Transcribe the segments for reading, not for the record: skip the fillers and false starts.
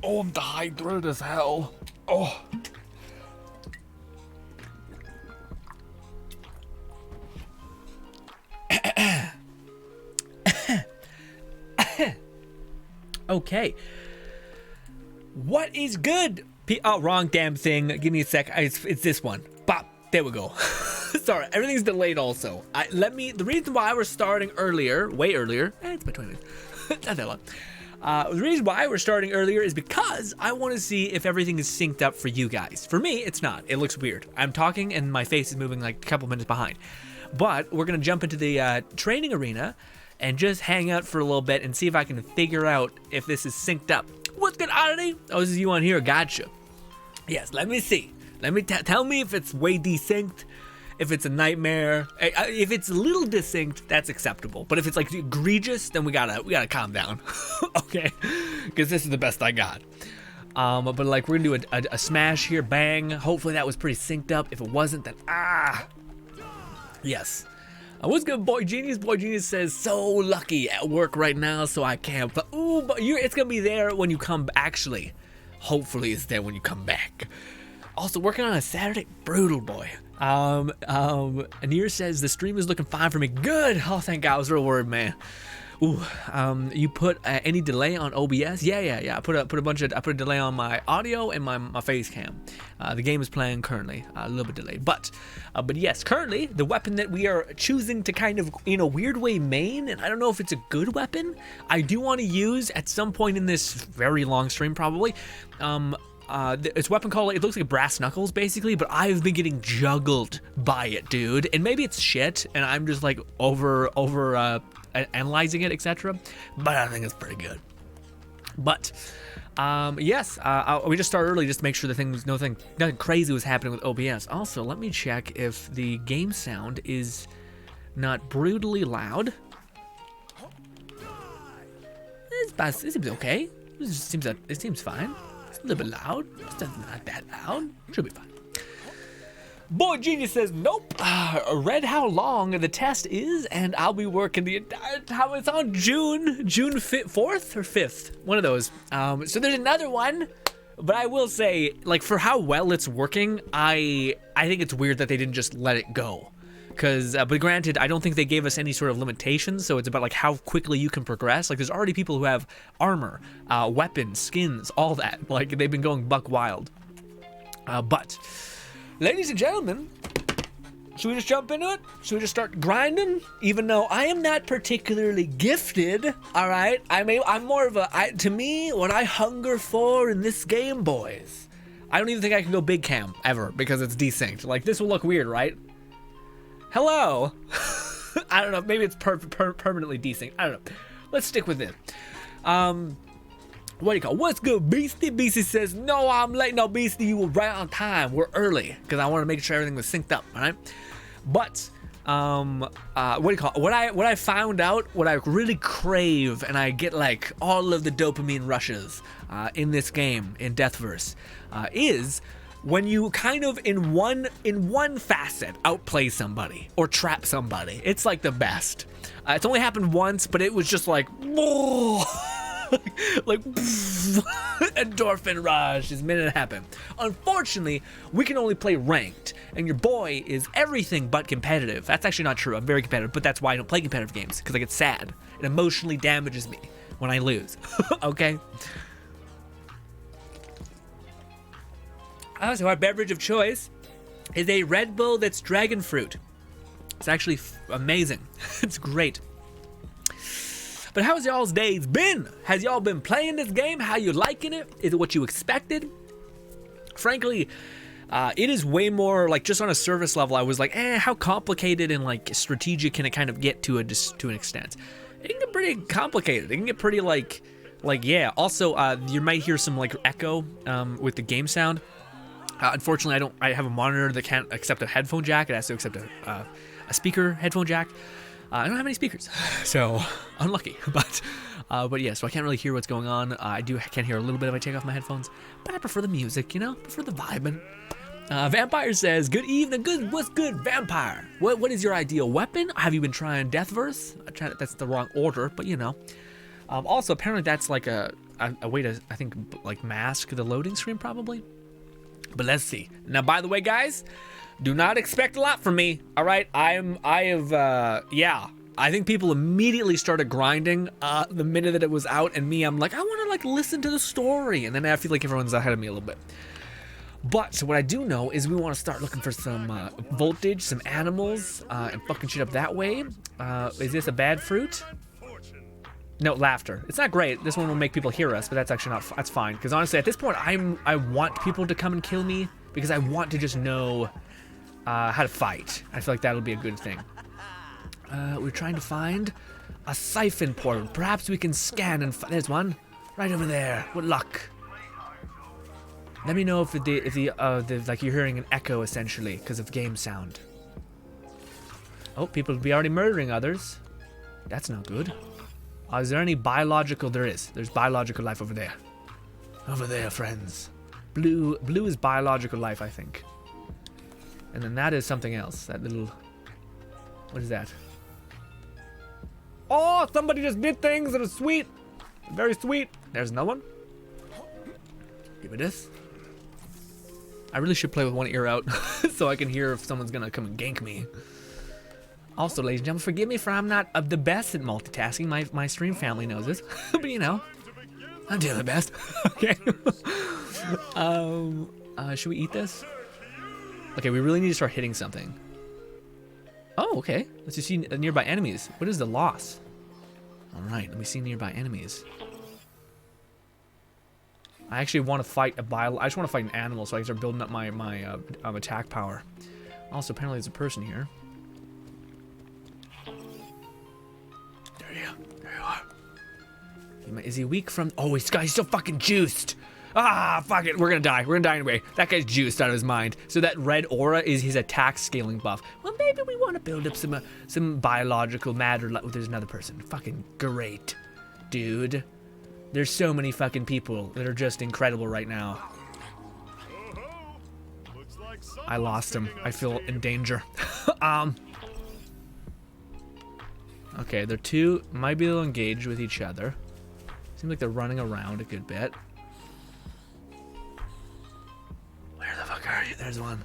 Oh, I'm dehydrated as hell. Oh. Okay. What is good? Oh, wrong damn thing. Give me a sec. It's this one. Bop. There we go. Sorry, everything's delayed also. The reason why we're starting earlier, way earlier, it's by 20 minutes. Not that long. The reason why we're starting earlier is because I want to see if everything is synced up for you guys. For me, it's not. It looks weird. I'm talking and my face is moving like a couple minutes behind. But we're going to jump into the training arena and just hang out for a little bit and see if I can figure out if this is synced up. What's good, Oddity? Oh, this is you on here. Gotcha. Yes, let me see. Let me tell me if it's way desynced, if it's a nightmare. If it's a little desynced, that's acceptable. But if it's like egregious, then we gotta calm down. Okay, because this is the best I got. But like we're gonna do a smash here, bang. Hopefully that was pretty synced up. If it wasn't, then yes. What's good, Boy Genius? Boy Genius says, so lucky at work right now, so I can't. But ooh, but it's gonna be there when you come. Actually, hopefully it's there when you come back. Also working on a Saturday, brutal boy. Anir says the stream is looking fine for me. Good. Oh, thank God. I was real worried, man. Ooh, you put any delay on OBS? Yeah. I put a delay on my audio and my face cam. The game is playing currently, a little bit delayed, but yes, currently the weapon that we are choosing to kind of in a weird way main, and I don't know if it's a good weapon. I do want to use at some point in this very long stream probably. It's a weapon called, it looks like brass knuckles basically, but I've been getting juggled by it, dude. And maybe it's shit, and I'm just like over analyzing it, etc. But I think it's pretty good. But yes, we just started early just to make sure nothing crazy was happening with OBS. Also, let me check if the game sound is not brutally loud. It seems okay. It seems fine. A little bit loud. It's not that loud. Should be fine. Boy Genius says, nope. Read how long the test is, and I'll be working the entire time. It's on June 4th or 5th. One of those. So there's another one. But I will say, like, for how well it's working, I think it's weird that they didn't just let it go. But granted, I don't think they gave us any sort of limitations, so it's about like how quickly you can progress. Like there's already people who have armor, weapons, skins, all that. Like they've been going buck wild. But, ladies and gentlemen, should we just jump into it? Should we just start grinding? Even though I am not particularly gifted, all right? I'm more of to me, what I hunger for in this game, boys, I don't even think I can go big cam ever because it's desynced. Like this will look weird, right? Hello. I don't know. Maybe it's permanently desynced. I don't know. Let's stick with it. What do you call? What's good, Beastie? Beastie says, no, I'm late. No, Beastie, you were right on time. We're early because I want to make sure everything was synced up. All right. But what do you call? What I found out, what I really crave, and I get like all of the dopamine rushes in this game in Deathverse, is when you kind of in one facet outplay somebody or trap somebody. It's like the best. It's only happened once, but it was just like, like endorphin rush the minute it happened. Unfortunately, we can only play ranked, and your boy is everything but competitive. That's actually not true. I'm very competitive, but that's why I don't play competitive games, because I get sad. It emotionally damages me when I lose. Okay. So our beverage of choice is a Red Bull that's dragon fruit. It's actually amazing. It's great. But how's y'all's days been? Has y'all been playing this game? How you liking it? Is it what you expected? Frankly, it is way more like just on a service level. I was like, how complicated and like strategic can it kind of get to an extent? It can get pretty complicated. It can get pretty like yeah. Also, you might hear some like echo with the game sound. Unfortunately, I have a monitor that can't accept a headphone jack. It has to accept a speaker headphone jack. I don't have any speakers, so unlucky. But yeah, so I can't really hear what's going on. I can hear a little bit if I take off my headphones, but I prefer the music, prefer the vibing. Vampire says, good evening, what's good, Vampire? What is your ideal weapon? Have you been trying Deathverse? That's the wrong order, but Also, apparently that's like a a way to, I think, like mask the loading screen probably. But let's see. Now, by the way, guys, do not expect a lot from me. All right, yeah. I think people immediately started grinding the minute that it was out, and me, I'm like, I want to like listen to the story, and then I feel like everyone's ahead of me a little bit. But so what I do know is we want to start looking for some voltage, some animals, and fucking shit up that way. Is this a bad fruit? No, laughter. It's not great. This one will make people hear us, but that's actually not. That's fine. Because honestly, at this point, I want people to come and kill me because I want to just know how to fight. I feel like that'll be a good thing. We're trying to find a siphon portal. Perhaps we can scan and there's one right over there. What luck? Let me know if like you're hearing an echo essentially because of game sound. Oh, people will be already murdering others. That's not good. Is there any biological? There is. There's biological life over there. Over there, friends. Blue is biological life, I think. And then that is something else. That little. What is that? Oh, somebody just did things that are sweet. Very sweet. There's no one. Give me this. I really should play with one ear out so I can hear if someone's gonna come and gank me. Also, ladies and gentlemen, forgive me for I'm not the best at multitasking. My stream family knows this. But you know, I'm doing the best. Okay. Should we eat this? Okay, we really need to start hitting something. Oh, okay. Let's just see nearby enemies. What is the loss? All right, let me see nearby enemies. I actually want to fight I just want to fight an animal so I can start building up my attack power. Also, apparently there's a person here. There you are. Is he weak from? Oh, he's so fucking juiced. Ah, fuck it. We're gonna die. We're gonna die anyway. That guy's juiced out of his mind. So that red aura is his attack scaling buff. Well, maybe we want to build up some biological matter. Oh, there's another person. Fucking great, dude. There's so many fucking people that are just incredible right now. I lost him. I feel in danger. Okay, they're two. Might be a little engaged with each other. Seems like they're running around a good bit. Where the fuck are you? There's one.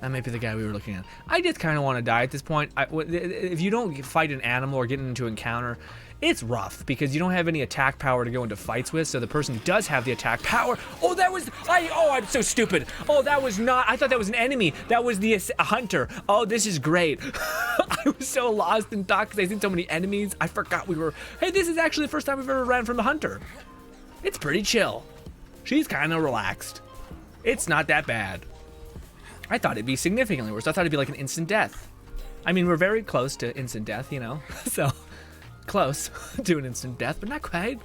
That might be the guy we were looking at. I just kind of want to die at this point. If you don't fight an animal or get into an encounter, it's rough because you don't have any attack power to go into fights with. So the person who does have the attack power. Oh, that was. I'm so stupid. Oh, that was not. I thought that was an enemy. That was the hunter. Oh, this is great. I was so lost in thought because I seen so many enemies. I forgot we were. Hey, this is actually the first time we've ever ran from the hunter. It's pretty chill. She's kind of relaxed. It's not that bad. I thought it'd be significantly worse. I thought it'd be like an instant death. I mean, we're very close to instant death, you know? So, close to an instant death, but not quite.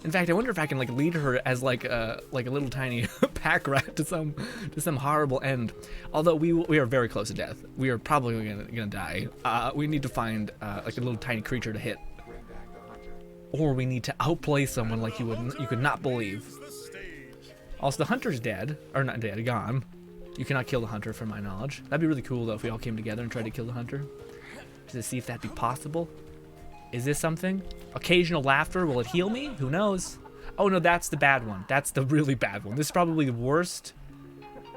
In fact, I wonder if I can like lead her as like a little tiny pack rat to some horrible end. Although we are very close to death. We are probably gonna die. We need to find like a little tiny creature to hit. Or we need to outplay someone like you could not believe. Also, the hunter's dead. Or not dead, gone. You cannot kill the hunter, from my knowledge. That'd be really cool, though, if we all came together and tried to kill the hunter. Just to see if that'd be possible. Is this something? Occasional laughter. Will it heal me? Who knows? Oh, no, that's the bad one. That's the really bad one. This is probably the worst.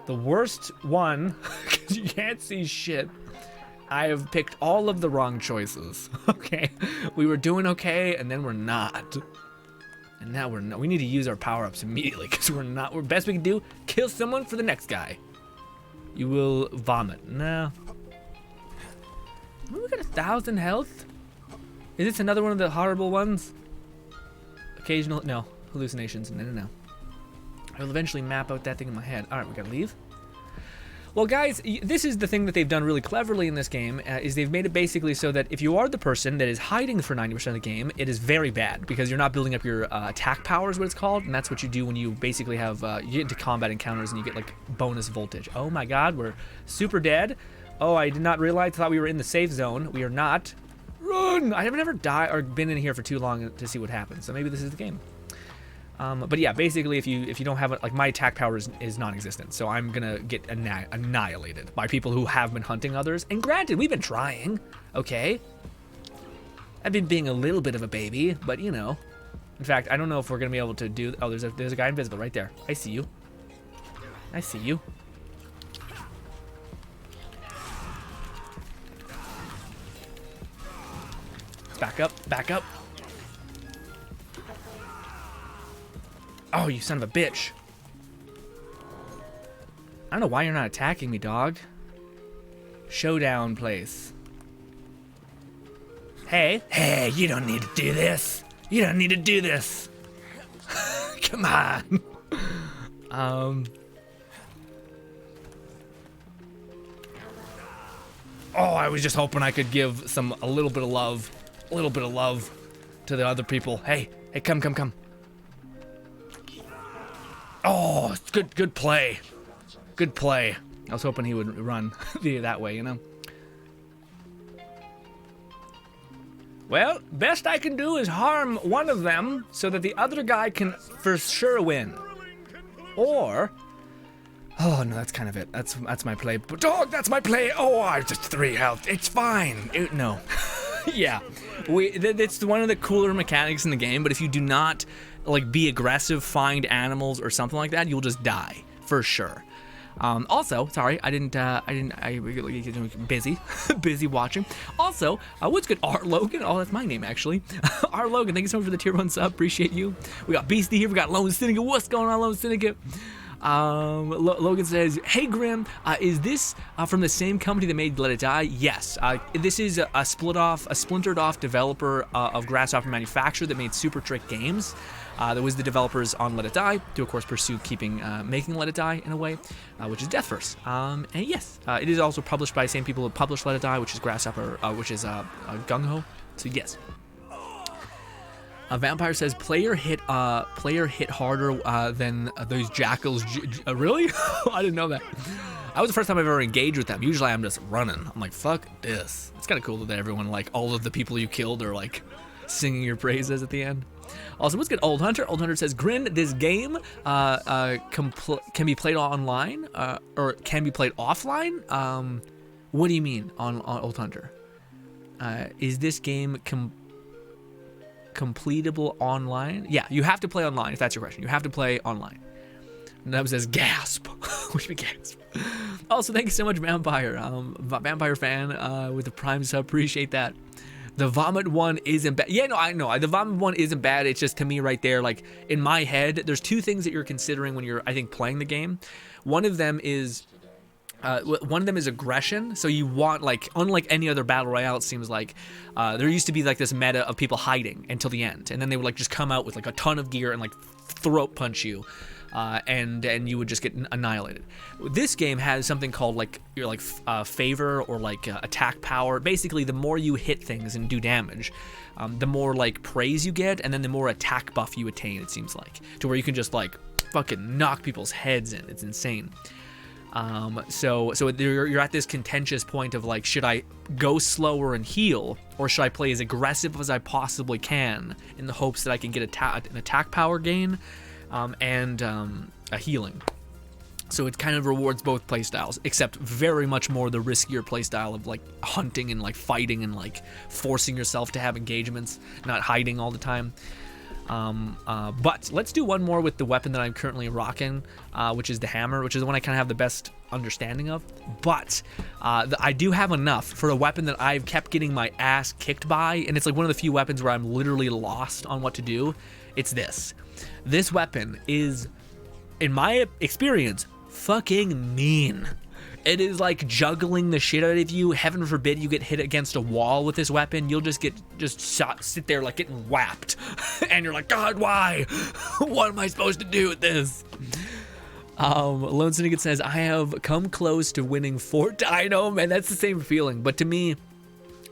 The worst one, because you can't see shit. I have picked all of the wrong choices. Okay. We were doing okay, and then we're not. And now we're not. We need to use our power-ups immediately, because we're not. We're best we can do, kill someone for the next guy. You will vomit. No. Oh, we got 1,000 health. Is this another one of the horrible ones? Occasional, no. Hallucinations, no. I will eventually map out that thing in my head. All right, we gotta leave. Well, guys, this is the thing that they've done really cleverly in this game, is they've made it basically so that if you are the person that is hiding for 90% of the game, it is very bad, because you're not building up your attack power is what it's called, and that's what you do when you basically have, you get into combat encounters and you get, like, bonus voltage. Oh my god, we're super dead. Oh, I did not realize, I thought we were in the safe zone. We are not. Run! I have never died or been in here for too long to see what happens, so maybe this is the game. But yeah, basically, if you don't have it, like my attack power is non-existent, so I'm gonna get annihilated by people who have been hunting others. And granted, we've been trying, okay? I've been being a little bit of a baby, but you know, In fact, I don't know if we're gonna be able to do. Oh, there's a guy invisible right there. I see you. I see you. Back up, back up. Oh, you son of a bitch. I don't know why you're not attacking me, dog. Showdown place. Hey, you don't need to do this. You don't need to do this. Come on. Oh, I was just hoping I could give a little bit of love to the other people. Hey, come. Oh, good play. Good play. I was hoping he would run that way, you know? Well, best I can do is harm one of them so that the other guy can for sure win. Or... Oh, no, that's kind of it. That's my play. But dog, that's my play. Oh, I just 3 health. It's fine. No. Yeah. It's one of the cooler mechanics in the game, but if you do not, like, be aggressive, find animals or something like that, you'll just die. For sure. Also, sorry, I busy watching. Also, what's good, R Logan? Oh, that's my name actually. R Logan, thank you so much for the tier 1 sub. Appreciate you. We got Beastie here. We got Lone Syndicate. What's going on, Lone Syndicate? Logan says, "Hey Grinn, is this from the same company that made Let It Die?" Yes. This is a splintered off developer of Grasshopper Manufacture that made Super Trick Games. That was the developers on Let It Die to, of course, pursue making Let It Die in a way, which is Deathverse. And yes, it is also published by the same people who published Let It Die, which is Grasshopper, which is Gung Ho. So yes. Vampire says player hit harder than those jackals. Really? I didn't know that. That was the first time I've ever engaged with them. Usually I'm just running. I'm like, fuck this. It's kind of cool that everyone, like, all of the people you killed are like singing your praises at the end. Also, what's good, Old Hunter? Old Hunter says, Grinn, this game can be played online or can be played offline. What do you mean on Old Hunter? Is this game completable online? Yeah, you have to play online if that's your question. You have to play online. Nub says gasp. What do you mean gasp? Also, thank you so much, Vampire. Vampire fan with the Prime sub. Appreciate that. The vomit one isn't bad. Yeah, no, I know. The vomit one isn't bad. It's just, to me, right there, like, in my head, there's 2 things that you're considering when you're, I think, playing the game. One of them is aggression. So you want, like, unlike any other battle royale, it seems like, there used to be like this meta of people hiding until the end, and then they would like just come out with like a ton of gear and like throat punch you, and you would just get annihilated. This game has something called like favor or like attack power. Basically, the more you hit things and do damage, the more like praise you get, and then the more attack buff you attain. It seems like, to where you can just like fucking knock people's heads in. It's insane. So you're at this contentious point of like, should I go slower and heal, or should I play as aggressive as I possibly can in the hopes that I can get an attack power gain, and a healing. So it kind of rewards both playstyles, except very much more the riskier playstyle of like hunting and like fighting and like forcing yourself to have engagements, not hiding all the time. But let's do one more with the weapon that I'm currently rocking, which is the hammer, which is the one I kind of have the best understanding of. But I do have enough for a weapon that I've kept getting my ass kicked by, and it's like one of the few weapons where I'm literally lost on what to do. It's this. This weapon is, in my experience, fucking mean. It is like juggling the shit out of you. Heaven forbid you get hit against a wall with this weapon. You'll just sit there like getting whapped. And you're like, God, why? What am I supposed to do with this? Lone Syndicate says, I have come close to winning 4. I know, man, that's the same feeling. But to me,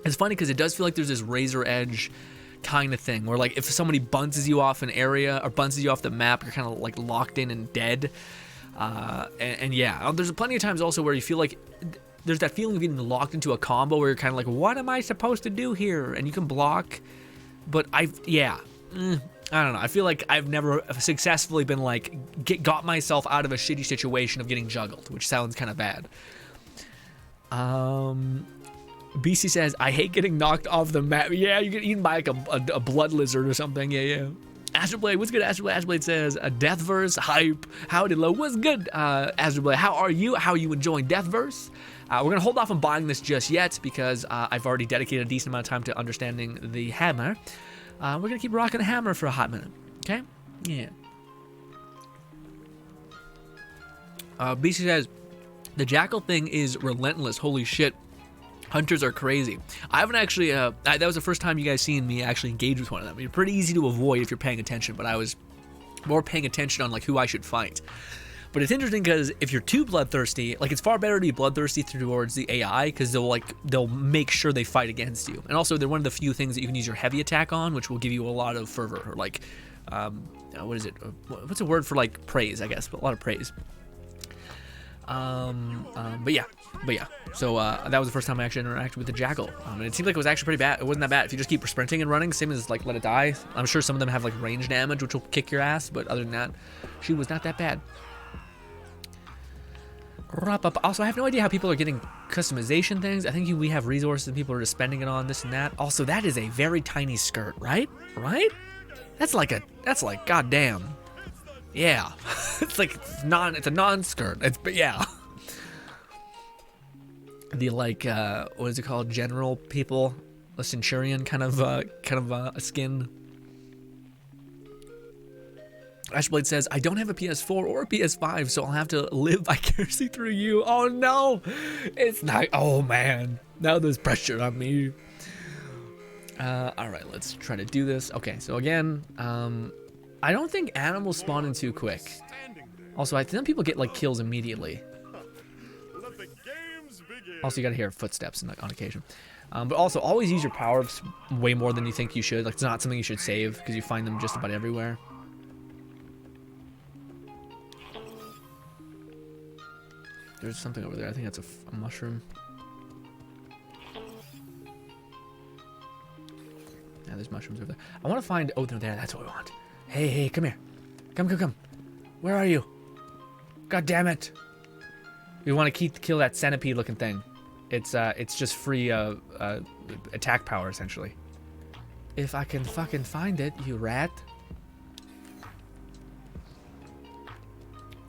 it's funny because it does feel like there's this razor edge kind of thing where like if somebody bounces you off an area or bounces you off the map, you're kind of like locked in and dead. And yeah, there's plenty of times also where you feel like there's that feeling of being locked into a combo where you're kind of like, what am I supposed to do here? And you can block, but I don't know. I feel like I've never successfully been like, got myself out of a shitty situation of getting juggled, which sounds kind of bad. BC says, I hate getting knocked off the map. Yeah, you get eaten by like a blood lizard or something. Yeah. Astroblade, what's good, Astroblade? Astroblade says, Deathverse, hype, howdy low, what's good, Astroblade, how are you? How are you enjoying Deathverse? We're going to hold off on buying this just yet because I've already dedicated a decent amount of time to understanding the hammer. We're going to keep rocking the hammer for a hot minute, okay? Yeah. BC says, the jackal thing is relentless, holy shit. Hunters are crazy. I haven't actually, that was the first time you guys seen me actually engage with one of them. You're pretty easy to avoid if you're paying attention, but I was more paying attention on like who I should fight. But it's interesting because if you're too bloodthirsty, like it's far better to be bloodthirsty towards the AI because they'll make sure they fight against you. And also they're one of the few things that you can use your heavy attack on, which will give you a lot of fervor or like, what is it? What's a word for like praise, I guess, but a lot of praise. But yeah. So that was the first time I actually interacted with the jackal. And it seemed like it was actually pretty bad. It wasn't that bad. If you just keep sprinting and running, same as like let it die. I'm sure some of them have like range damage, which will kick your ass. But other than that, she was not that bad. Also, I have no idea how people are getting customization things. I think we have resources and people are just spending it on this and that. Also, that is a very tiny skirt, right? Right? That's like goddamn. Yeah, it's like it's a non-skirt. But yeah, the like what is it called? General people, a centurion kind of a skin. Ashblade says, I don't have a PS4 or a PS5, so I'll have to live vicariously through you. Oh no, it's not. Oh man, now there's pressure on me. All right, let's try to do this. Okay, so again, I don't think animals spawn in too quick. Also, I think people get like kills immediately. Also, you gotta hear footsteps on occasion. But also, always use your power-ups way more than you think you should. Like, it's not something you should save because you find them just about everywhere. There's something over there. I think that's a mushroom. Yeah, there's mushrooms over there. I want to find... Oh, they're there. That's what we want. Hey, come here. Come. Where are you? God damn it. We want to kill that centipede-looking thing. It's just free attack power, essentially. If I can fucking find it, you rat.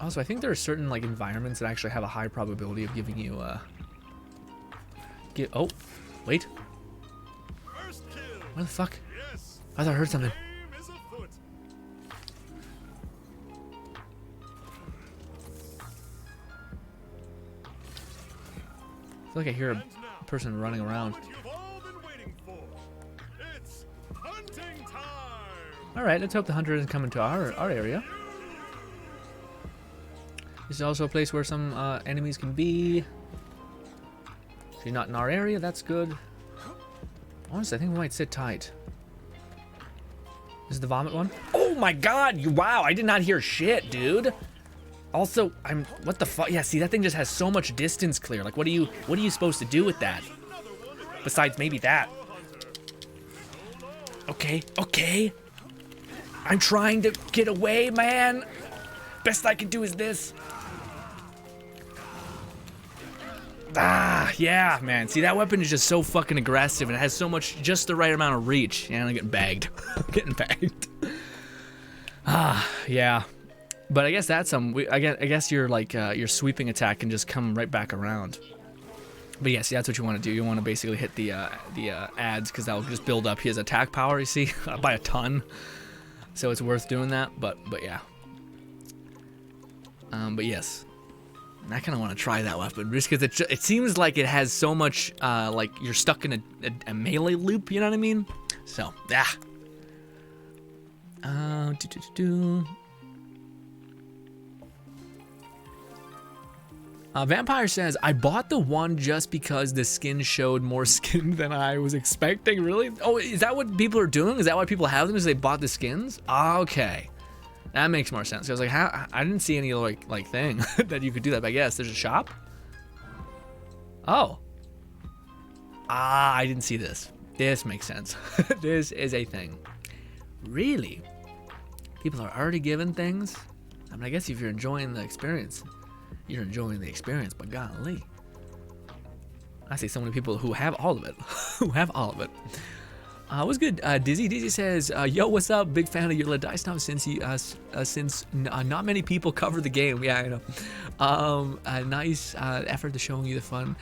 Also, I think there are certain like environments that actually have a high probability of giving you oh, wait. What the fuck? I thought I heard something. I feel like I hear a person running around. Alright, let's hope the hunter doesn't come into our area. This is also a place where some enemies can be. She's not in our area, that's good. Honestly, I think we might sit tight. This is the vomit one? Oh my god! Wow, I did not hear shit, dude! Also, what the fuck? Yeah, see, that thing just has so much distance clear. Like, what are you supposed to do with that? Besides maybe that. Okay. I'm trying to get away, man. Best I can do is this. Ah, yeah, man. See, that weapon is just so fucking aggressive and it has so much, just the right amount of reach. Yeah, I'm getting bagged. I'm getting bagged. Ah, yeah. But I guess that's I guess your like your sweeping attack can just come right back around. But yes, that's what you want to do. You want to basically hit the ads because that'll just build up his attack power. You see, by a ton. So it's worth doing that. But yeah. But yes, I kind of want to try that weapon just because it seems like it has so much like you're stuck in a melee loop. You know what I mean? So yeah. Vampire says, I bought the one just because the skin showed more skin than I was expecting. Really? Oh, is that what people are doing? Is that why people have them? Is they bought the skins? Okay. That makes more sense. I was like, how? I didn't see any like thing that you could do that, but I guess there's a shop? Oh. Ah, I didn't see this. This makes sense. This is a thing. Really? People are already given things? I mean, I guess if you're enjoying the experience, you're enjoying the experience, but golly. I see so many people who have all of it. Who have all of it. What's good? Dizzy says, yo, what's up? Big fan of your Let Die Stomp since not many people cover the game. Yeah, I know. Nice effort to showing you the fun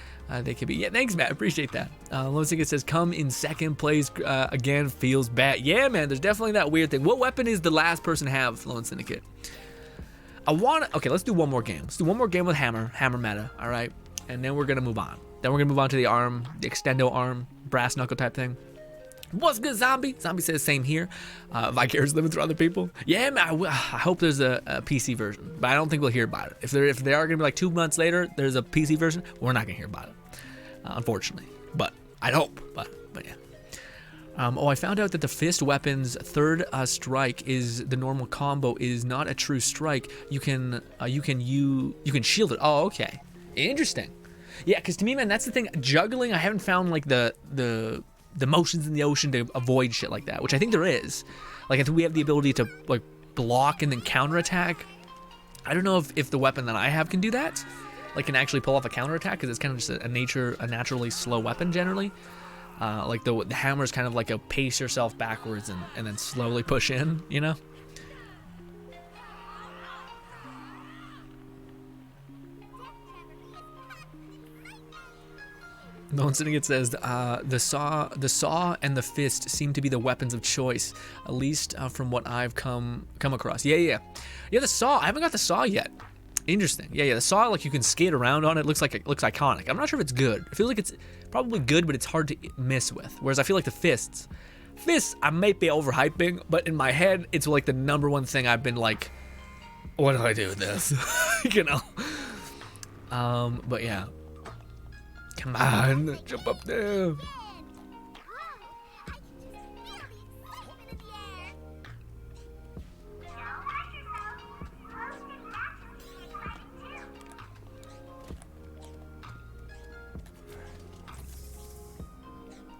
they could be. Yeah, thanks, Matt. Appreciate that. Lone Syndicate says, come in second place again, feels bad. Yeah, man, there's definitely that weird thing. What weapon is the last person have, Lone Syndicate? Okay, let's do one more game. Let's do one more game with hammer meta, all right? And then we're going to move on. Then we're going to move on to the arm, the extendo arm, brass knuckle type thing. What's good, Zombie? Zombie says same here. Vicarious living through other people. Yeah, man, I hope there's a PC version, but I don't think we'll hear about it. If they are gonna be like 2 months later, there's a PC version, we're not gonna hear about it, unfortunately. But I'd hope. But yeah. I found out that the fist weapon's third strike is the normal combo is not a true strike. You can shield it. Oh, okay, interesting. Yeah, because to me, man, that's the thing. Juggling, I haven't found like the motions in the ocean to avoid shit like that, which I think there is. Like, I think we have the ability to like block and then counterattack. I don't know if the weapon that I have can do that, like can actually pull off a counterattack, because it's kind of just a naturally slow weapon generally. Like the hammer is kind of like a pace yourself backwards and then slowly push in, you know? Lone Syndicate says the saw and the fist seem to be the weapons of choice, at least from what I've come across. Yeah. The saw. I haven't got the saw yet. Interesting. Yeah. The saw, like, you can skate around on it. Looks iconic. I'm not sure if it's good. I feel like it's probably good, but it's hard to miss with. Whereas I feel like the fists, I might be overhyping, but in my head, it's like the #1 thing I've been like, what do I do with this? You know. But yeah. Come on, jump up there.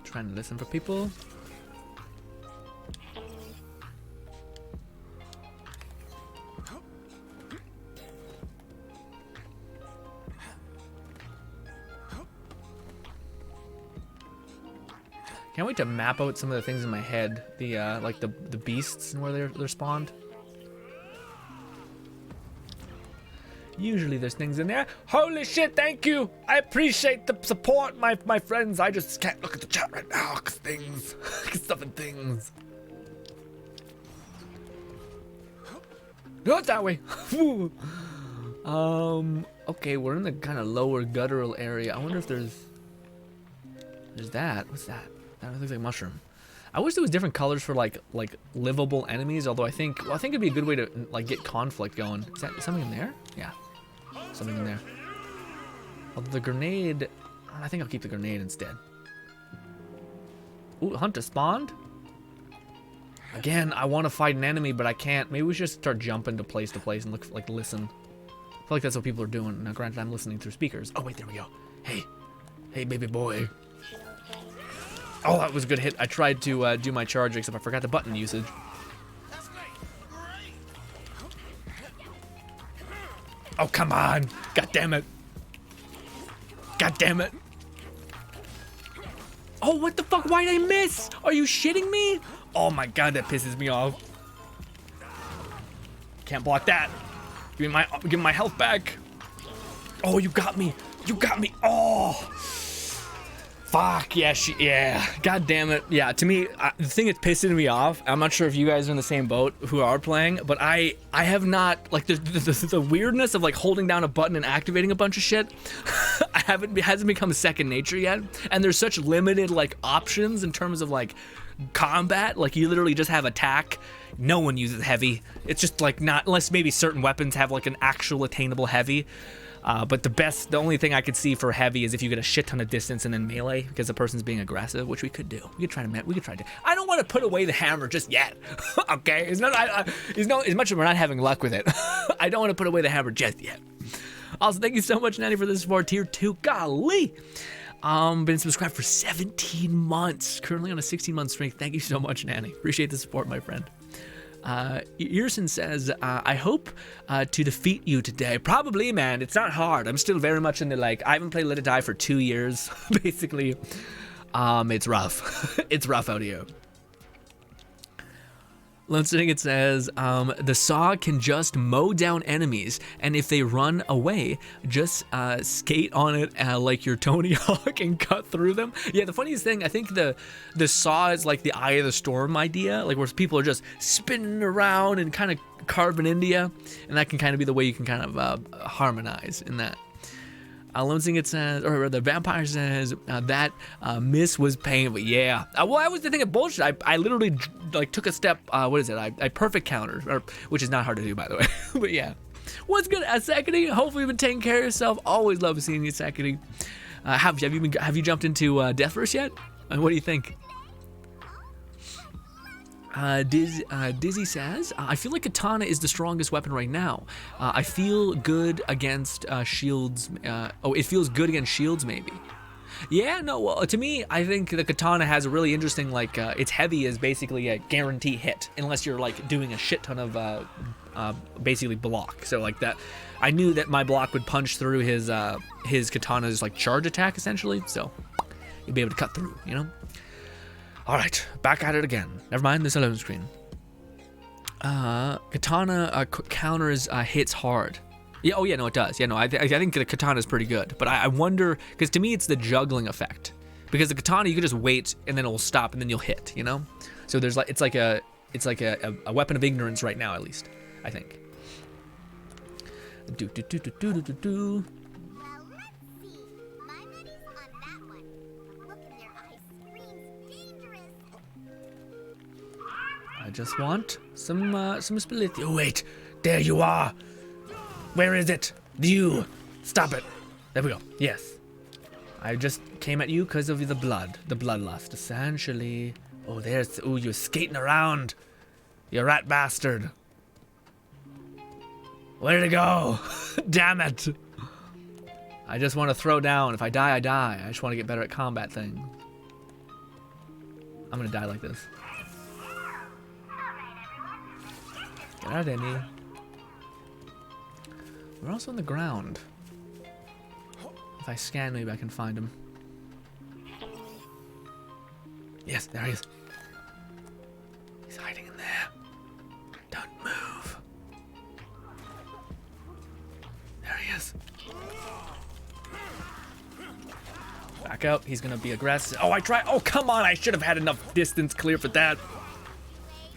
Trying to listen for people. Can't wait to map out some of the things in my head, the like the beasts and where they're spawned. Usually there's things in there. Holy shit, thank you! I appreciate the support, my friends. I just can't look at the chat right now, cause things, stuff and things. No, it's that way. Okay, we're in the kind of lower guttural area. I wonder if there's that. What's that? That looks like a mushroom. I wish there was different colors for like livable enemies. Although I think it'd be a good way to like get conflict going. Is that something in there? Yeah, something in there. Although the grenade, I think I'll keep the grenade instead. Ooh, hunt a spawned. Again, I want to fight an enemy, but I can't. Maybe we should start jumping to place and listen. I feel like that's what people are doing. Now, granted, I'm listening through speakers. Oh wait, there we go. Hey, baby boy. Oh, that was a good hit. I tried to do my charge, except I forgot the button usage. Oh, come on. God damn it. God damn it. Oh, what the fuck? Why did I miss? Are you shitting me? Oh my god, that pisses me off. Can't block that. Give me my health back. Oh, you got me. You got me. Oh. Fuck, yeah, god damn it. Yeah, to me, the thing that's pissing me off, I'm not sure if you guys are in the same boat who are playing, but I have not, like, the weirdness of, like, holding down a button and activating a bunch of shit, hasn't become second nature yet, and there's such limited, like, options in terms of, like, combat. Like, you literally just have attack. No one uses heavy. It's just, like, not, unless maybe certain weapons have, like, an actual attainable heavy. But the only thing I could see for heavy is if you get a shit ton of distance and then melee because the person's being aggressive, which we could do. We could try to. I don't want to put away the hammer just yet. Okay, as much as we're not having luck with it, I don't want to put away the hammer just yet. Also, thank you so much, Nanny, for the support. Tier 2, golly. Been subscribed for 17 months. Currently on a 16-month streak. Thank you so much, Nanny. Appreciate the support, my friend. Earson says, I hope to defeat you today. Probably, man. It's not hard. I'm still very much in the, like, I haven't played Let It Die for 2 years, basically. It's rough. It's rough out here. Listening, it says, the saw can just mow down enemies, and if they run away, just skate on it like your Tony Hawk and cut through them. Yeah, the funniest thing, I think the saw is like the eye of the storm idea, like where people are just spinning around and kind of carving into you, and that can kind of be the way you can kind of harmonize in that. Linsing, it says, or the vampire says, that miss was painful. Yeah. Well, I was the thing of bullshit. I literally like took a step. What is it? I perfect counter, which is not hard to do, by the way. But yeah. What's good, Sekity? Hopefully you've been taking care of yourself. Always love seeing you, Sekity. Have you jumped into Deathverse yet? What do you think? Dizzy says, I feel like katana is the strongest weapon right now. I feel good against shields. It feels good against shields, maybe. Yeah, no, well, to me, I think the katana has a really interesting, like, its heavy is basically a guarantee hit, unless you're, like, doing a shit ton of, basically block. So, like, that, I knew that my block would punch through his katana's, like, charge attack, essentially, so you'd be able to cut through, you know? All right, back at it again. Never mind this alone screen. Katana counters hits hard. Yeah, oh yeah, no, it does. Yeah, no, I think the katana is pretty good. But I wonder, because to me it's the juggling effect. Because the katana you can just wait and then it will stop and then you'll hit, you know? So there's like it's like a weapon of ignorance right now, at least, I think. I just want some stability. Oh wait, there you are. Where is it? You, stop it. There we go. Yes, I just came at you because of the bloodlust, essentially. Oh, you're skating around. You rat bastard. Where'd it go? Damn it. I just want to throw down. If I die, I die. I just want to get better at combat things. I'm gonna die like this. Get out of there, knee. We're also on the ground. If I scan, maybe I can find him. Yes, there he is. He's hiding in there. Don't move. There he is. Back out. He's gonna be aggressive. Oh, I tried. Oh, come on. I should have had enough distance clear for that.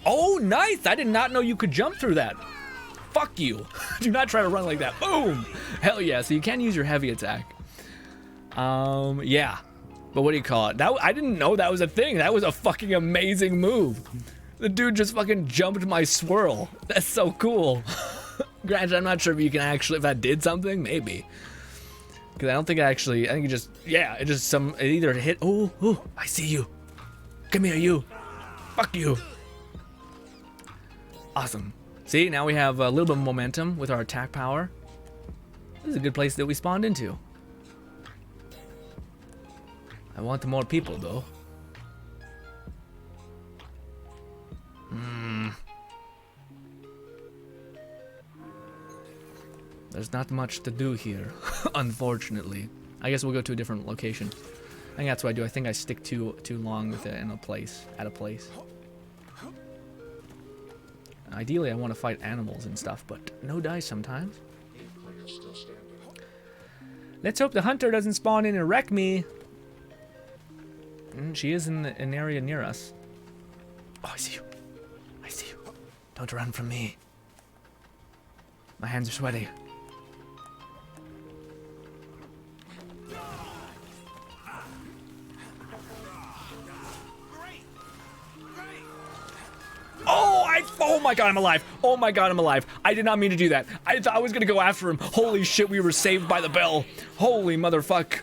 Oh, nice! I did not know you could jump through that. Fuck you. Do not try to run like that. Boom! Hell yeah, so you can use your heavy attack. Yeah. But what do you call it? I didn't know that was a thing. That was a fucking amazing move. The dude just fucking jumped my swirl. That's so cool. Granted, I'm not sure if you can actually, if that did something, maybe. Because I don't think I think it just, yeah, it either hit, oh, I see you. Come here, you. Fuck you. Awesome. See, now we have a little bit of momentum with our attack power. This is a good place that we spawned into. I want more people, though. There's not much to do here, unfortunately. I guess we'll go to a different location. I think that's what I do. I think I stick too long with it in a place, at a place. Ideally, I want to fight animals and stuff, but no dice sometimes. Let's hope the hunter doesn't spawn in and wreck me. She is in an area near us. Oh, I see you. I see you. Don't run from me. My hands are sweaty. Oh my god, I'm alive. Oh my god, I'm alive. I did not mean to do that. I thought I was gonna go after him. Holy shit, we were saved by the bell. Holy motherfuck.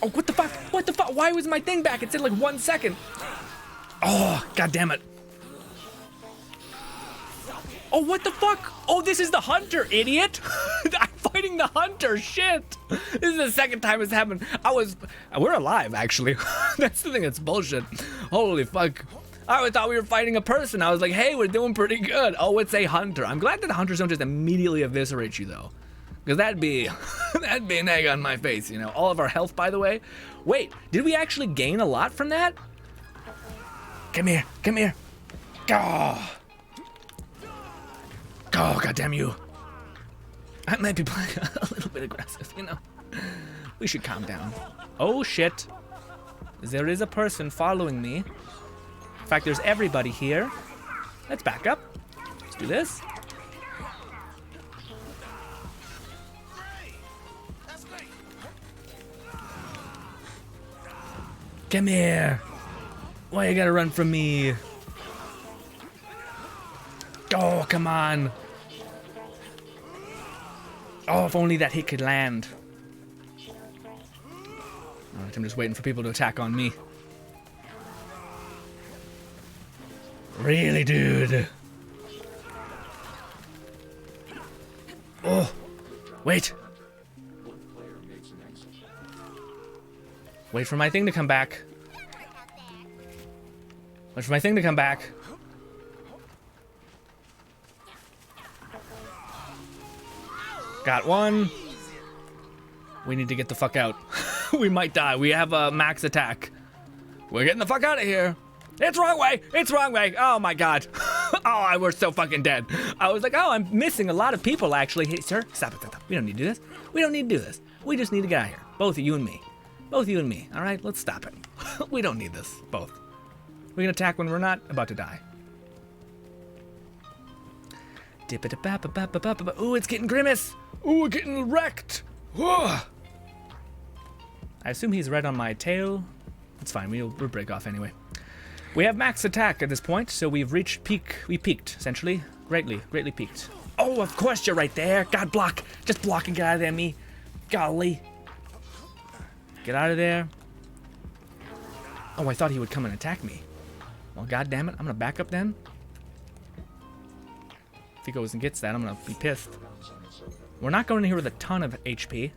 Oh, what the fuck? What the fuck? Why was my thing back? It said like 1 second. Oh, god damn it. Oh, what the fuck? Oh, this is the hunter, idiot. I'm fighting the hunter, shit. This is the second time it's happened. We're alive, actually. That's the thing that's bullshit. Holy fuck. I thought we were fighting a person. I was like, hey, we're doing pretty good. Oh, it's a hunter. I'm glad that hunters don't just immediately eviscerate you, though. Because that'd be that'd be an egg on my face, you know. All of our health, by the way. Wait, did we actually gain a lot from that? Come here, come here. Oh, goddamn you. I might be playing a little bit aggressive, you know. We should calm down. Oh shit. There is a person following me. In fact, there's everybody here. Let's back up. Let's do this. Come here. Why you gotta run from me? Oh, come on. Oh, if only that hit could land. Alright, I'm just waiting for people to attack on me. Really, dude? Oh, wait. Wait for my thing to come back. Wait for my thing to come back. Got one. We need to get the fuck out. We might die. We have a max attack. We're getting the fuck out of here. It's wrong way. It's wrong way. Oh my god. Oh, we're so fucking dead. I was like, oh, I'm missing a lot of people actually. Hey, sir, stop it, stop it. We don't need to do this. We don't need to do this. We just need to get out of here. Both of you and me. Both of you and me. All right, let's stop it. We don't need this. Both. We're gonna attack when we're not about to die. Ooh, it's getting grimace. Ooh, we're getting wrecked. Whoa. I assume he's right on my tail. It's fine. We'll break off anyway. We have max attack at this point, so we've reached peak. We peaked, essentially. Greatly peaked. Oh, of course you're right there. God, block. Just block and get out of there, me. Golly. Get out of there. Oh, I thought he would come and attack me. Well, god damn it. I'm gonna back up then. If he goes and gets that, I'm gonna be pissed. We're not going in here with a ton of HP.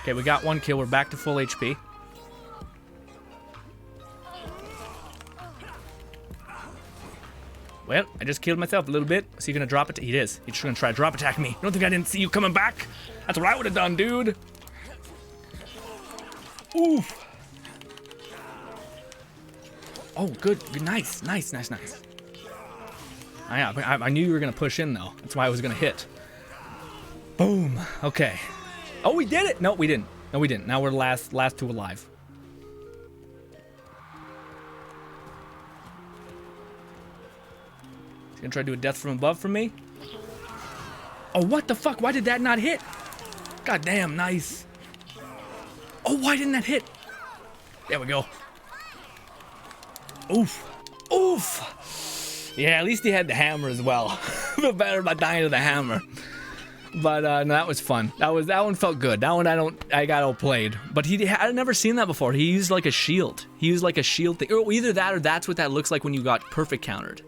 Okay, we got one kill. We're back to full HP. Well, I just killed myself a little bit. Is he gonna drop it? He is. He's just gonna try to drop attack me. You don't think I didn't see you coming back? That's what I would have done, dude. Oof. Oh, good. Nice. I knew you were gonna push in though. That's why I was gonna hit. Boom. Okay. Oh, we did it. No, we didn't. No, we didn't. Now we're last two alive. He's gonna try to do a death from above for me. Oh, what the fuck? Why did that not hit? God damn, nice. Oh, why didn't that hit? There we go. Oof. Oof. Yeah, at least he had the hammer as well. Feel better about dying to the hammer. But no, that was fun. That one felt good. That one I got outplayed. But I'd never seen that before. He used like a shield. He used like a shield thing. Or either that or that's what that looks like when you got perfect countered.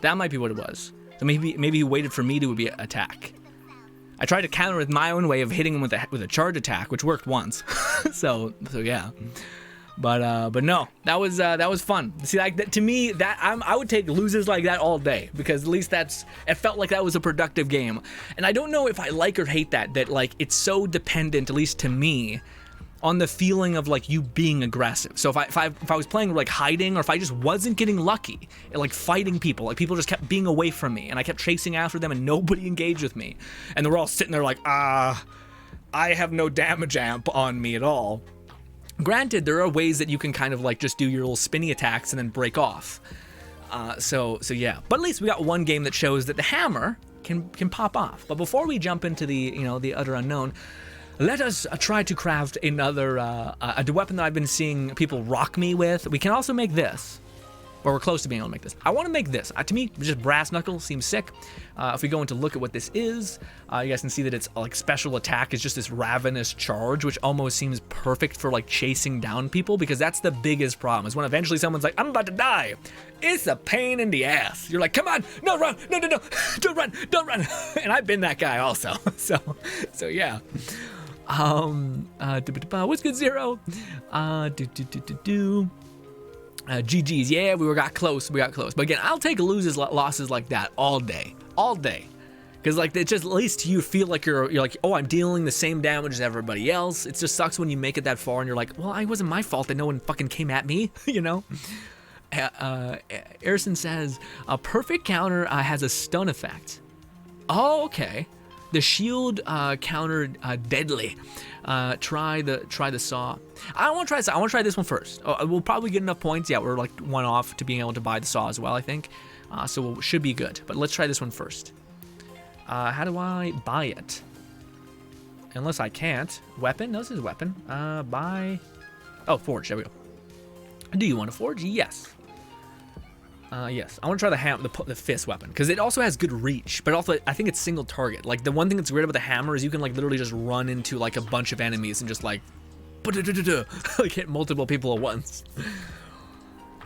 That might be what it was. So maybe he waited for me to be attack. I tried to counter with my own way of hitting him with a charge attack, which worked once. so yeah. But no, that was fun. See, like to me, I would take loses like that all day because at least it felt like that was a productive game. And I don't know if I like or hate that like it's so dependent, at least to me, on the feeling of like you being aggressive. So if I was playing like hiding, or if I just wasn't getting lucky at like fighting people, like people just kept being away from me and I kept chasing after them and nobody engaged with me, and they were all sitting there like, I have no damage amp on me at all. Granted, there are ways that you can kind of like just do your little spinny attacks and then break off. So yeah. But at least we got one game that shows that the hammer can pop off. But before we jump into the utter unknown, let us try to craft another a weapon that I've been seeing people rock me with. We can also make this. Or we're close to being able to make this. I want to make this. To me, just brass knuckle seems sick. If we go into look at what this is, you guys can see that it's like special attack is just this ravenous charge, which almost seems perfect for like chasing down people, because that's the biggest problem is when eventually someone's like, I'm about to die. It's a pain in the ass. You're like, come on, no, run, no, don't run. And I've been that guy also. So yeah. What's good, Zero? GG's. Yeah, we got close. We got close. But again, I'll take losses like that all day. All day. Because like it just, at least you feel like you're like, oh, I'm dealing the same damage as everybody else. It just sucks when you make it that far and you're like, well, it wasn't my fault that no one fucking came at me, you know? Erison says, a perfect counter has a stun effect. Oh, okay. The shield countered deadly. Try the saw. I don't want to try this. I want to try this one first. We'll probably get enough points. Yeah, we're like 1 off to being able to buy the saw as well, I think. So it should be good. But let's try this one first. How do I buy it? Unless I can't. Weapon? No, this is a weapon. Buy. Oh, forge. There we go. Do you want to forge? Yes. Yes. I want to try the fist weapon because it also has good reach, but also I think it's single target. Like the one thing that's great about the hammer is you can like literally just run into like a bunch of enemies and just like hit multiple people at once.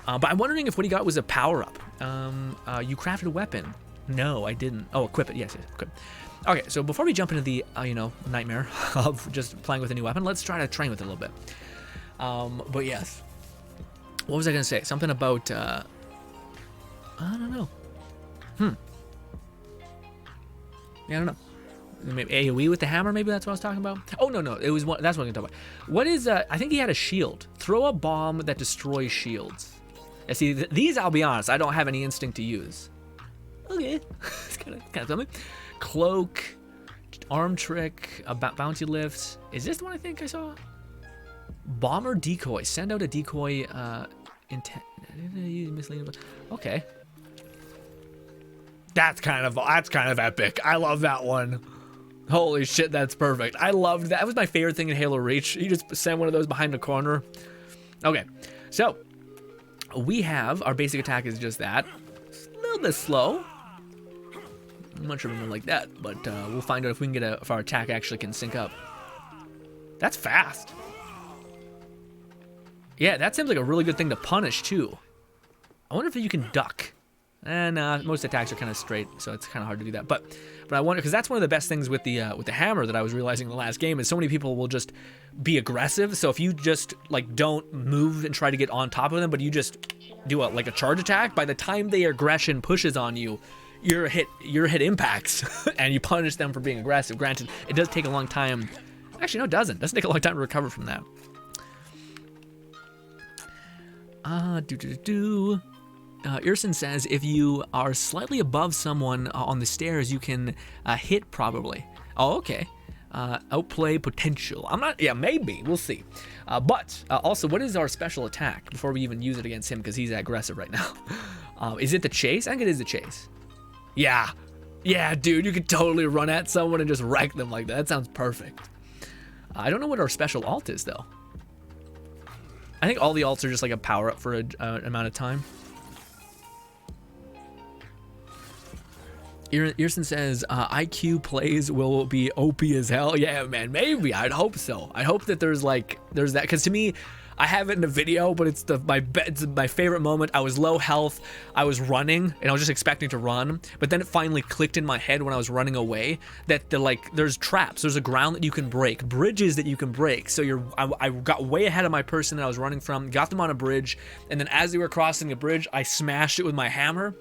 But I'm wondering if what he got was a power up. You crafted a weapon. No, I didn't. Oh, equip it. Yes, equip. Okay, so before we jump into the, nightmare of just playing with a new weapon, let's try to train with it a little bit. But yes. What was I going to say? Something about, I don't know. Yeah, I don't know. Maybe AoE with the hammer, maybe that's what I was talking about? Oh, no, it was one, that's what I'm talking about. What is, I think he had a shield. Throw a bomb that destroys shields. Yeah, see, these, I'll be honest, I don't have any instinct to use. Okay, it's kind of something. Cloak, arm trick, bounty lift. Is this the one I think I saw? Bomber decoy. Send out a decoy. Misleading. Okay. That's kind of epic. I love that one. Holy shit, that's perfect. I loved that. That was my favorite thing in Halo Reach. You just send one of those behind the corner. Okay, so we have our basic attack is just that. A little bit slow. I'm not sure if I'm gonna like that, but we'll find out if we can get if our attack actually can sync up. That's fast. Yeah, that seems like a really good thing to punish too. I wonder if you can duck. And most attacks are kind of straight, so it's kind of hard to do that. But I wonder, because that's one of the best things with the hammer that I was realizing in the last game is so many people will just be aggressive. So if you just like don't move and try to get on top of them, but you just do like a charge attack, by the time their aggression pushes on you, your hit impacts and you punish them for being aggressive. Granted, it does take a long time. Actually, no, it doesn't. It doesn't take a long time to recover from that. Erison says if you are slightly above someone on the stairs, you can hit probably. Oh, okay. Outplay potential. I'm not. Yeah, maybe. We'll see. But also, what is our special attack before we even use it against him? Because he's aggressive right now. Is it the chase? I think it is the chase. Yeah. Yeah, dude, you could totally run at someone and just wreck them like that. That sounds perfect. I don't know what our special alt is, though. I think all the alts are just like a power-up for an amount of time. Erison says, IQ plays will be OP as hell. Yeah, man, maybe. I'd hope so. I hope that there's that. Because to me, I have it in a video, but it's my favorite moment. I was low health. I was running, and I was just expecting to run. But then it finally clicked in my head when I was running away that there's traps. There's a ground that you can break, bridges that you can break. So I got way ahead of my person that I was running from, got them on a bridge, and then as they were crossing the bridge, I smashed it with my hammer.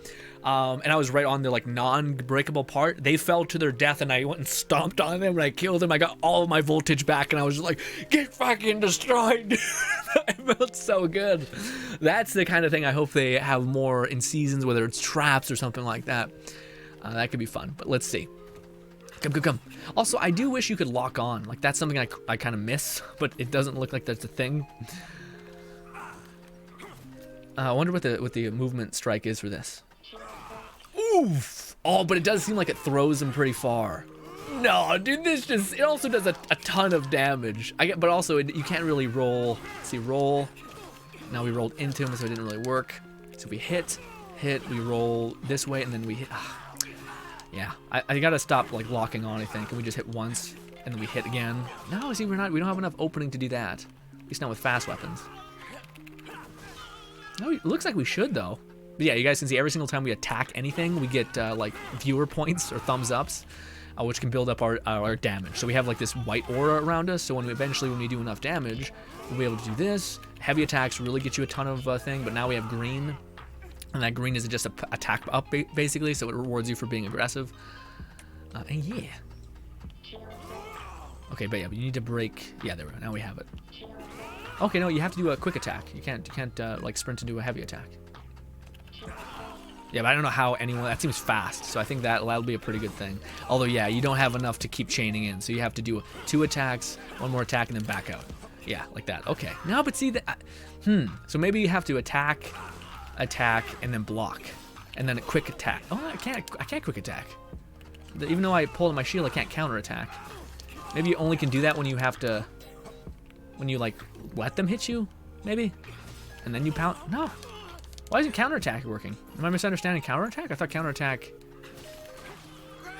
And I was right on the like non-breakable part. They fell to their death and I went and stomped on them and I killed them. I got all of my voltage back and I was just like, get fucking destroyed. It felt so good. That's the kind of thing I hope they have more in seasons, whether it's traps or something like that. That could be fun, but let's see. Come. Also, I do wish you could lock on. Like that's something I kind of miss, but it doesn't look like that's a thing. I wonder what the movement strike is for this. Oof! Oh, but it does seem like it throws him pretty far. No, dude, it also does a ton of damage. But also you can't really roll. Let's see, roll. Now we rolled into him, so it didn't really work. So we hit, we roll this way, and then we hit. Yeah, I gotta stop like locking on. I think, and we just hit once, and then we hit again. No, see, we don't have enough opening to do that. At least not with fast weapons. No, it looks like we should though. But yeah, you guys can see every single time we attack anything, we get like viewer points or thumbs ups, which can build up our damage. So we have like this white aura around us. So when we do enough damage, we'll be able to do this, Heavy attacks really get you a ton of thing, but now we have green. And that green is just a attack up, basically, so it rewards you for being aggressive. And yeah. Okay, but yeah, but you need to break. Yeah, there we go. Now we have it. Okay, no, you have to do a quick attack. You can't like sprint to do a heavy attack. Yeah, but I don't know how anyone. That seems fast, so I think that'll be a pretty good thing. Although, yeah, you don't have enough to keep chaining in, so you have to do 2 attacks, 1 more attack, and then back out. Yeah, like that. Okay. No, but see that. So maybe you have to attack, and then block, and then a quick attack. Oh, I can't quick attack. Even though I pulled my shield, I can't counter attack. Maybe you only can do that when you have to. When you like let them hit you, maybe, and then you pound. No. Why isn't counterattack working? Am I misunderstanding counterattack? I thought counterattack...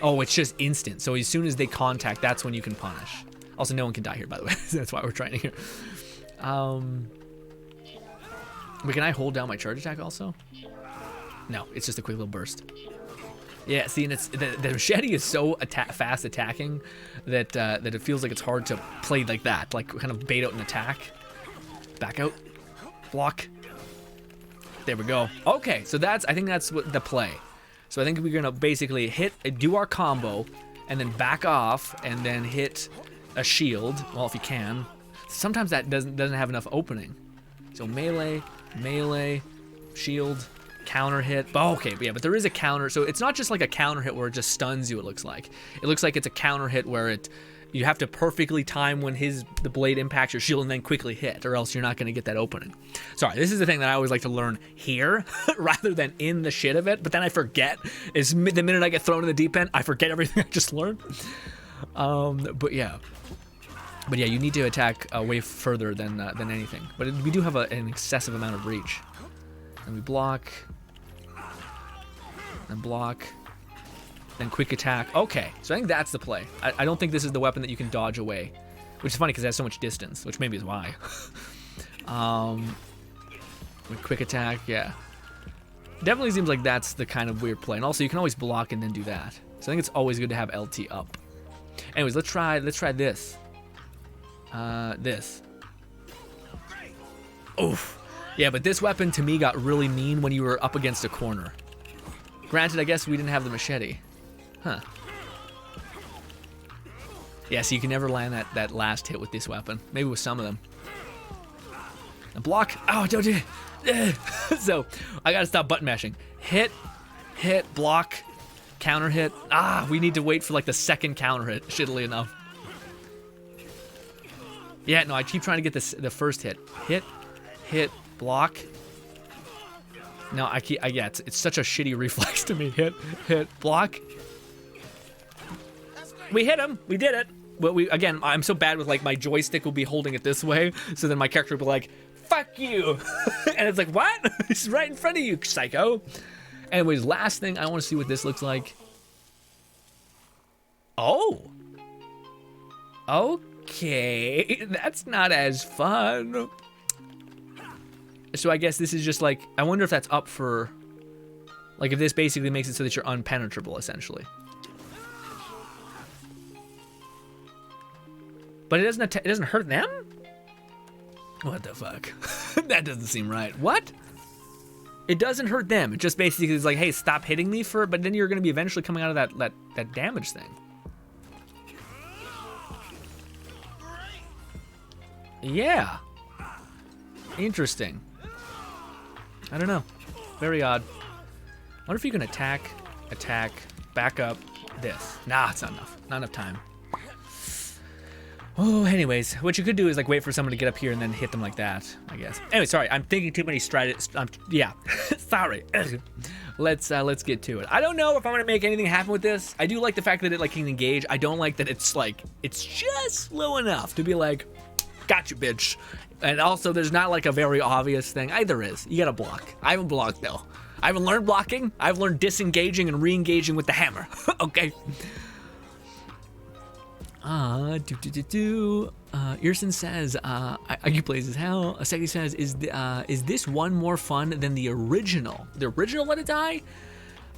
Oh, it's just instant. So as soon as they contact, that's when you can punish. Also, no one can die here, by the way. That's why we're trying here. Wait, can I hold down my charge attack also? No, it's just a quick little burst. Yeah, see, and it's the machete is so fast attacking that that it feels like it's hard to play like that. Like, kind of bait out an attack. Back out. Block. There we go. Okay, so I think that's what the play. So I think we're gonna basically do our combo, and then back off, and then hit a shield. Well, if you can. Sometimes that doesn't have enough opening. So melee, shield, counter hit. Oh, okay, yeah, but there is a counter. So it's not just like a counter hit where it just stuns you. It looks like it's a counter hit where you have to perfectly time when the blade impacts your shield and then quickly hit, or else you're not going to get that opening. Sorry, this is the thing that I always like to learn here rather than in the shit of it, but then I forget. The minute I get thrown in the deep end, I forget everything I just learned. But yeah, you need to attack way further than anything. But we do have an excessive amount of reach. And we block, and block. Then quick attack. Okay, so I think that's the play. I don't think this is the weapon that you can dodge away, which is funny because it has so much distance, which maybe is why. With quick attack, yeah. Definitely seems like that's the kind of weird play. And also, you can always block and then do that. So I think it's always good to have LT up. Anyways, let's try this. This. Oof. Yeah, but this weapon to me got really mean when you were up against a corner. Granted, I guess we didn't have the machete. Huh. Yeah, so you can never land that last hit with this weapon. Maybe with some of them. And block. Oh, don't do it. So, I gotta stop button mashing. Hit, block, counter hit. We need to wait for like the second counter hit, shittily enough. Yeah, no, I keep trying to get the first hit. Hit, block. No, yeah, it's such a shitty reflex to me. Hit, block. We hit him. We did it. But again, I'm so bad with like my joystick will be holding it this way, so then my character will be like, "Fuck you," and it's like, "What? It's right in front of you, psycho." Anyways, last thing, I want to see what this looks like. Oh. Okay, that's not as fun. So I guess this is just like, I wonder if that's up for, like if this basically makes it so that you're unpenetrable, essentially. But it doesn't hurt them? What the fuck? That doesn't seem right. What? It doesn't hurt them. It just basically is like, hey, stop hitting me but then you're gonna be eventually coming out of that damage thing. Yeah. Interesting. I don't know. Very odd. I wonder if you can attack, back up, this. Nah, it's not enough. Not enough time. Oh, anyways, what you could do is like wait for someone to get up here and then hit them like that, I guess. Anyway, sorry, I'm thinking too many strategies. Yeah, sorry. Let's get to it. I don't know if I'm gonna make anything happen with this. I do like the fact that it like can engage. I don't like that it's just slow enough to be like, gotcha, bitch. And also, there's not like a very obvious thing. There is. You gotta block. I haven't blocked though. I haven't learned blocking. I've learned disengaging and re-engaging with the hammer. Okay. Earson says, you plays as hell. Aseki says, is this one more fun than the original? The original Let It Die?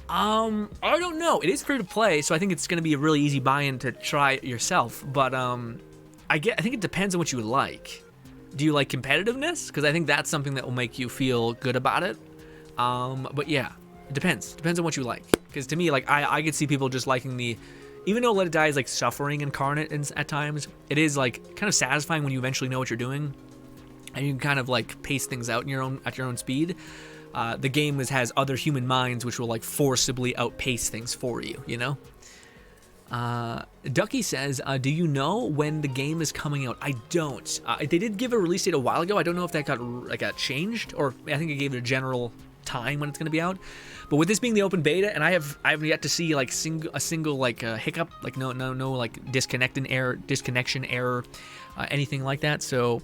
I don't know. It is free to play, so I think it's gonna be a really easy buy-in to try it yourself. But I think it depends on what you would like. Do you like competitiveness? Because I think that's something that will make you feel good about it. But yeah, it depends. Depends on what you like. Because to me, like, I could see people just liking the, even though Let It Die is like suffering incarnate at times, it is like kind of satisfying when you eventually know what you're doing, and you can kind of like pace things out in at your own speed. The game has other human minds which will like forcibly outpace things for you, you know? Ducky says, do you know when the game is coming out? I don't. They did give a release date a while ago. I don't know if that got changed, or I think it gave it a general time when it's going to be out. But with this being the open beta, and I haven't yet to see like a single like hiccup, like no like disconnection error, anything like that. So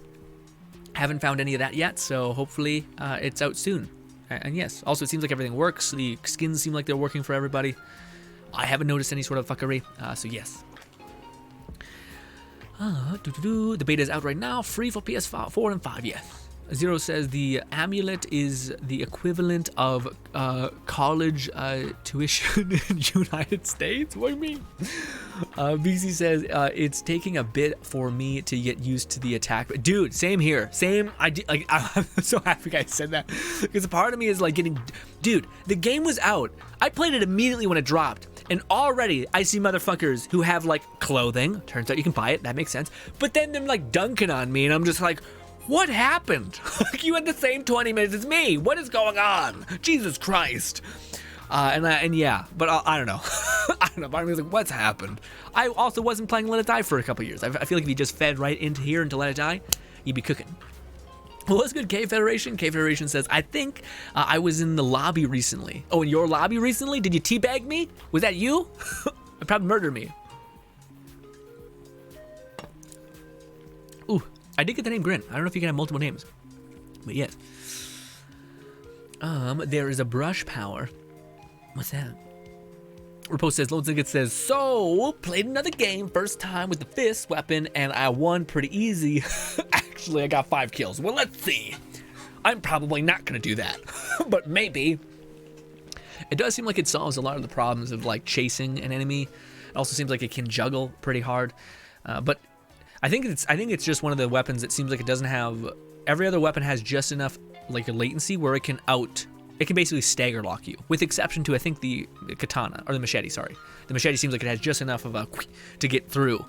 haven't found any of that yet. So hopefully it's out soon. And yes, also it seems like everything works. The skins seem like they're working for everybody. I haven't noticed any sort of fuckery, so yes. The beta is out right now, free for PS4 and 5, yes. Zero says the amulet is the equivalent of college tuition in the United States. What do you mean? BC says it's taking a bit for me to get used to the attack. Dude, same here. Same. I'm so happy I said that, because a part of me is like getting. Dude, the game was out. I played it immediately when it dropped, and already I see motherfuckers who have like clothing. Turns out you can buy it. That makes sense. But then they're like dunking on me, and I'm just like, what happened? You had the same 20 minutes as me. What is going on? Jesus Christ. And yeah, but I don't know. I don't know. Part of me was like, what's happened? I also wasn't playing Let It Die for a couple years. I feel like if you just fed right into here into Let It Die, you'd be cooking. Well, that's good, K-Federation. K-Federation says, I think I was in the lobby recently. Oh, in your lobby recently? Did you teabag me? Was that you? Probably murdered me. Ooh. I did get the name Grinn. I don't know if you can have multiple names, but yes. There is a brush power. What's that? Repose says, Lone Ticket says, so played another game, first time with the fist weapon, and I won pretty easy. Actually, I got 5 kills. Well, let's see. I'm probably not gonna do that, but maybe. It does seem like it solves a lot of the problems of like chasing an enemy. It also seems like it can juggle pretty hard, but I think it's just one of the weapons that seems like it doesn't have. Every other weapon has just enough like a latency where it can basically stagger lock you, with exception to I think the katana or the machete. Sorry, the machete seems like it has just enough of a to get through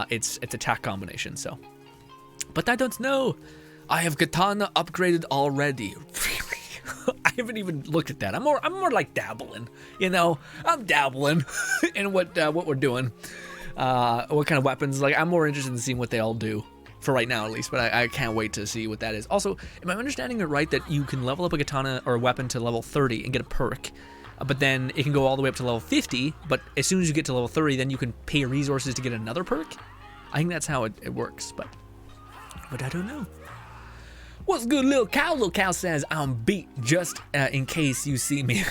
its attack combination. So, but I don't know. I have katana upgraded already. Really, I haven't even looked at that. I'm more like dabbling. You know, I'm dabbling in what we're doing. What kind of weapons? Like, I'm more interested in seeing what they all do, for right now at least, but I can't wait to see what that is. Also, am I understanding it right that you can level up a katana or a weapon to level 30 and get a perk, but then it can go all the way up to level 50, but as soon as you get to level 30, then you can pay resources to get another perk? I think that's how it works, but I don't know. What's good, Lil Cow? Lil Cow says, I'm beat, just in case you see me.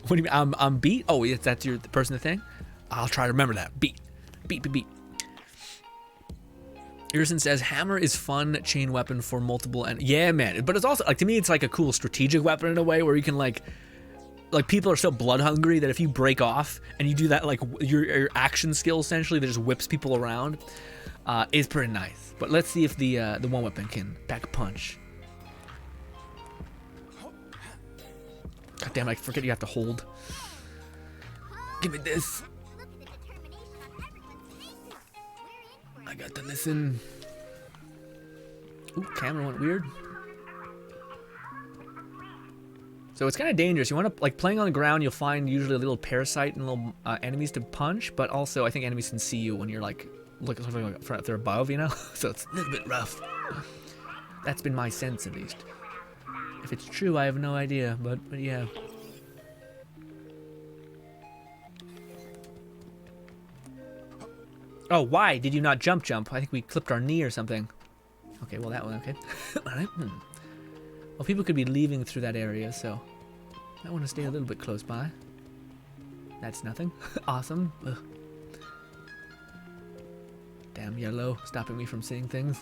What do you mean, I'm beat? Oh, yes, that's the person thing? I'll try to remember that. Beat. Beat. Irison says, hammer is fun chain weapon for multiple, and yeah, man. But it's also, like, to me, it's like a cool strategic weapon in a way where you can, like people are so blood hungry that if you break off and you do that, like, your action skill, essentially, that just whips people around, is pretty nice. But let's see if the one weapon can pack a punch. God damn, I forget you have to hold. Give me this. I got to listen. Ooh, camera went weird. So it's kind of dangerous. You want to, like, playing on the ground, you'll find usually a little parasite and little enemies to punch, but also I think enemies can see you when you're like looking something like they're above, you know? So it's a little bit rough. That's been my sense, at least. If it's true, I have no idea, but yeah. Oh, why did you not jump? I think we clipped our knee or something. Okay, well, that one, okay. All right. Well, people could be leaving through that area, so I want to stay a little bit close by. That's nothing. Awesome. Ugh. Damn yellow, stopping me from seeing things.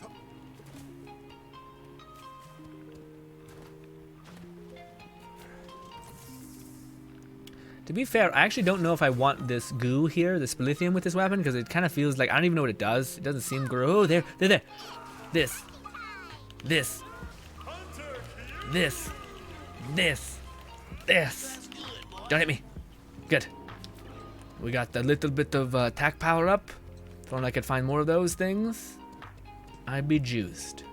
To be fair, I actually don't know if I want this goo here, this lithium with this weapon, because it kind of feels like, I don't even know what it does. It doesn't seem gross. Oh, there. This. This. This. This. This. Don't hit me. Good. We got the little bit of attack power up. If only I could find more of those things, I'd be juiced.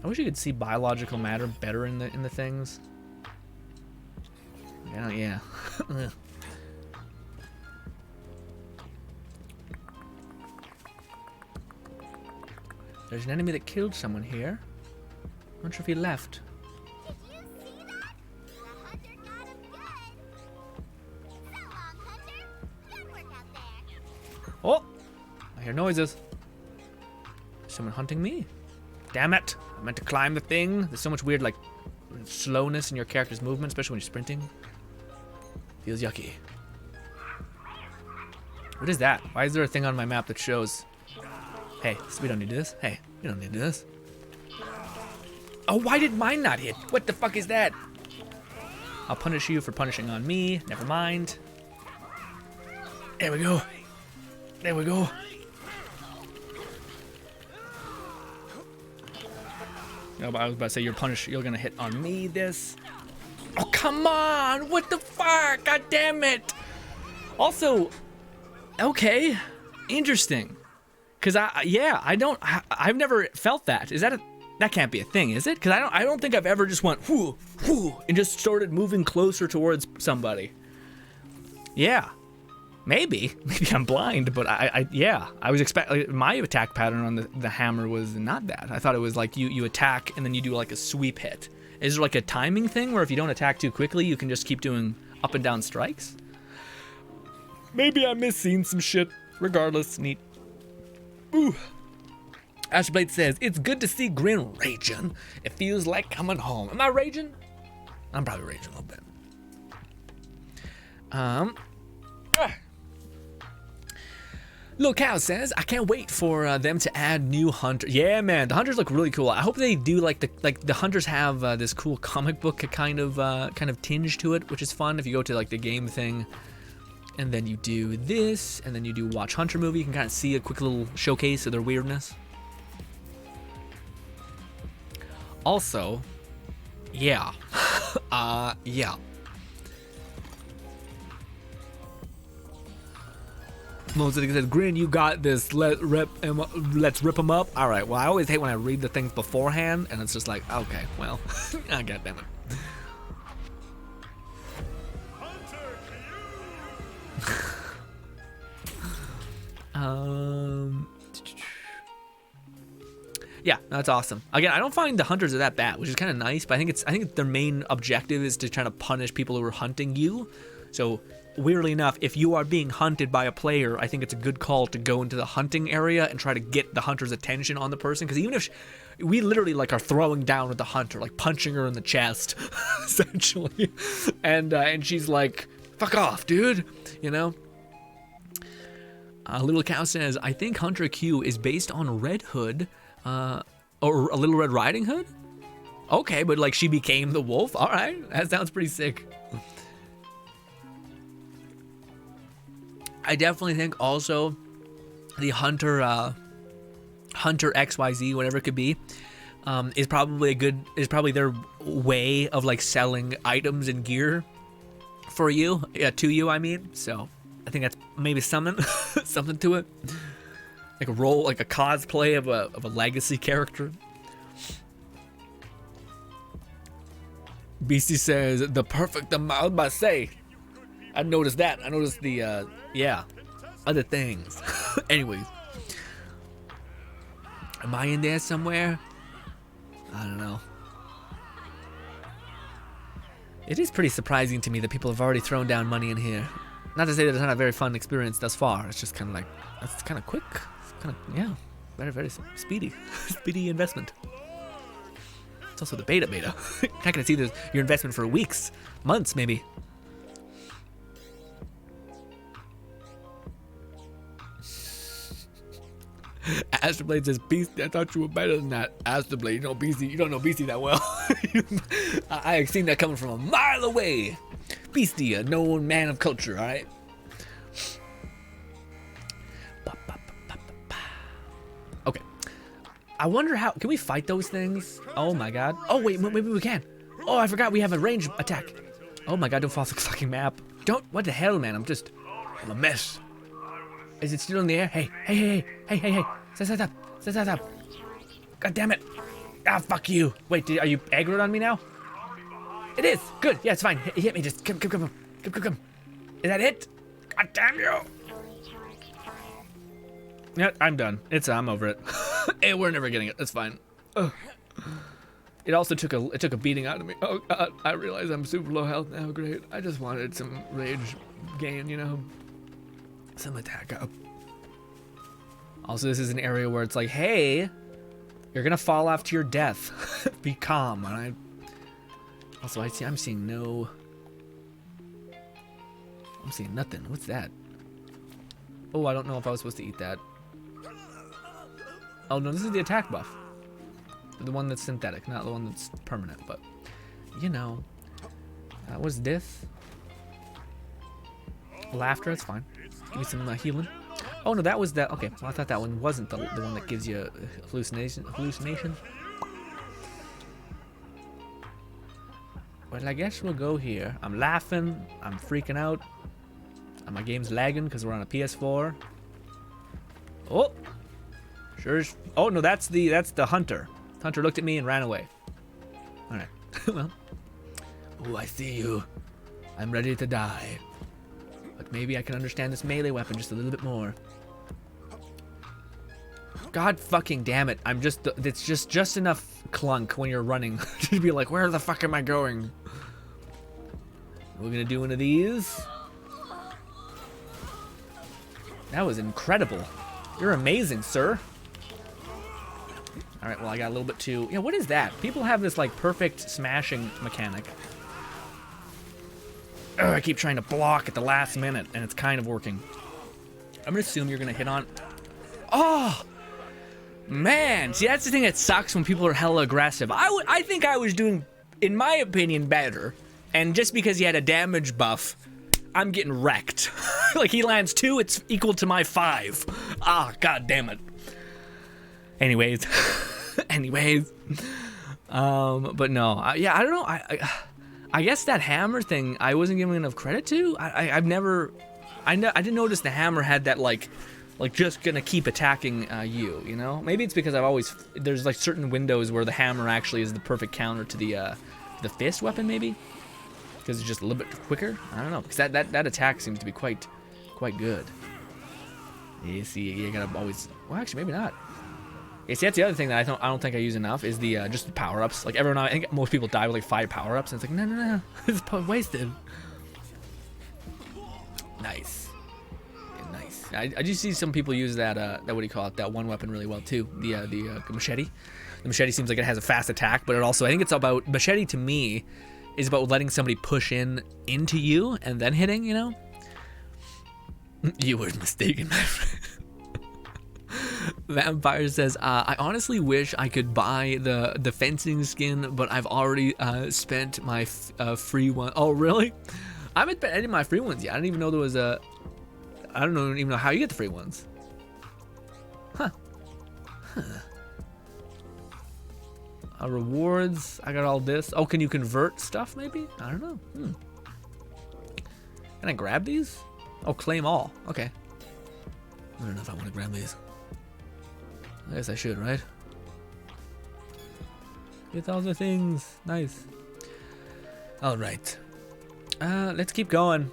I wish you could see biological matter better in the things. Yeah. There's an enemy that killed someone here. I'm not sure if he left. Did you see that? The hunter got him good. So long, hunter. Good work out there. Oh! I hear noises. Someone hunting me. Damn it! I meant to climb the thing. There's so much weird, like, slowness in your character's movement, especially when you're sprinting. Feels yucky. What is that? Why is there a thing on my map that shows... Hey, we don't need to do this. Hey, we don't need to do this. Oh, why did mine not hit? What the fuck is that? I'll punish you for punishing on me. Never mind. There we go. There we go. No, but I was about to say you're gonna hit on me this. Oh, come on! What the fuck? God damn it! Also, okay, interesting. Cause I've never felt that. Is that that can't be a thing, is it? Cause I don't think I've ever just went whoo, whoo, and just started moving closer towards somebody. Yeah, maybe I'm blind, but I was expecting my attack pattern on the hammer was not that. I thought it was like you attack and then you do like a sweep hit. Is there like a timing thing where if you don't attack too quickly, you can just keep doing up and down strikes? Maybe I missing some shit. Regardless, neat. Ooh. Ashblade says, it's good to see Grinn raging. It feels like coming home. Am I raging? I'm probably raging a little bit. Lil Cow says, I can't wait for them to add new hunters. Yeah, man, the hunters look really cool. I hope they do like the hunters have this cool comic book kind of tinge to it, which is fun. If you go to like the game thing, and then you do this, and then you do watch Hunter movie, you can kind of see a quick little showcase of their weirdness. Also, yeah, yeah. Mosaic says, Grinn, you got this. Let's rip him up. All right. Well, I always hate when I read the things beforehand, and it's just like, okay, well, God damn it. Yeah, that's awesome. Again, I don't find the hunters are that bad, which is kind of nice. But I think their main objective is to try to punish people who are hunting you. So weirdly enough, if you are being hunted by a player, I think it's a good call to go into the hunting area and try to get the hunter's attention on the person. Because even if we literally like are throwing down with the hunter, like punching her in the chest, essentially, and she's like, "Fuck off, dude," you know. Little Cow says, I think Hunter Q is based on Red Hood, or a Little Red Riding Hood. Okay, but like she became the wolf. All right, that sounds pretty sick. I definitely think also the Hunter XYZ, whatever it could be, is probably their way of like selling items and gear for you, to you. I mean, so I think that's maybe something to it, like a role, like a cosplay of a legacy character. BC says the perfect amount. I was about to say, I noticed that. I noticed the other things. Anyways, am I in there somewhere? I don't know. It is pretty surprising to me that people have already thrown down money in here. Not to say that it's not a very fun experience thus far. It's just kind of like, that's kind of quick. It's kind of, yeah, very, very speedy. Speedy investment. It's also the beta. You're not going to see your investment for weeks, months maybe. Asterblade says, Beastie, I thought you were better than that. Asterblade, you don't know Beastie that well. I've seen that coming from a mile away. Beastie, a known man of culture, alright? Okay. I wonder how, can we fight those things? Oh my god. Oh wait, maybe we can. Oh, I forgot we have a range attack. Oh my god, don't fall off the fucking map. Don't, what the hell, man? I'm a mess. Is it still in the air? Hey. Stop. God damn it. Ah, fuck you. Wait, are you aggroed on me now? It is. Good. Yeah, it's fine. Hit me. Just come. Is that it? God damn you. Yeah, I'm done. I'm over it. Hey, we're never getting it. That's fine. Ugh. It also took a beating out of me. Oh god, I realize I'm super low health now. Great. I just wanted some rage gain, you know, some attack up. Also, this is an area where it's like, hey, you're gonna fall off to your death. Be calm. And I'm seeing nothing. What's that? Oh, I don't know if I was supposed to eat that. Oh no, this is the attack buff. The one that's synthetic, not the one that's permanent, but you know. What's this? Laughter, that's fine. Give me some healing. Oh no, that was that. Okay, well, I thought that one wasn't the one that gives you hallucination. Well, I guess we'll go here. I'm laughing. I'm freaking out. My game's lagging because we're on a PS4. Oh, sure. Oh no, that's the hunter. Hunter looked at me and ran away. All right. Well. Oh, I see you. I'm ready to die. But maybe I can understand this melee weapon just a little bit more. God fucking damn it. It's just enough clunk when you're running to be like, where the fuck am I going? We're gonna do one of these. That was incredible. You're amazing, sir. All right, well, I got a little bit too... Yeah, what is that? People have this, like, perfect smashing mechanic. Ugh, I keep trying to block at the last minute, and it's kind of working. I'm gonna assume you're gonna hit on... Oh! Man! See, that's the thing that sucks when people are hella aggressive. I think I was doing, in my opinion, better. And just because he had a damage buff, I'm getting wrecked. Like, he lands 2, it's equal to my 5. Ah, god damn it. Anyways. But no, yeah, I don't know. I guess that hammer thing I wasn't giving enough credit to. I didn't notice the hammer had that like just gonna keep attacking you know. Maybe it's because there's like certain windows where the hammer actually is the perfect counter to the fist weapon, maybe because it's just a little bit quicker. I don't know, because that attack seems to be quite good. You see, you gotta always. Well, actually, maybe not. Yeah, see, that's the other thing that I don't think I use enough is the just the power-ups. Like I think most people die with like 5 power-ups, and it's like no, it's wasted. Nice, yeah, nice. I do see some people use that what do you call it? That one weapon really well too. The machete. The machete seems like it has a fast attack, but it also, I think it's about, machete to me is about letting somebody push into you and then hitting. You know. You were mistaken, my friend. Vampire says, I honestly wish I could buy the fencing skin, but I've already spent my free one. Oh, really? I haven't spent any of my free ones yet. I didn't even know there was a... I don't even know how you get the free ones. Huh. Rewards. I got all this. Oh, can you convert stuff, maybe? I don't know. Can I grab these? Oh, claim all. Okay. I don't know if I want to grab these. I guess I should, right? Get all the things. Nice. All right. Let's keep going.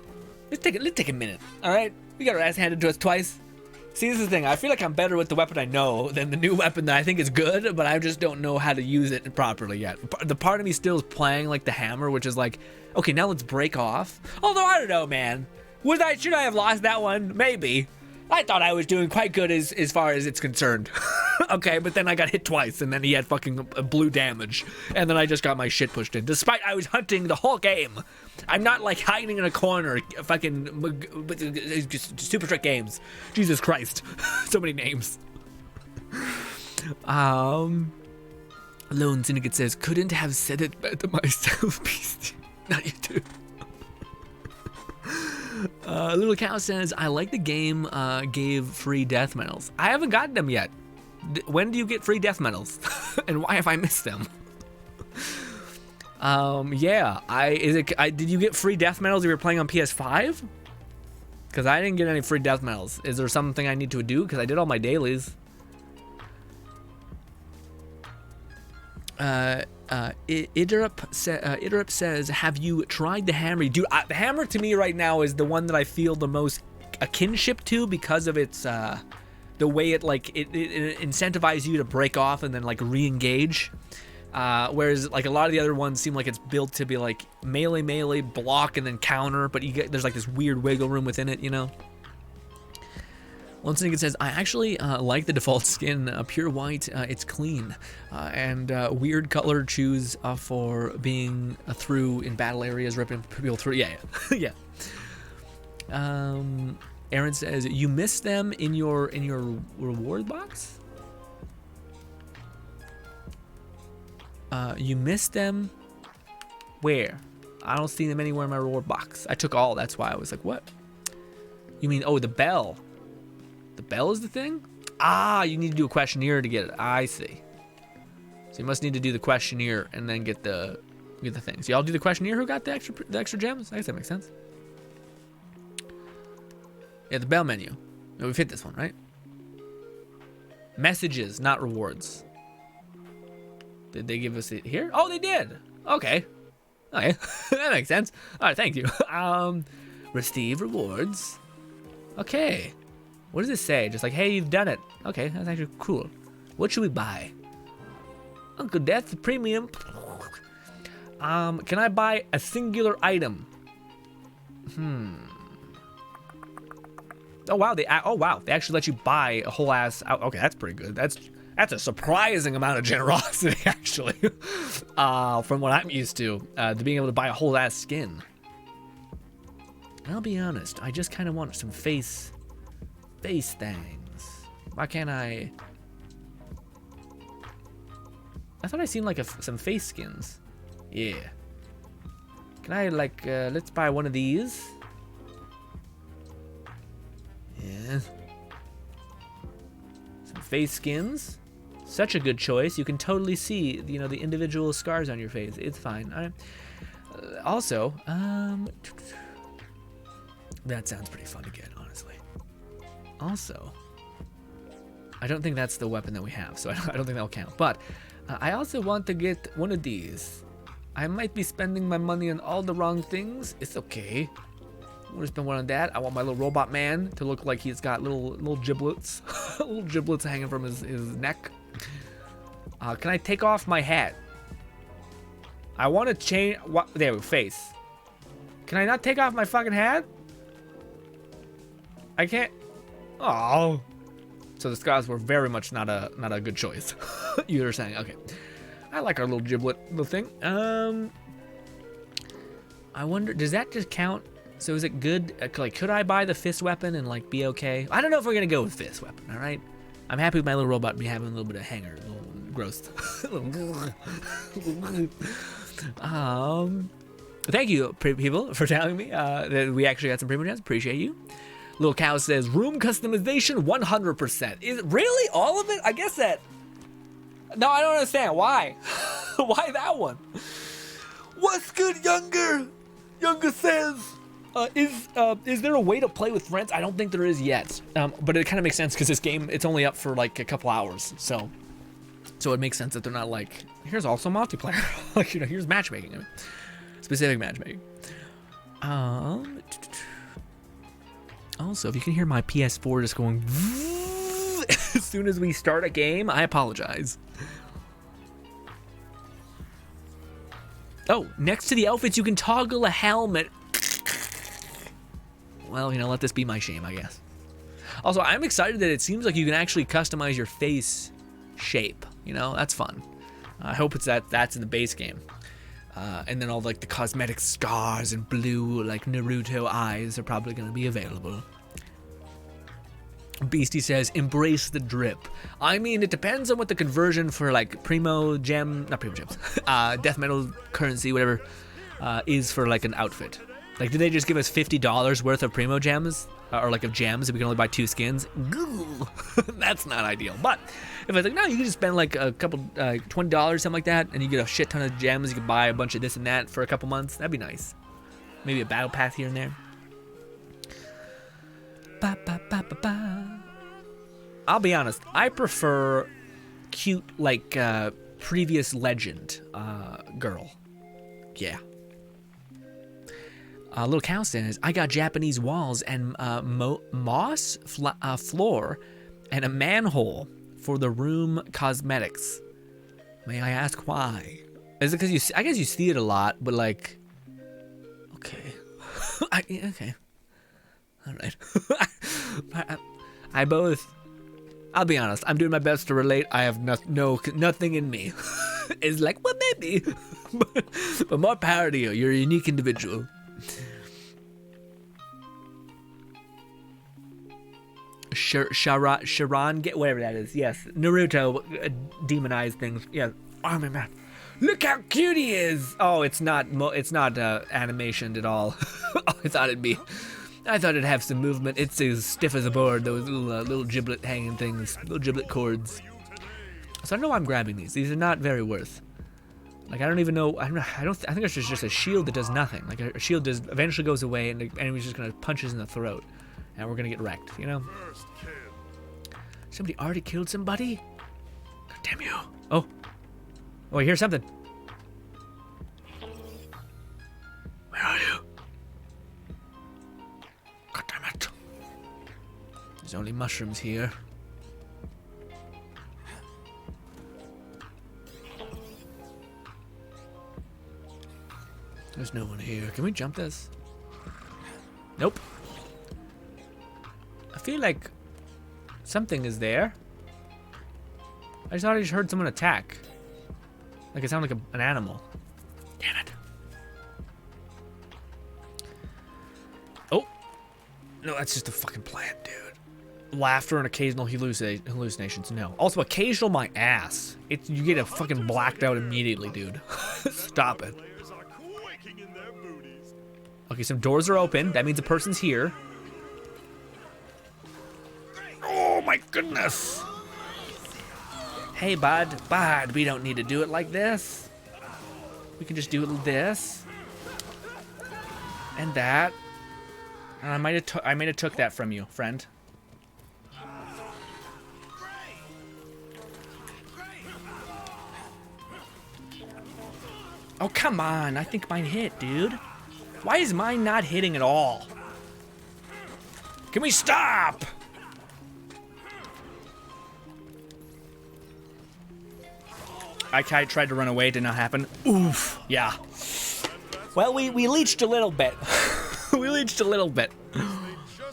Let's take a minute. All right. We got our ass handed to us twice. See, this is the thing. I feel like I'm better with the weapon I know than the new weapon that I think is good, but I just don't know how to use it properly yet. The part of me still is playing like the hammer, which is like, okay, now let's break off. Although I don't know, man. Should I have lost that one? Maybe. I thought I was doing quite good as far as it's concerned. Okay, but then I got hit twice, and then he had fucking blue damage, and then I just got my shit pushed in. Despite I was hunting the whole game. I'm not like hiding in a corner, fucking Super Trick Games. Jesus Christ, so many names. Lone Syndicate says, couldn't have said it better myself, Beastie. Not you too. Little Cow says, I like the game gave free death medals. I haven't gotten them yet. When do you get free death medals? And why have I missed them? Yeah, did you get free death medals if you're playing on PS5? Because I didn't get any free death medals. Is there something I need to do? Because I did all my dailies. Idarup says, have you tried the hammer? Dude, the hammer to me right now is the one that I feel the most a kinship to because of its the way it like it incentivizes you to break off and then like re-engage. Whereas like a lot of the other ones seem like it's built to be like melee, block and then counter, but there's like this weird wiggle room within it, you know. Once again, it says, I actually like the default skin, pure white. It's clean, and weird color choose for being through in battle areas, ripping people through. Yeah. Yeah. Aaron says, you missed them in your reward box. You missed them. Where? I don't see them anywhere in my reward box. I took all. That's why I was like, what? You mean, oh, the bell. The bell is the thing? Ah, you need to do a questionnaire to get it. I see. So you must need to do the questionnaire and then get the things. Y'all do the questionnaire. Who got the extra gems? I guess that makes sense. Yeah, the bell menu. No, we've hit this one, right? Messages, not rewards. Did they give us it here? Oh, they did. Okay. Okay, that makes sense. All right, thank you. Receive rewards. Okay. What does it say? Just like, hey, you've done it. Okay, that's actually cool. What should we buy? Uncle Death Premium. Can I buy a singular item? Oh wow, they actually let you buy a whole ass. Okay, that's pretty good. That's a surprising amount of generosity, actually, from what I'm used to being able to buy a whole ass skin. I'll be honest, I just kind of want some face things. Why can't I? I thought I seen like some face skins. Yeah. Can I like let's buy one of these. Yeah. Some face skins. Such a good choice. You can totally see, you know, the individual scars on your face. It's fine. Also, that sounds pretty fun to get, honestly. Also, I don't think that's the weapon that we have, so I don't think that'll count. But I also want to get one of these. I might be spending my money on all the wrong things. It's okay. I'm gonna spend one on that. I want my little robot man to look like he's got little giblets, little giblets hanging from his neck. Can I take off my hat? I want to change. What? There, face. Can I not take off my fucking hat? I can't. Oh. So the scars were very much not a good choice. You were saying, okay. I like our little giblet little thing. I wonder, does that just count? So is it good? Like, could I buy the fist weapon and like be okay? I don't know if we're gonna go with fist weapon. All right. I'm happy with my little robot be having a little bit of hanger, a little gross. Thank you, people, for telling me that we actually got some premium gems. Appreciate you. Little Cow says, room customization 100%. Is it really all of it? I guess that. No, I don't understand. Why? Why that one? What's good, Younger? Younger says, is there a way to play with friends? I don't think there is yet. But it kind of makes sense because this game, it's only up for like a couple hours. So it makes sense that they're not like, here's also multiplayer. Like, you know, here's matchmaking. I mean, specific matchmaking. Also, if you can hear my PS4 just going as soon as we start a game, I apologize. Oh, next to the outfits, you can toggle a helmet. Well, you know, let this be my shame, I guess. Also, I'm excited that it seems like you can actually customize your face shape. You know, that's fun. I hope it's that's in the base game. And then all like the cosmetic scars and blue like Naruto eyes are probably going to be available. Beastie says, embrace the drip. I mean, it depends on what the conversion for like not primo gems, death metal currency, whatever, is for like an outfit. Like, did they just give us $50 worth of Primo gems? Or like of gems, and we can only buy 2 skins? Goo. That's not ideal. But if it's like, no, you can just spend like a couple, $20, something like that, and you get a shit ton of gems. You can buy a bunch of this and that for a couple months. That'd be nice. Maybe a battle pass here and there. Ba, ba, ba, ba, ba. I'll be honest, I prefer cute, like, previous legend girl. Yeah. Little cow says, I got Japanese walls and moss floor and a manhole for the room cosmetics. May I ask why? Is it because I guess you see it a lot, but like, okay. Okay. All right. I'll be honest, I'm doing my best to relate. I have nothing in me. It's like, well, maybe. But more power to you. You're a unique individual. Sharon, whatever that is. Yes, Naruto demonized things. Yeah, army man. Look how cute he is. Oh, it's not animation at all. I thought it'd have some movement. It's as stiff as a board. Those little giblet hanging things, little giblet cords. So I don't know why I'm grabbing these. These are not very worth. Like, I don't even know. I think it's just a shield that does nothing. Like, a shield eventually goes away, and the enemy's just gonna punch us in the throat, and we're gonna get wrecked. You know? Somebody already killed somebody? God damn you! Oh, I hear something. Where are you? God damn it! There's only mushrooms here. There's no one here. Can we jump this? Nope. I feel like something is there. I just thought I just heard someone attack. Like it sounded like an animal. Damn it. Oh. No, that's just a fucking plant, dude. Laughter and occasional hallucinations. No. Also, occasional my ass. You get fucking blacked out immediately, dude. Stop it. Okay, some doors are open. That means a person's here. Oh my goodness. Hey, bud, we don't need to do it like this. We can just do it like this. And that. And I might have took that from you, friend. Oh, come on. I think mine hit, dude. Why is mine not hitting at all? Can we stop? I tried to run away, did not happen. Oof, yeah. Well, we leached a little bit. We leached a little bit.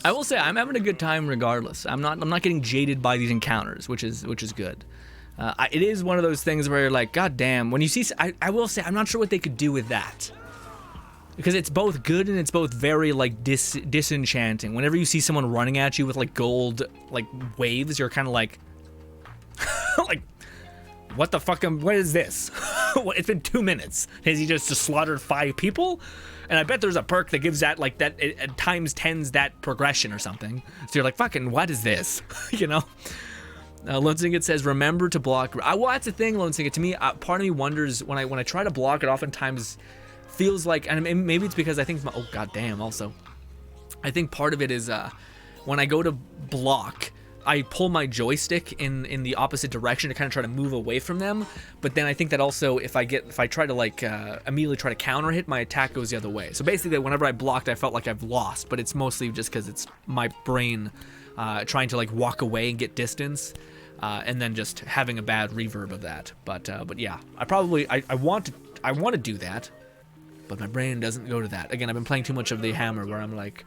I will say I'm having a good time regardless. I'm not getting jaded by these encounters, which is good. It is one of those things where you're like, God damn. When you see, I will say I'm not sure what they could do with that. Because it's both good and it's both very, like, disenchanting. Whenever you see someone running at you with, like, gold, like, waves, you're kind of like... like, what the fuck, what is this? It's been 2 minutes. Has he just slaughtered 5 people? And I bet there's a perk that gives that, like, that, it times 10s that progression or something. So you're like, fucking, what is this? You know? Lone Singlet says, remember to block... well, that's the thing, Lone Singlet. To me, part of me wonders, when I try to block it, oftentimes... feels like, and maybe it's because I think oh goddamn, also I think part of it is when I go to block, I pull my joystick in the opposite direction to kind of try to move away from them, but then I think that also if I try to like immediately try to counter hit, my attack goes the other way. So basically whenever I blocked, I felt like I've lost, but it's mostly just because it's my brain trying to like walk away and get distance, and then just having a bad reverb of that. But yeah, I want to do that, but my brain doesn't go to that. Again, I've been playing too much of the hammer where I'm like,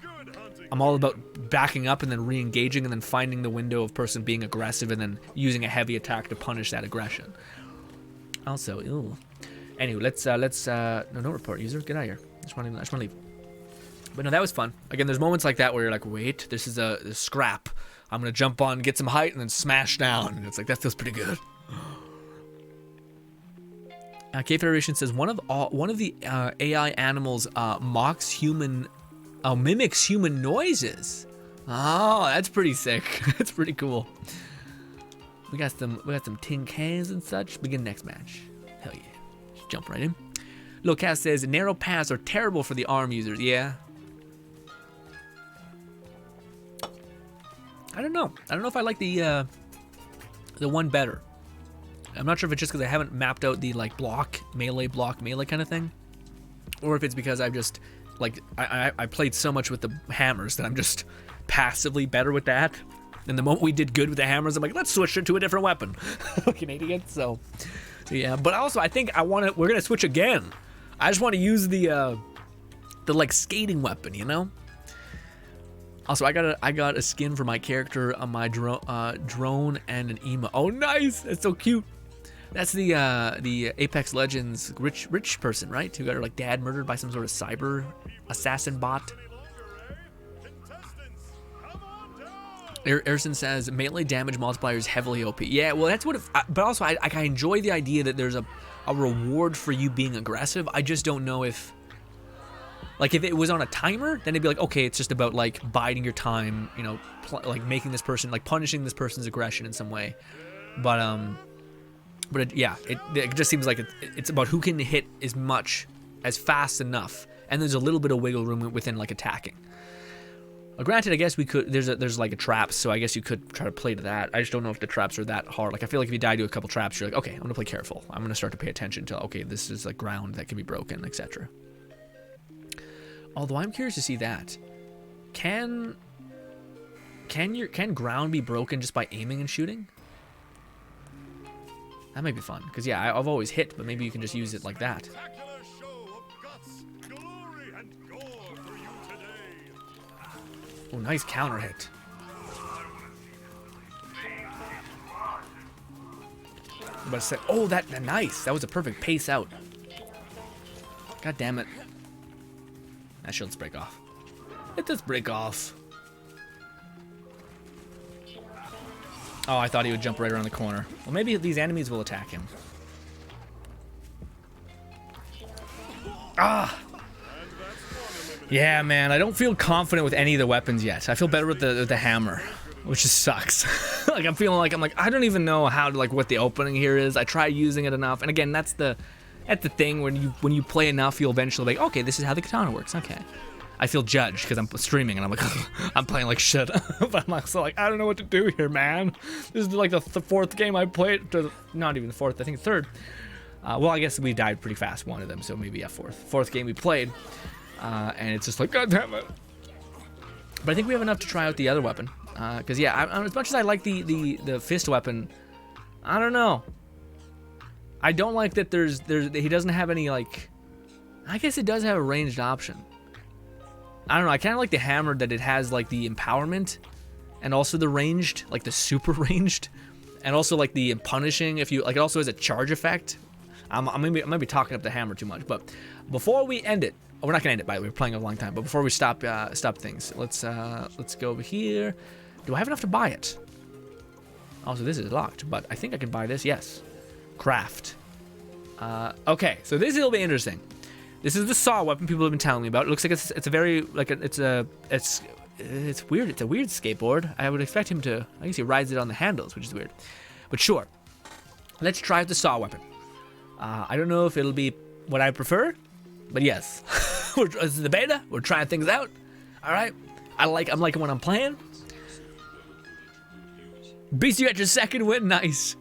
I'm all about backing up and then re-engaging and then finding the window of person being aggressive and then using a heavy attack to punish that aggression. Also, ew. Anyway, let's no report user. Get out of here. I just want to leave. But no, that was fun. Again, there's moments like that where you're like, wait, this is a scrap. I'm gonna jump on, get some height, and then smash down. And it's like, that feels pretty good. K Federation says one of the AI animals mimics human noises. Oh, that's pretty sick. That's pretty cool. We got some tin cans and such. Begin next match. Hell yeah. Just jump right in. Locast says narrow paths are terrible for the arm users. Yeah. I don't know. I don't know if I like the one better. I'm not sure if it's just because I haven't mapped out the like block melee kind of thing, or if it's because I've just like I played so much with the hammers that I'm just passively better with that. And the moment we did good with the hammers, I'm like, let's switch it to a different weapon. Like an idiot. So yeah. But also, I think we're gonna switch again. I just want to use the like skating weapon, you know. Also, I got a skin for my character on my drone and an emo. Oh, nice! That's so cute. That's the Apex Legends rich person, right? Who got her like dad murdered by some sort of cyber assassin bot. Erson says melee damage multiplier is heavily OP. Yeah, well that's what. But also, I enjoy the idea that there's a reward for you being aggressive. I just don't know if. Like, if it was on a timer, then it'd be like, okay, it's just about, like, biding your time, you know, like, making this person, like, punishing this person's aggression in some way. But it just seems like it's about who can hit as much, as fast enough, and there's a little bit of wiggle room within, like, attacking. Granted, I guess we could, there's like, a trap, so I guess you could try to play to that. I just don't know if the traps are that hard. Like, I feel like if you die to a couple traps, you're like, okay, I'm gonna play careful. I'm gonna start to pay attention to, okay, this is, like, ground that can be broken, etc. Although I'm curious to see that. Can ground be broken just by aiming and shooting? That might be fun. Because yeah, I've always hit, but maybe you can just use it like that. Oh, nice counter hit. But say, oh, that nice. That was a perfect pace out. God damn it. That shield's break off. It does break off. Oh, I thought he would jump right around the corner. Well, maybe these enemies will attack him. Ah! Yeah, man, I don't feel confident with any of the weapons yet. I feel better with the hammer, which just sucks. Like, I'm feeling like, I don't even know how to, like, what the opening here is. I try using it enough. And again, that's the thing when you play enough, you'll eventually be like, okay, this is how the katana works. Okay, I feel judged because I'm streaming and I'm like, I'm playing like shit. But I'm also like, I don't know what to do here, man. This is like the fourth game I played. Not even the fourth, I think third. Well, I guess we died pretty fast, one of them, so maybe fourth game we played, and it's just like, god damn it. But I think we have enough to try out the other weapon, because yeah, as much as I like the fist weapon, I don't know. I don't like that he doesn't have any, like, I guess it does have a ranged option. I don't know, I kind of like the hammer that it has, like, the empowerment and also the ranged, like the super ranged, and also like the punishing, if you, like, it also has a charge effect. I might be talking up the hammer too much, but before we end it, we're not gonna end it, by the way, we're playing a long time, but before we stop things, let's go over here. Do I have enough to buy it? Also, this is locked, but I think I can buy this, yes. Craft. Okay, so this will be interesting. This is the saw weapon people have been telling me about. It looks like it's a very, like, it's weird. It's a weird skateboard. I would expect him to, I guess he rides it on the handles, which is weird. But sure, let's try out the saw weapon. I don't know if it'll be what I prefer, but yes. This is the beta. We're trying things out. All right. I'm liking what I'm playing. Beast, you got your second win. Nice.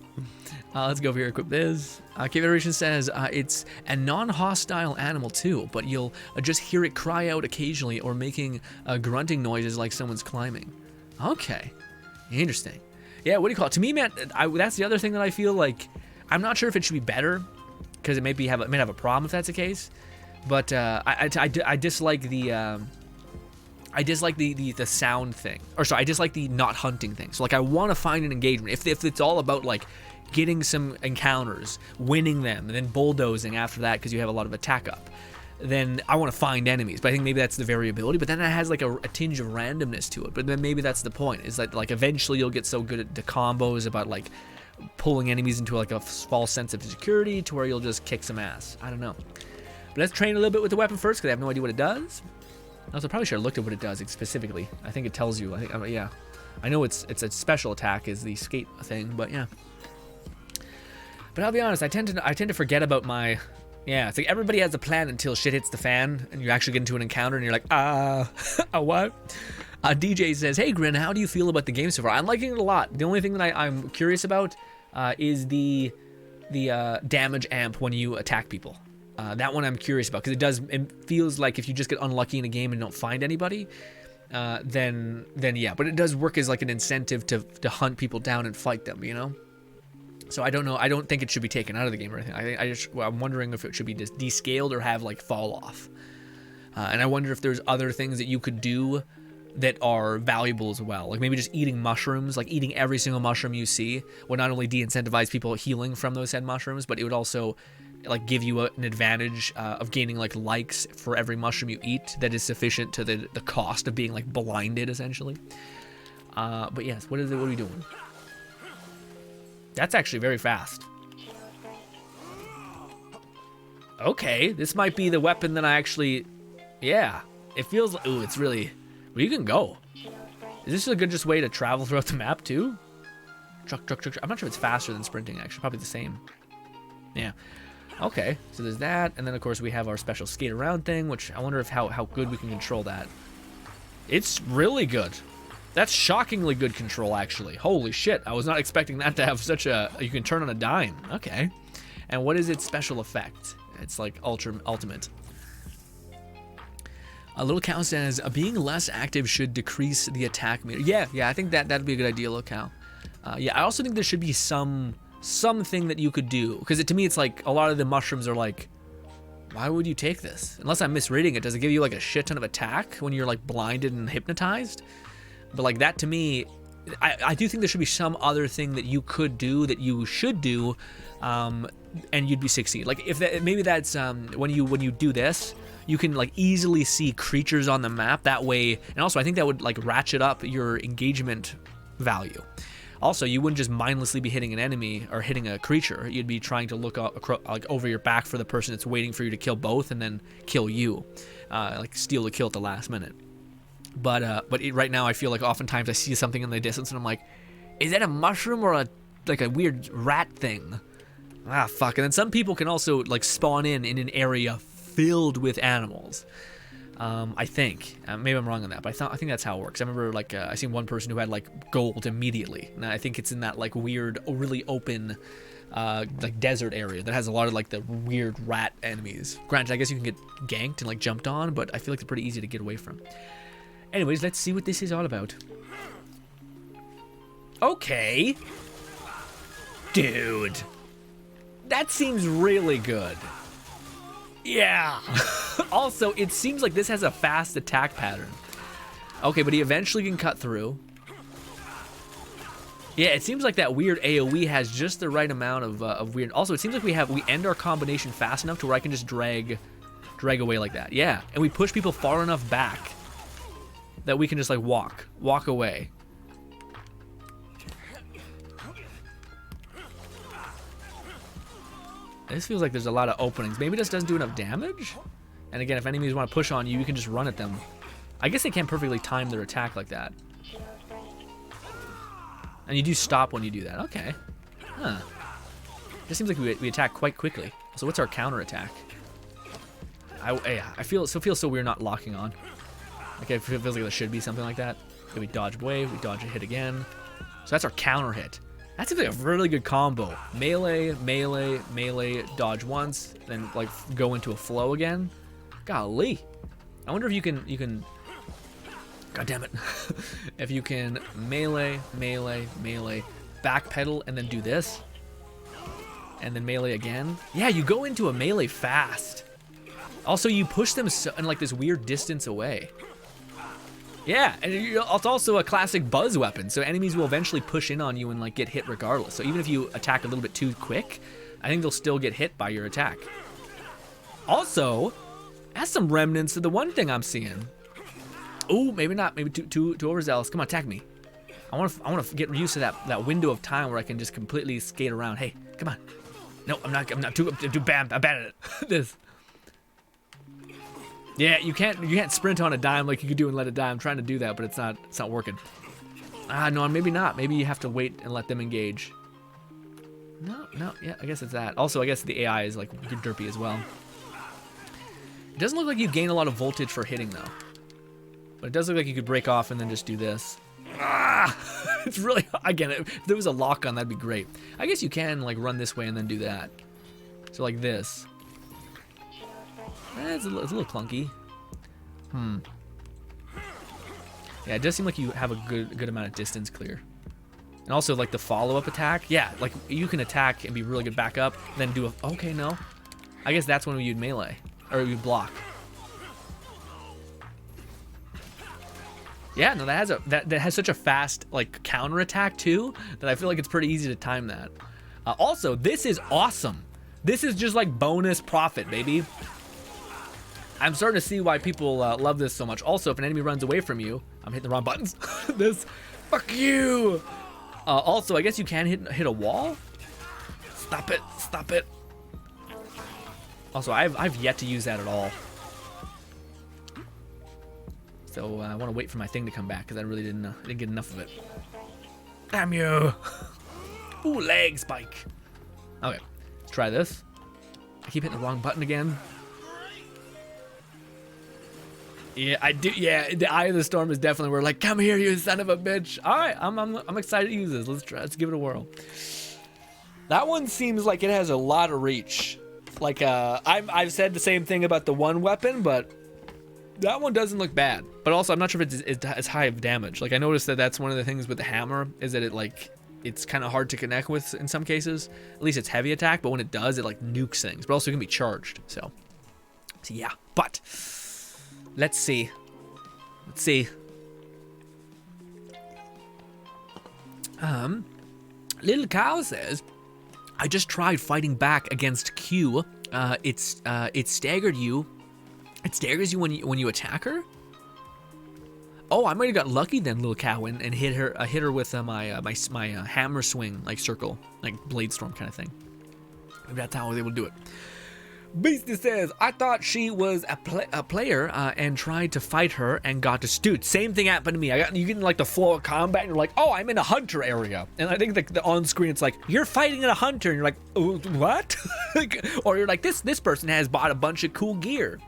Let's go over here, equip this. K Federation says it's a non-hostile animal too, but you'll just hear it cry out occasionally or making grunting noises like someone's climbing. Okay, interesting. Yeah, what do you call it? To me, man, that's the other thing that I feel like I'm not sure if it should be better because it may have a problem if that's the case. But I dislike the the sound thing, or sorry, I dislike the not hunting thing. So like I want to find an engagement. If it's all about like getting some encounters, winning them, and then bulldozing after that because you have a lot of attack up, then I want to find enemies. But I think maybe that's the variability. But then it has like a tinge of randomness to it. But then maybe that's the point. Is that like eventually you'll get so good at the combos about like pulling enemies into like a false sense of security to where you'll just kick some ass. I don't know. But let's train a little bit with the weapon first because I have no idea what it does. Also, probably should have looked at what it does specifically. I think it tells you. I think, yeah. I know it's a special attack is the skate thing, but yeah. But I'll be honest, I tend to forget about my. Yeah, it's like everybody has a plan until shit hits the fan, and you actually get into an encounter, and you're like, what? DJ says, hey Grinn, how do you feel about the game so far? I'm liking it a lot. The only thing that I'm curious about is the damage amp when you attack people. That one I'm curious about because it feels like if you just get unlucky in a game and don't find anybody, then yeah. But it does work as like an incentive to hunt people down and fight them, you know. So I don't know. I don't think it should be taken out of the game or anything. I'm wondering if it should be just descaled or have like fall off. And I wonder if there's other things that you could do that are valuable as well. Like maybe just eating mushrooms, like eating every single mushroom you see would not only de-incentivize people healing from those said mushrooms, but it would also like give you an advantage of gaining like likes for every mushroom you eat that is sufficient to the cost of being like blinded essentially. But yes, what are we doing? That's actually very fast. Okay, this might be the weapon that I actually, yeah, it feels like, ooh, it's really, well, you can go. Is this a good just way to travel throughout the map too? Truck. I'm not sure if it's faster than sprinting actually, probably the same. Yeah. Okay, so there's that, and then of course we have our special skate around thing, which I wonder if how good we can control that. It's really good. That's shockingly good control, actually. Holy shit, I was not expecting that to have such a, you can turn on a dime. Okay. And what is its special effect? It's like ultimate. A little cow says, being less active should decrease the attack meter. Yeah, I think that'd be a good idea, little cow. Yeah, I also think there should be something that you could do, because to me it's like a lot of the mushrooms are like, why would you take this? Unless I'm misreading it, does it give you like a shit ton of attack when you're like blinded and hypnotized? But like that to me, I do think there should be some other thing that you could do that you should do, and you'd be succeed. Like if that, maybe that's when you do this, you can like easily see creatures on the map that way, and also I think that would like ratchet up your engagement value. Also, you wouldn't just mindlessly be hitting an enemy or hitting a creature. You'd be trying to look like over your back for the person that's waiting for you to kill both and then kill you, like steal the kill at the last minute. But right now I feel like oftentimes I see something in the distance and I'm like, is that a mushroom or like a weird rat thing? Ah, fuck. And then some people can also like spawn in an area filled with animals. I think maybe I'm wrong on that, but I think that's how it works. I remember like I seen one person who had like gold immediately, and I think it's in that like weird, really open, like desert area that has a lot of like the weird rat enemies. Granted, I guess you can get ganked and like jumped on, but I feel like they're pretty easy to get away from. Anyways, let's see what this is all about. Okay, dude, that seems really good. Yeah. Also, it seems like this has a fast attack pattern. Okay, but he eventually can cut through. Yeah, it seems like that weird AoE has just the right amount of weird. Also, it seems like we end our combination fast enough to where I can just drag away like that. Yeah, and we push people far enough back that we can just like walk away. This feels like there's a lot of openings. Maybe this doesn't do enough damage? And again, if enemies want to push on you, you can just run at them. I guess they can't perfectly time their attack like that. And you do stop when you do that. Okay. Huh. It seems like we attack quite quickly. So what's our counter attack? I feel so weird not locking on. Okay, it feels like there should be something like that. Okay, we dodge wave, we dodge a hit again. So that's our counter hit. That's a really good combo. Melee, melee, melee, dodge once, then like go into a flow again. Golly. I wonder if you can God damn it. If you can melee, melee, melee, backpedal, and then do this. And then melee again. Yeah, you go into a melee fast. Also, you push them in like this weird distance away. Yeah, and it's also a classic buzz weapon, so enemies will eventually push in on you and like get hit regardless. So even if you attack a little bit too quick, I think they'll still get hit by your attack. Also, that's some remnants of the one thing I'm seeing. Oh, maybe not. Maybe too overzealous. Come on, attack me. I want to get used to that window of time where I can just completely skate around. Hey, come on. No, I'm not too bad. I'm bad at it. This. Yeah, you can't sprint on a dime like you could do in Let It Die. I'm trying to do that, but it's not working. No, maybe not. Maybe you have to wait and let them engage. No, yeah, I guess it's that. Also, I guess the AI is like derpy as well. It doesn't look like you gain a lot of voltage for hitting though. But it does look like you could break off and then just do this. It's really, again, if there was a lock on, that'd be great. I guess you can like run this way and then do that. So like this. It's a little clunky. Yeah, it does seem like you have a good amount of distance clear. And also like the follow-up attack. Yeah, like you can attack and be really good backup, then do a, okay, no. I guess that's when you'd melee, or you'd block. Yeah, no, that has such a fast like counter attack too that I feel like it's pretty easy to time that. Also, this is awesome. This is just like bonus profit, baby. I'm starting to see why people love this so much. Also, if an enemy runs away from you, I'm hitting the wrong buttons. This, fuck you. Also, I guess you can hit a wall. Stop it. Also, I've yet to use that at all. So I want to wait for my thing to come back because I really didn't get enough of it. Damn you! Ooh, leg spike. Okay, let's try this. I keep hitting the wrong button again. Yeah, I do. Yeah, the Eye of the Storm is definitely where like, come here, you son of a bitch. All right, I'm excited to use this. Let's give it a whirl. That one seems like it has a lot of reach. Like I've said the same thing about the one weapon, but that one doesn't look bad. But also, I'm not sure if it's high of damage. Like I noticed that's one of the things with the hammer is that it's kind of hard to connect with in some cases. At least it's heavy attack, but when it does, it like nukes things. But also it can be charged. So yeah, but. Let's see. Little Cow says, I just tried fighting back against Q. It staggered you. It staggers you when you attack her. Oh, I might have got lucky then, Little Cow, and hit her with my hammer swing like circle, like blade storm kind of thing. Maybe that's how I was able to do it. Beastie says, I thought she was a player and tried to fight her and got to dude. Same thing happened to me. You get in like the flow of combat and you're like, oh, I'm in a hunter area. And I think the on screen it's like, you're fighting in a hunter. And you're like, oh, what? Or you're like, this person has bought a bunch of cool gear.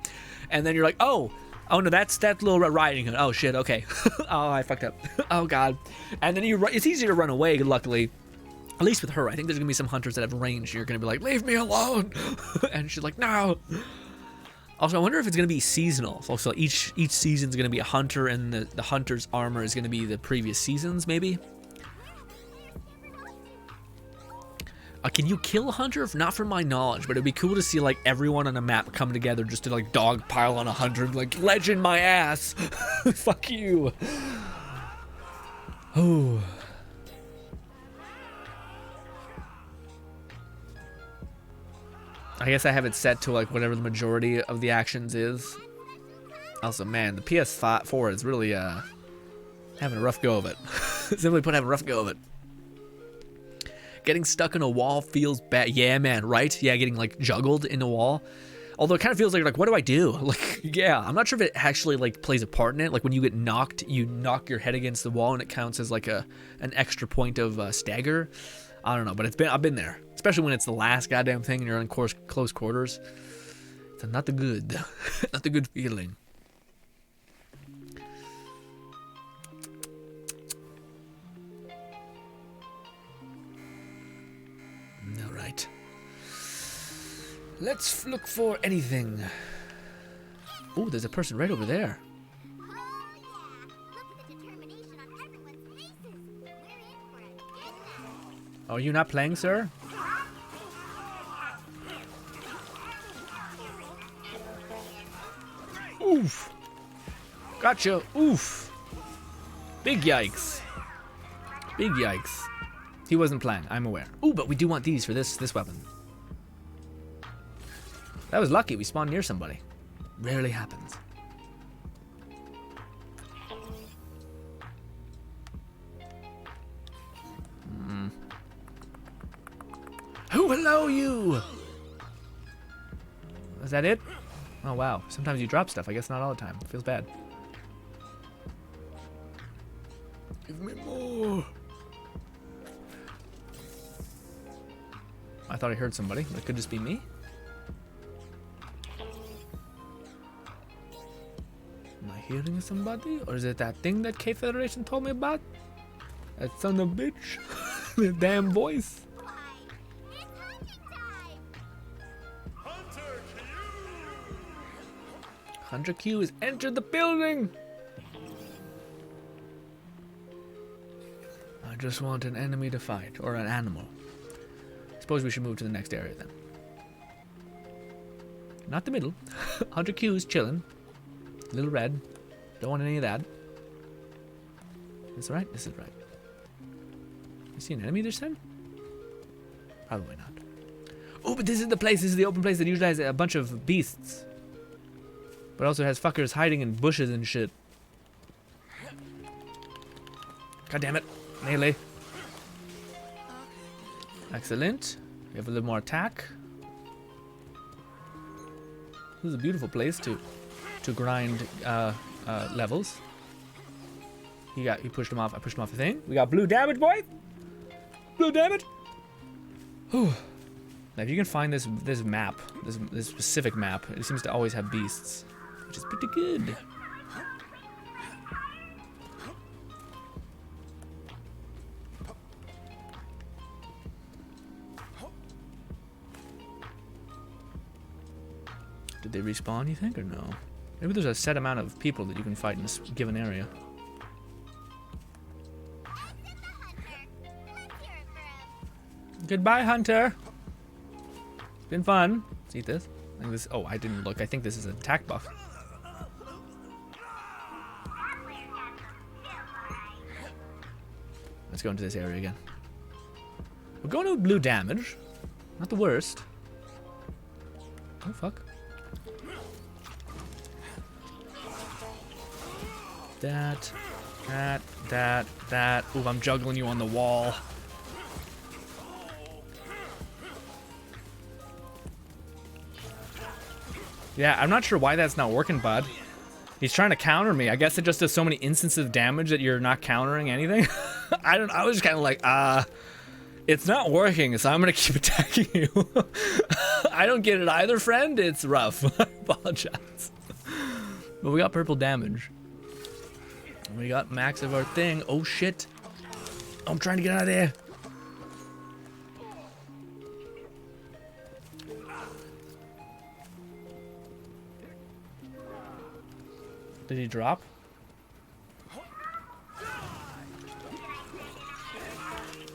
And then you're like, oh no, that's Little Red Riding Hood. Oh shit, okay. Oh, I fucked up. Oh god. And then it's easy to run away, luckily. At least with her, I think there's gonna be some hunters that have range. You're gonna be like, leave me alone, and she's like, no. Also, I wonder if it's gonna be seasonal. So each season's gonna be a hunter, and the hunter's armor is gonna be the previous seasons, maybe. Can you kill a hunter? Not from my knowledge, but it'd be cool to see like everyone on a map come together just to like dog pile on a hunter, like legend my ass. Fuck you. Oh. I guess I have it set to like whatever the majority of the actions is. Also, man, the PS4 is really having a rough go of it. Simply put, having a rough go of it. Getting stuck in a wall feels bad. Yeah, man, right? Yeah, getting like juggled in a wall. Although it kind of feels like what do I do? Like, yeah, I'm not sure if it actually like plays a part in it. Like when you get knocked, you knock your head against the wall and it counts as like an extra point of stagger. I don't know, but I've been there, especially when it's the last goddamn thing and you're in close quarters. It's not the good feeling. All right, let's look for anything. Oh, there's a person right over there. Oh, are you not playing, sir? Oof. Gotcha. Oof. Big yikes. Big yikes. He wasn't playing, I'm aware. Ooh, but we do want these for this weapon. That was lucky. We spawned near somebody. Rarely happens. hello, you! Is that it? Oh, wow. Sometimes you drop stuff. I guess not all the time. Feels bad. Give me more. I thought I heard somebody, but it could just be me. Am I hearing somebody? Or is it that thing that K-Federation told me about? That son of a bitch. The damn voice. Why, it's hunting time! Hunter Q has entered the building. I just want an enemy to fight, or an animal. Suppose we should move to the next area then. Not the middle. Hunter Q is chilling. Little red. Don't want any of that. This is right? This is right. You see an enemy this time? Probably not. Oh, but this is the place. This is the open place that usually has a bunch of beasts. But also has fuckers hiding in bushes and shit. God damn it. Melee. Excellent. We have a little more attack. This is a beautiful place to grind levels. He pushed him off. I pushed him off the thing. We got blue damage, boy. Blue damage. Whew. Now, if you can find this map, this specific map, it seems to always have beasts, which is pretty good. Did they respawn, you think, or no? Maybe there's a set amount of people that you can fight in this given area. Goodbye, Hunter. It's been fun. Let's eat this. I think this. Oh, I didn't look. I think this is an attack buff. Let's go into this area again. We're going to blue damage. Not the worst. Oh, fuck. That. Ooh, I'm juggling you on the wall. Yeah, I'm not sure why that's not working, bud. He's trying to counter me. I guess it just does so many instances of damage that you're not countering anything. I was just kind of like, it's not working, so I'm gonna keep attacking you. I don't get it either, friend. It's rough. I apologize. But we got purple damage. We got max of our thing. Oh shit. I'm trying to get out of there. Did he drop?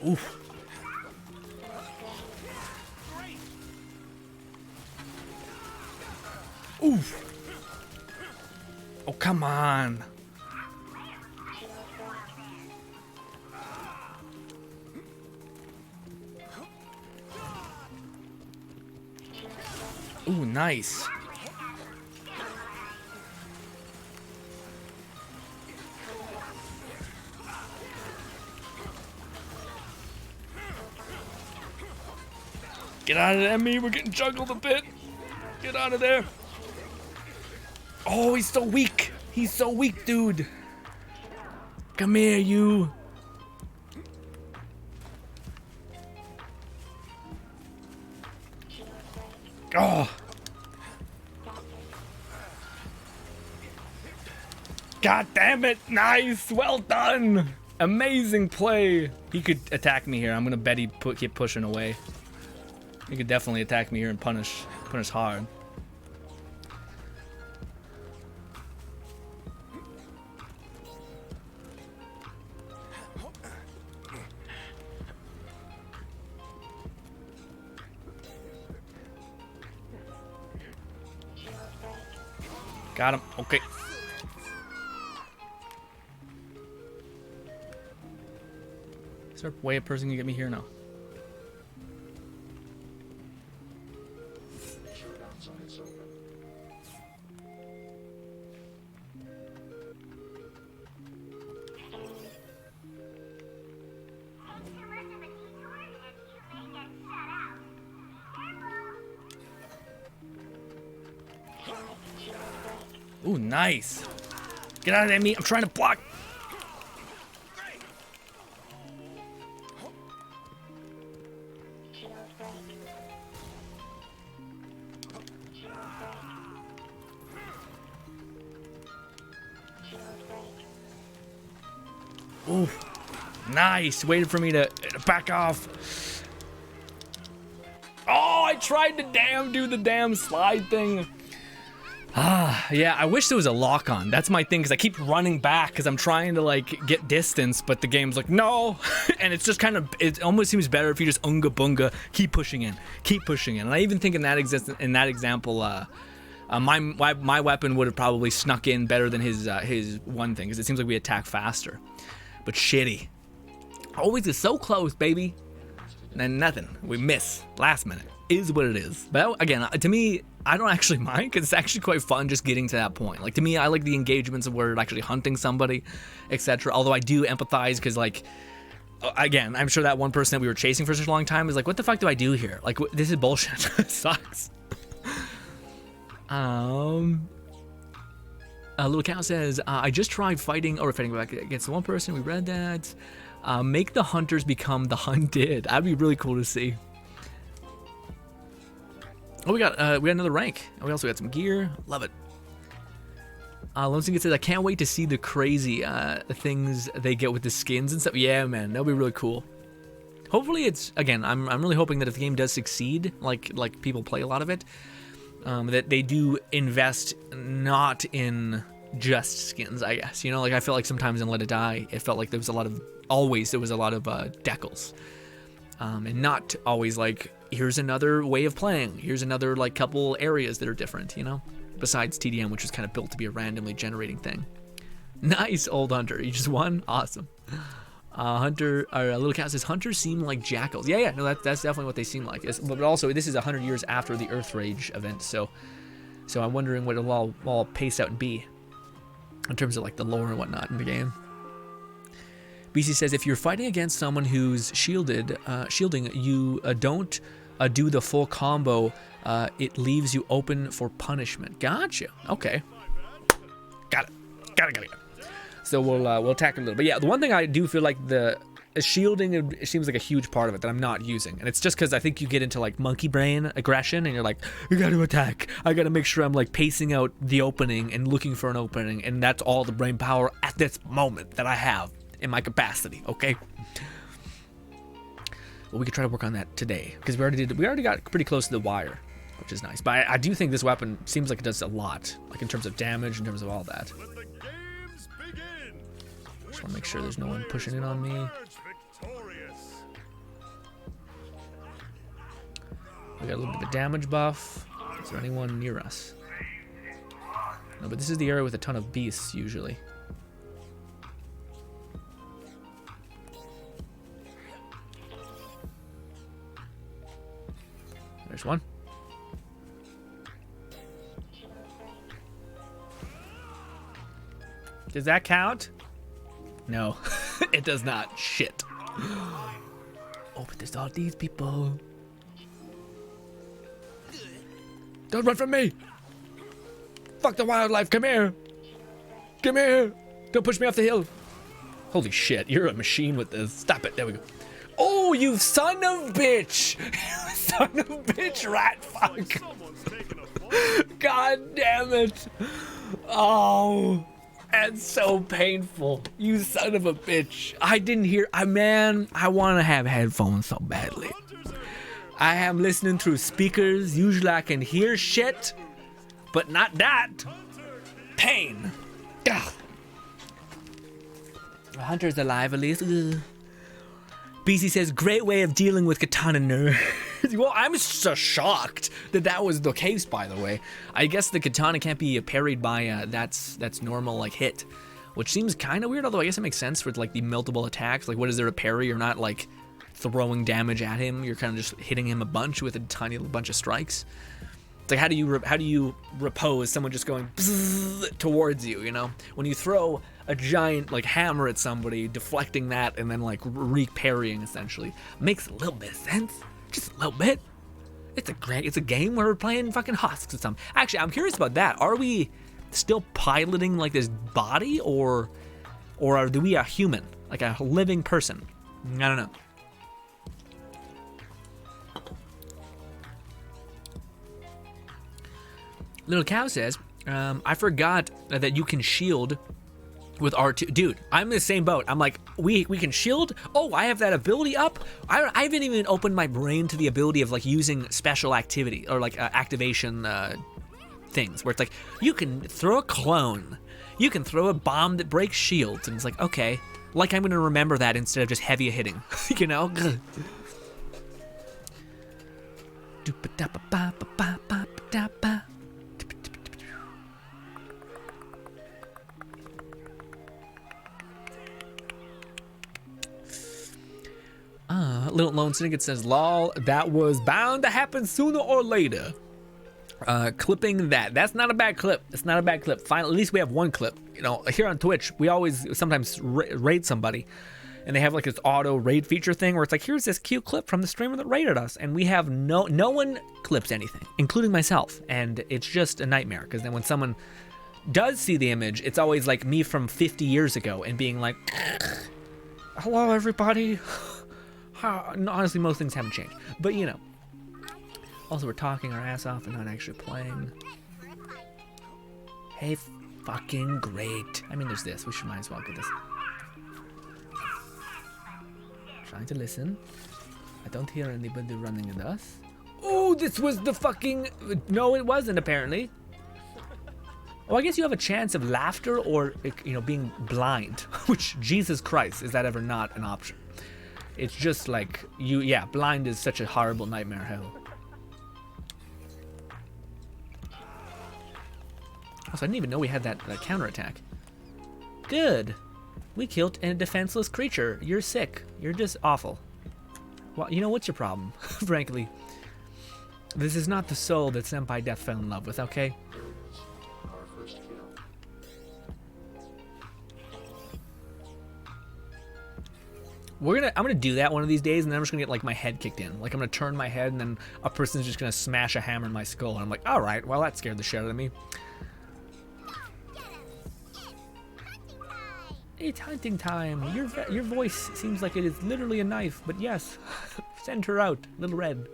Oof. Oof. Oh, come on. Ooh, nice. Get out of there, me. We're getting juggled a bit. Get out of there. Oh, he's so weak. He's so weak, dude. Come here, you. Oh. God damn it. Nice. Well done. Amazing play. He could attack me here. I'm going to bet he keep pushing away. He could definitely attack me here and punish hard. Got him. Okay. Is there a way a person can get me here now? Ooh, nice. Get out of there, me. I'm trying to block. Ooh, nice. Waited for me to back off. Oh, I tried to do the damn slide thing. Yeah, I wish there was a lock on. That's my thing, because I keep running back because I'm trying to like get distance, but the game's like, no. And it's just kind of, it almost seems better if you just unga bunga, keep pushing in. And I even think in that example, my weapon would have probably snuck in better than his one thing, because it seems like we attack faster. But shitty. Always is so close, baby. And then nothing. We miss. Last minute. Is what it is. But again, to me, I don't actually mind, because it's actually quite fun just getting to that point. Like, to me, I like the engagements of where it's actually hunting somebody, etc. Although I do empathize, because, like, again, I'm sure that one person that we were chasing for such a long time is like, what the fuck do I do here? Like, this is bullshit. It sucks. Little Cow says, I just tried fighting back against the one person. We read that. Make the hunters become the hunted. That'd be really cool to see. Oh, we got another rank. We also got some gear. Love it. Lone Singer says, I can't wait to see the crazy things they get with the skins and stuff. Yeah, man, that'll be really cool. Hopefully it's, again, I'm really hoping that if the game does succeed, like people play a lot of it, that they do invest not in just skins, I guess. You know, like I felt like sometimes in Let It Die, it felt like there was a lot of decals. And not always like, here's another way of playing. Here's another like couple areas that are different, you know? Besides TDM, which was kind of built to be a randomly generating thing. Nice, old hunter. You just won? Awesome. Little Cat says, hunters seem like jackals. Yeah, no, that's definitely what they seem like. But also, this is 100 years after the Earth Rage event, so I'm wondering what it'll all pace out and be in terms of like the lore and whatnot in the game. BC says, if you're fighting against someone who's shielding, you don't do the full combo. It leaves you open for punishment. Gotcha. Okay. Got it. So we'll attack a little. But yeah, the one thing I do feel like the shielding, it seems like a huge part of it that I'm not using. And it's just because I think you get into like monkey brain aggression and you're like, you got to attack. I got to make sure I'm like pacing out the opening and looking for an opening. And that's all the brain power at this moment that I have in my capacity, okay? Well, we could try to work on that today because we already got pretty close to the wire, which is nice. But I do think this weapon seems like it does a lot, like in terms of damage, in terms of all that. Just want to make sure there's no one pushing in on me. We got a little bit of a damage buff. Is there anyone near us? No, but this is the area with a ton of beasts usually. There's one. Does that count? No, it does not. Shit. Oh, but there's all these people. Don't run from me. Fuck the wildlife. Come here. Come here. Don't push me off the hill. Holy shit, you're a machine with this. Stop it. There we go. Oh, you son of bitch. You son of bitch, rat fuck. God damn it. Oh. That's so painful. You son of a bitch. I didn't hear. Man, I want to have headphones so badly. I am listening through speakers. Usually I can hear shit, but not that. Pain. Ugh. The hunter's alive, at least. Ugh. BC says, great way of dealing with katana nerds. Well, I'm so shocked that was the case, by the way. I guess the katana can't be parried by that's normal, like, hit. Which seems kind of weird, although I guess it makes sense with, like, the multiple attacks. Like, what is there a parry? You're not, like, throwing damage at him. You're kind of just hitting him a bunch with a tiny little bunch of strikes. It's like, how do you repose someone just going towards you, you know? When you throw a giant, like, hammer at somebody, deflecting that, and then, like, re-parrying, essentially, makes a little bit of sense. Just a little bit. It's a game where we're playing fucking husks or something. Actually, I'm curious about that. still piloting like this body, or are we a human, like a living person? I don't know. Little Cow says, I forgot that you can shield with R2. Dude, I'm in the same boat. I'm like, we can shield. Oh, I have that ability up. I haven't even opened my brain to the ability of like using special activity or like activation things where it's like you can throw a clone, you can throw a bomb that breaks shields, and it's like, okay, like I'm gonna remember that instead of just heavy hitting, you know. Little Lone Syndicate says, lol, that was bound to happen sooner or later. Clipping that. That's not a bad clip. It's not a bad clip. Finally, at least we have one clip. You know, here on Twitch, we always sometimes raid somebody, and they have like this auto raid feature thing where it's like, here's this cute clip from the streamer that raided us, and we have no one clips anything, including myself, and it's just a nightmare because then when someone does see the image, it's always like me from 50 years ago and being like, hello everybody. Honestly, most things haven't changed, but you know. Also, we're talking our ass off and not actually playing. Hey, fucking great. I mean, there's this. We might as well get this. Trying to listen. I don't hear anybody running at us. Oh, this was the fucking... No, it wasn't, apparently. Oh, I guess you have a chance of laughter or, you know, being blind. Which, Jesus Christ, is that ever not an option? It's just like, yeah, blind is such a horrible nightmare hell. Also, I didn't even know we had that counterattack. Good. We killed a defenseless creature. You're sick. You're just awful. Well, you know, what's your problem, frankly? This is not the soul that Senpai Death fell in love with, okay? I'm gonna do that one of these days, and then I'm just gonna get like my head kicked in. Like I'm gonna turn my head, and then a person's just gonna smash a hammer in my skull, and I'm like, all right, well that scared the shit out of me. It's hunting time. Your voice seems like it is literally a knife, but yes, send her out, Little Red.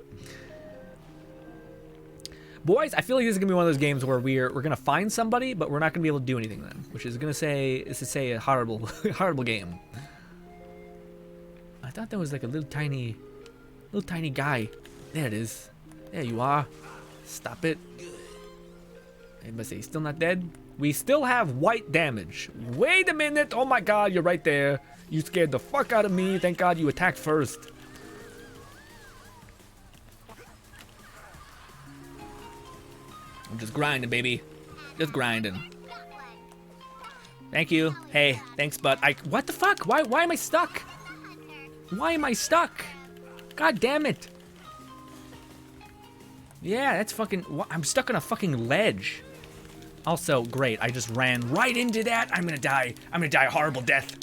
Boys, I feel like this is gonna be one of those games where we're gonna find somebody, but we're not gonna be able to do anything then, which is gonna say a horrible horrible game. I thought that was like a little tiny guy. There it is. There you are. Stop it. Anybody say he's still not dead? We still have white damage. Wait a minute. Oh my god, you're right there. You scared the fuck out of me. Thank god you attacked first. I'm just grinding, baby. Just grinding. Thank you. Hey, thanks, bud. What the fuck? Why am I stuck? Why am I stuck? God damn it. Yeah, that's fucking... I'm stuck on a fucking ledge. Also, great. I just ran right into that. I'm gonna die. I'm gonna die a horrible death.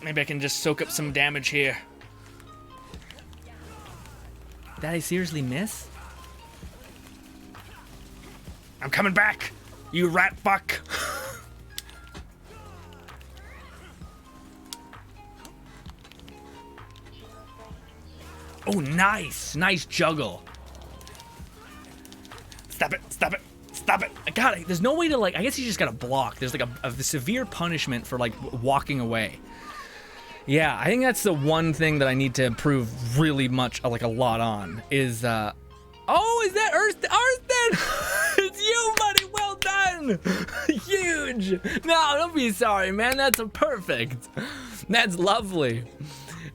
Maybe I can just soak up some damage here. Did I seriously miss? I'm coming back, you rat fuck. Oh, nice. Nice juggle. Stop it. Stop it. Stop it. I got it. There's no way to, like, I guess you just gotta block. There's, like, a severe punishment for, like, walking away. Yeah, I think that's the one thing that I need to improve really much, like, a lot on, is, oh, is that Arston? It's you, buddy. Well done. Huge. No, don't be sorry, man. That's perfect. That's lovely.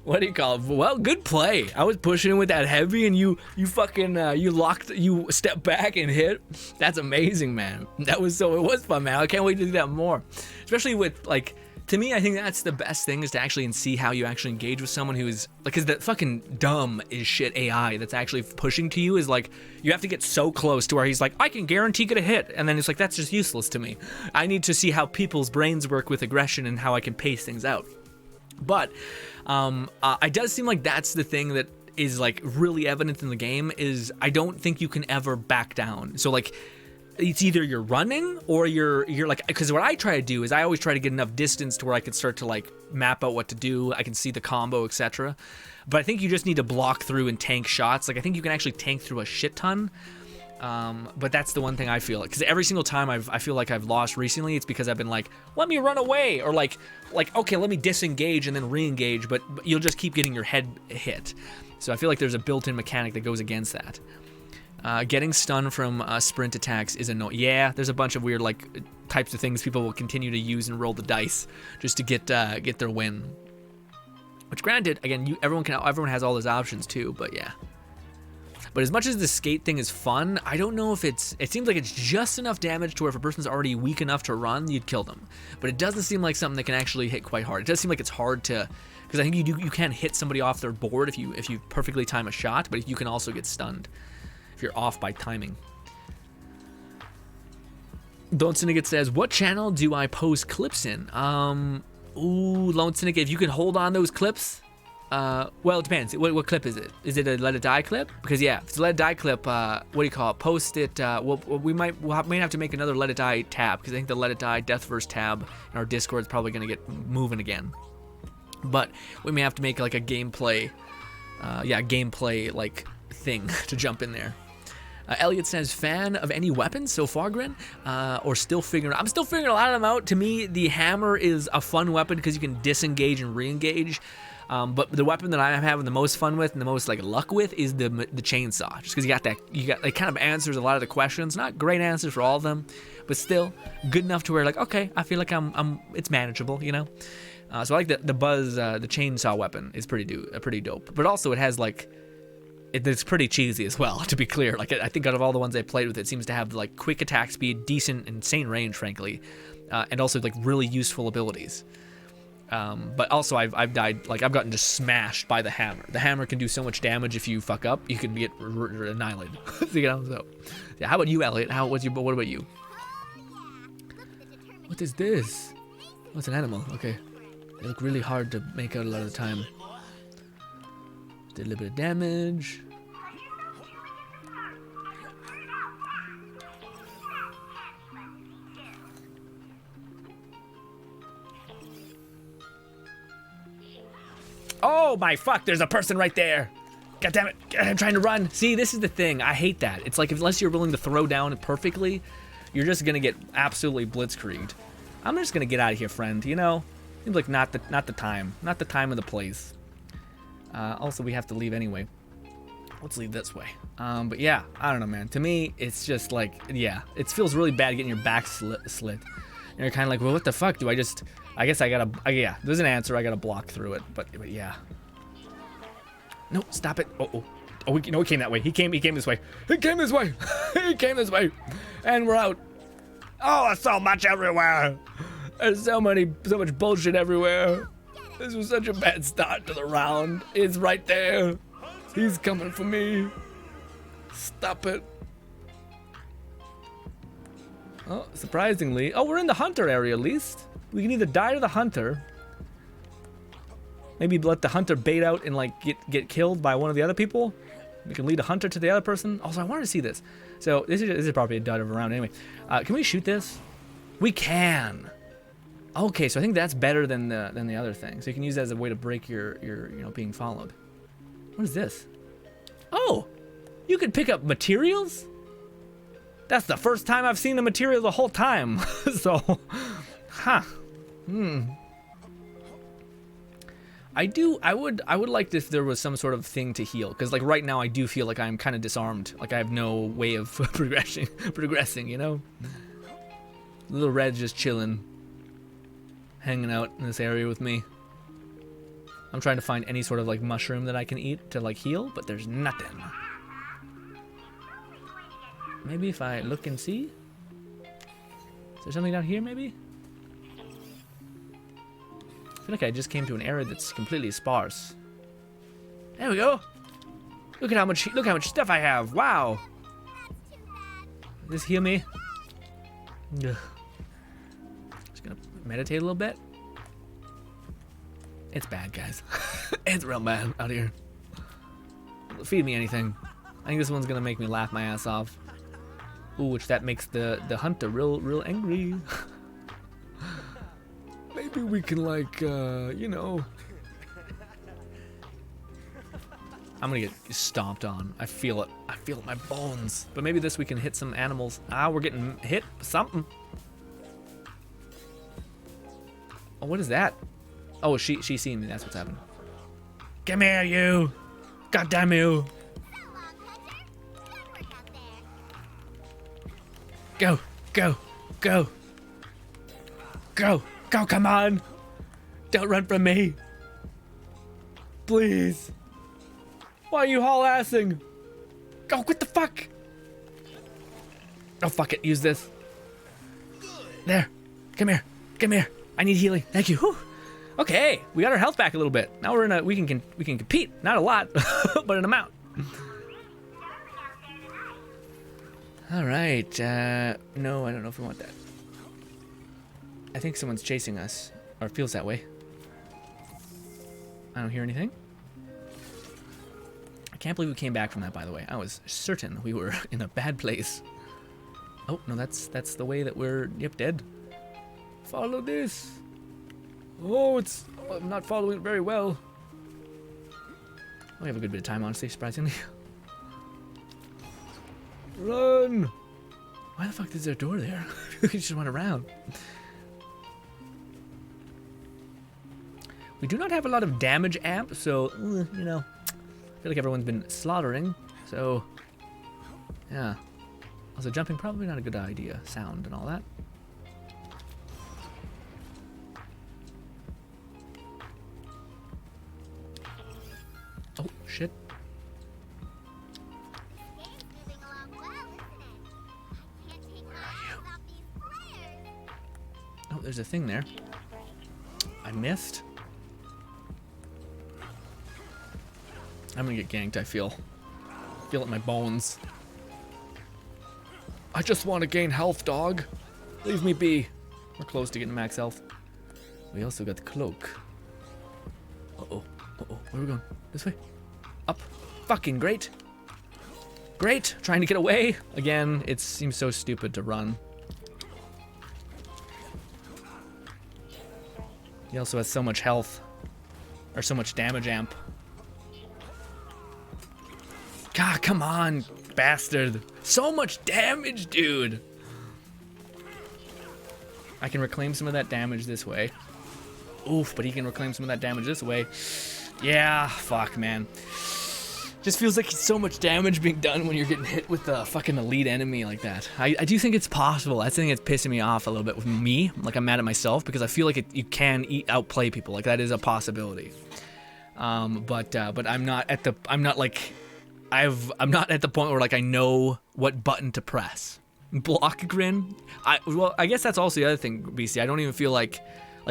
What do you call it? Well, good play. I was pushing him with that heavy, and you fucking you stepped back and hit. That's amazing, man. It was fun, man. I can't wait to do that more. Especially with, like, to me, I think that's the best thing, is to actually see how you actually engage with someone who's like, cause that fucking dumb is shit AI that's actually pushing to you is like, you have to get so close to where he's like, I can guarantee get a hit. And then it's like, that's just useless to me. I need to see how people's brains work with aggression and how I can pace things out. But it does seem like that's the thing that is like really evident in the game is I don't think you can ever back down. So like it's either you're running or you're like, because what I try to do is I always try to get enough distance to where I can start to like map out what to do. I can see the combo, etc. But I think you just need to block through and tank shots. Like I think you can actually tank through a shit ton. But that's the one thing I feel, because every single time I feel like I've lost recently, it's because I've been like, let me run away, or like okay, let me disengage and then re-engage, but you'll just keep getting your head hit. So I feel like there's a built-in mechanic that goes against that. Getting stunned from sprint attacks is annoying. Yeah, there's a bunch of weird like types of things people will continue to use and roll the dice just to get their win. Which, granted, again, everyone has all those options too, but yeah. But as much as the skate thing is fun, I don't know if it seems like it's just enough damage to where if a person's already weak enough to run, you'd kill them. But it doesn't seem like something that can actually hit quite hard. It does seem like it's hard to, because I think you can hit somebody off their board if you perfectly time a shot, but you can also get stunned if you're off by timing. Lone Syndicate says, what channel do I post clips in? Lone Syndicate, if you can hold on those clips, well, it depends. What clip is it? Is it a Let It Die clip? Because yeah, if it's a Let It Die clip, what do you call it? Post it. We may have to make another Let It Die tab, because I think the Let It Die Deathverse tab in our Discord is probably going to get moving again. But we may have to make like a gameplay, gameplay like thing to jump in there. Elliot says, fan of any weapons so far, Grinn? Or still figuring? I'm still figuring a lot of them out. To me, the hammer is a fun weapon because you can disengage and re-engage. But the weapon that I'm having the most fun with and the most like luck with is the chainsaw, just because you got it kind of answers a lot of the questions. Not great answers for all of them, but still good enough to where like, okay, I feel like it's manageable, you know. So I like the buzz. The chainsaw weapon is pretty dope. But also it has like, it's pretty cheesy as well. To be clear, like I think out of all the ones I played with, it seems to have like quick attack speed, decent, insane range, frankly, and also like really useful abilities. But also I've died, like I've gotten just smashed by the hammer. The hammer can do so much damage. If you fuck up, you can get annihilated. You know, so yeah. How about you, Elliot? What about you? What is this? Oh, it's an animal. Okay. They look really hard to make out a lot of the time. Did a little bit of damage. Oh my fuck, there's a person right there. God damn it, I'm trying to run. See, this is the thing, I hate that. It's like, unless you're willing to throw down perfectly, you're just gonna get absolutely blitzkrieged. I'm just gonna get out of here, friend, you know? Seems like not the time of the place. Also, we have to leave anyway. Let's leave this way. But yeah, I don't know, man. To me, it's just like, yeah, it feels really bad getting your back slit. And you're kind of like, well, what the fuck? Do I just, I guess I gotta, yeah, there's an answer. I gotta block through it, but yeah. No, stop it. Oh, no, he came that way. He came this way. He came this way. He came this way. And we're out. Oh, there's so much everywhere. There's so much bullshit everywhere. This was such a bad start to the round. It's right there. He's coming for me. Stop it. Oh, surprisingly. Oh, we're in the hunter area at least. We can either die to the hunter. Maybe let the hunter bait out and like get killed by one of the other people. We can lead a hunter to the other person. Also, I wanted to see this. So this is probably a dud of a round anyway. Can we shoot this? We can. Okay, so I think that's better than the other thing. So you can use that as a way to break your being followed. What is this? Oh, you can pick up materials? That's the first time I've seen the material the whole time. So, huh. I would like if there was some sort of thing to heal, because like right now I do feel like I'm kind of disarmed. Like I have no way of progressing, you know? Little Red's just chilling, hanging out in this area with me. I'm trying to find any sort of like mushroom that I can eat to like heal, but there's nothing. Maybe if I look and see? Is there something down here maybe? I feel like I just came to an area that's completely sparse. There we go. Look how much stuff I have. Wow. Does this heal me? Ugh. Just gonna meditate a little bit. It's bad, guys. It's real bad out here. feed me anything. I think this one's gonna make me laugh my ass off. Ooh, which that makes the hunter real angry. Maybe we can like, you know. I'm gonna get stomped on. I feel it. I feel it in my bones. But maybe this we can hit some animals. Ah, we're getting hit. Something. Oh, what is that? Oh, she's seen me. That's what's happening. Come here, you. God damn you. Go, go, go. Go, go, come on. Don't run from me. Please. Why are you haul-assing? Go, what the fuck? Oh, fuck it, use this. There, come here, come here. I need healing, thank you. Whew. Okay, we got our health back a little bit. Now we're in a, we can compete. Not a lot, but an amount. All right, no, I don't know if we want that. I think someone's chasing us, or it feels that way. I don't hear anything. I can't believe we came back from that, by the way. I was certain we were in a bad place. Oh, no, that's the way that we're, yep, dead. Follow this. Oh, I'm not following it very well. We have a good bit of time, honestly, surprisingly. Run! Why the fuck is there a door there? We just went around. We do not have a lot of damage amp, so, you know, I feel like everyone's been slaughtering, so, yeah. Also, jumping probably not a good idea. Sound and all that. Oh, shit. Oh, there's a thing there. I missed. I'm gonna get ganked, I feel. Feel it in my bones. I just want to gain health, dog. Leave me be. We're close to getting max health. We also got the cloak. Uh-oh. Uh-oh. Where are we going? This way? Up. Fucking great. Great. Trying to get away. Again, it seems so stupid to run. He also has so much health. Or so much damage amp. God, come on, bastard. So much damage, dude. I can reclaim some of that damage this way. Oof, but he can reclaim some of that damage this way. Yeah, fuck, man. Just feels like so much damage being done when you're getting hit with a fucking elite enemy like that. I do think it's possible. That's the thing that's pissing me off a little bit with me. Like, I'm mad at myself because I feel like you can outplay people. Like, that is a possibility. But I'm not at the point where like I know what button to press. Block Grinn. Well, I guess that's also the other thing, BC. I don't even feel like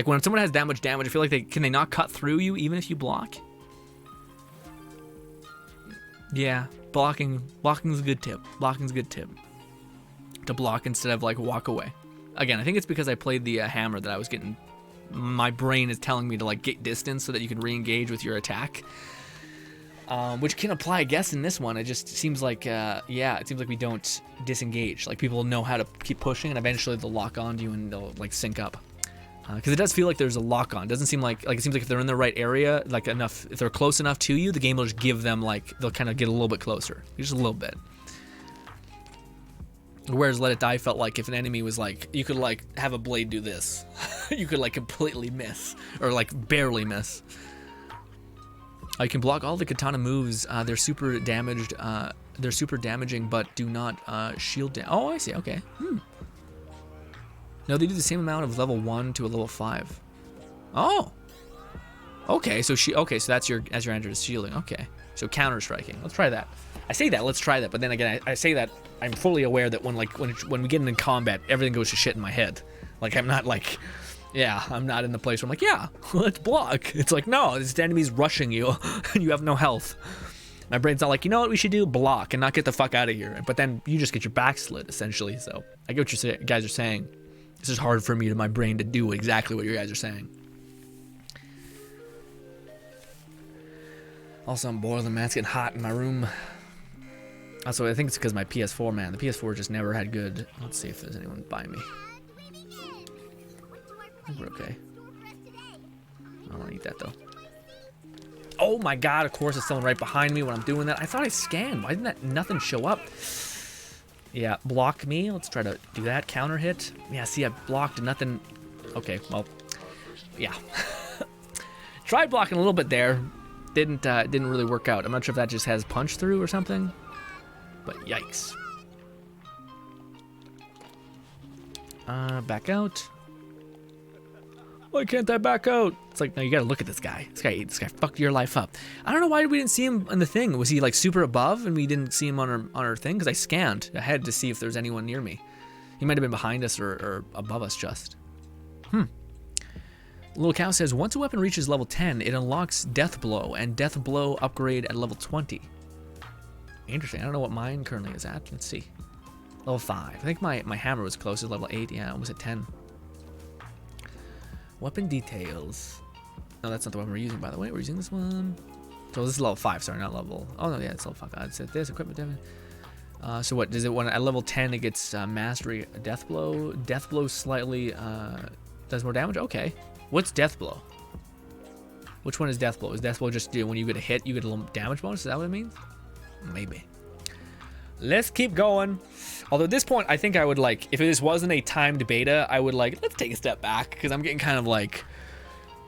when someone has that much damage, I feel like can they not cut through you even if you block? Yeah, blocking is a good tip. Blocking's a good tip. To block instead of like walk away. Again, I think it's because I played the hammer that I was getting. My brain is telling me to like get distance so that you can re-engage with your attack. Which can apply, I guess, in this one. It just seems like, yeah, it seems like we don't disengage. Like, people know how to keep pushing, and eventually they'll lock onto you and they'll, like, sync up. Because it does feel like there's a lock-on. It doesn't seem like it seems like if they're in the right area, like, enough, if they're close enough to you, the game will just give them, like, they'll kind of get a little bit closer. Just a little bit. Whereas Let It Die felt like if an enemy was, like, you could, like, have a blade do this. You could, like, completely miss. Or, like, barely miss. You can block all the katana moves. They're super damaged. They're super damaging, but do not shield damage. Oh, I see. Okay. No, they do the same amount of level 1 to a level 5. Oh. Okay. So so that's your Andrew's shielding. Okay. So counter striking. Let's try that. I say that. Let's try that. But then again, I say that I'm fully aware that when we get into combat, everything goes to shit in my head. Like I'm not like. Yeah, I'm not in the place where I'm like, yeah, let's block. It's like, no, this enemy's rushing you, and you have no health. My brain's not like, you know what we should do? Block and not get the fuck out of here. But then you just get your back slit, essentially. So I get what you guys are saying. It's just hard for me, to my brain, to do exactly what you guys are saying. Also, I'm boiling, man. It's getting hot in my room. Also, I think it's because my PS4, man. The PS4 just never had good. Let's see if there's anyone by me. I think we're okay. I don't want to eat that, though. Oh my god, of course it's someone right behind me when I'm doing that. I thought I scanned. Why didn't nothing show up? Yeah, block me. Let's try to do that. Counter hit. Yeah, see, I blocked nothing. Okay, well, yeah. Tried blocking a little bit there. Didn't really work out. I'm not sure if that just has punch through or something. But yikes. Back out. Why can't I back out? It's like, no, you gotta look at this guy. This guy fucked your life up. I don't know why we didn't see him in the thing. Was he like super above and we didn't see him on our thing? Because I scanned ahead to see if there's anyone near me. He might have been behind us or above us just. Little Cow says, once a weapon reaches level 10, it unlocks Death Blow and Death Blow upgrade at level 20. Interesting. I don't know what mine currently is at. Let's see. Level 5. I think my hammer was close to level 8. Yeah, almost at 10. Weapon details. No, that's not the weapon we're using, by the way. We're using this one. So this is level 5. Sorry, not level. Oh, no, yeah, it's level 5. I'd say this equipment. So what does it? When at level 10, it gets mastery Death Blow. Death Blow slightly does more damage. Okay. What's Death Blow? Which one is Death Blow? Is Death Blow just when you get a hit, you get a little damage bonus? Is that what it means? Maybe. Let's keep going. Although at this point, I think I would like, if this wasn't a timed beta, I would like, let's take a step back because I'm getting kind of like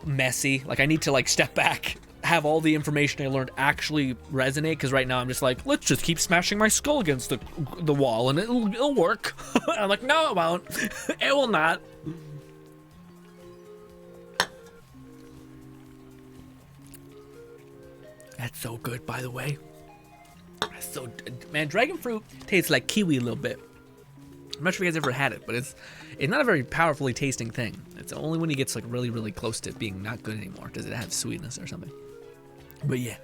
messy. Like I need to like step back, have all the information I learned actually resonate. Because right now I'm just like, let's just keep smashing my skull against the wall and it'll work. I'm like, no, it won't. It will not. That's so good, by the way. So, man, dragon fruit tastes like kiwi a little bit. I'm not sure if you guys ever had it, but it's not a very powerfully tasting thing. It's only when it gets like really, really close to being not good anymore does it have sweetness or something. But yeah,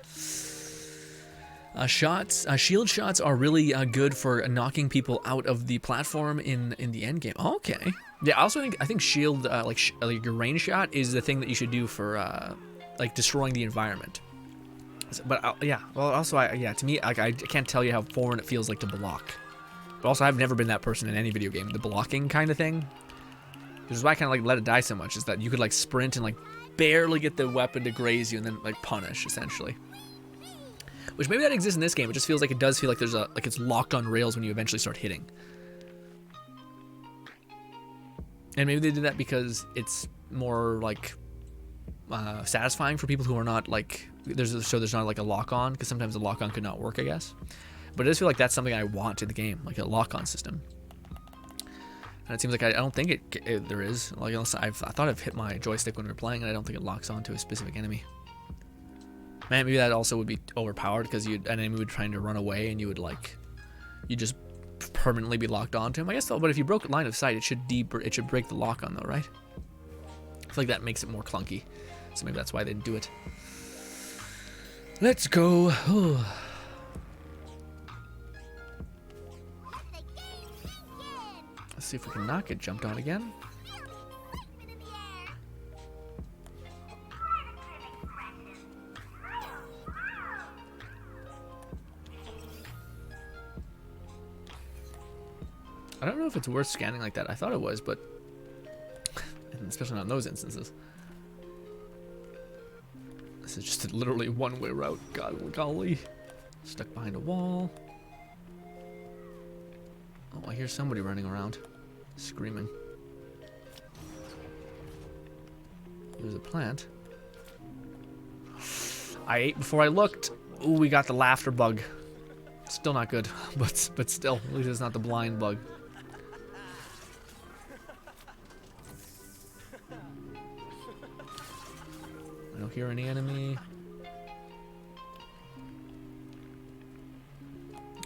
shield shots are really good for knocking people out of the platform in the end game. Okay, yeah. Also, I think shield like your range shot is the thing that you should do for like destroying the environment. But yeah, well, also, to me, like, I can't tell you how foreign it feels like to block. But also, I've never been that person in any video game. The blocking kind of thing, which is why I kind of like let it die so much, is that you could like sprint and like barely get the weapon to graze you and then like punish essentially. Which maybe that exists in this game. It just feels like it does feel like there's like it's locked on rails when you eventually start hitting. And maybe they did that because it's more like satisfying for people who are not like there's not like a lock-on, because sometimes the lock-on could not work, I guess. But I just feel like that's something I want in the game, like a lock-on system. And it seems like I don't think there is. Like unless I thought I've hit my joystick when we were playing, and I don't think it locks on to a specific enemy. Man, maybe that also would be overpowered because an enemy would trying to run away, and you just permanently be locked onto him. I guess though, but if you broke line of sight, it should break the lock-on though, right? I feel like that makes it more clunky. So maybe that's why they didn't do it. Let's go. Let's see if we can not get jumped on again. I don't know if it's worth scanning like that. I thought it was, but especially not in those instances. This is just a literally one-way route. God, golly. Stuck behind a wall. Oh, I hear somebody running around, screaming. There's a plant. I ate before I looked. Ooh, we got the laughter bug. Still not good, but still, at least it's not the blind bug. I don't hear any enemy.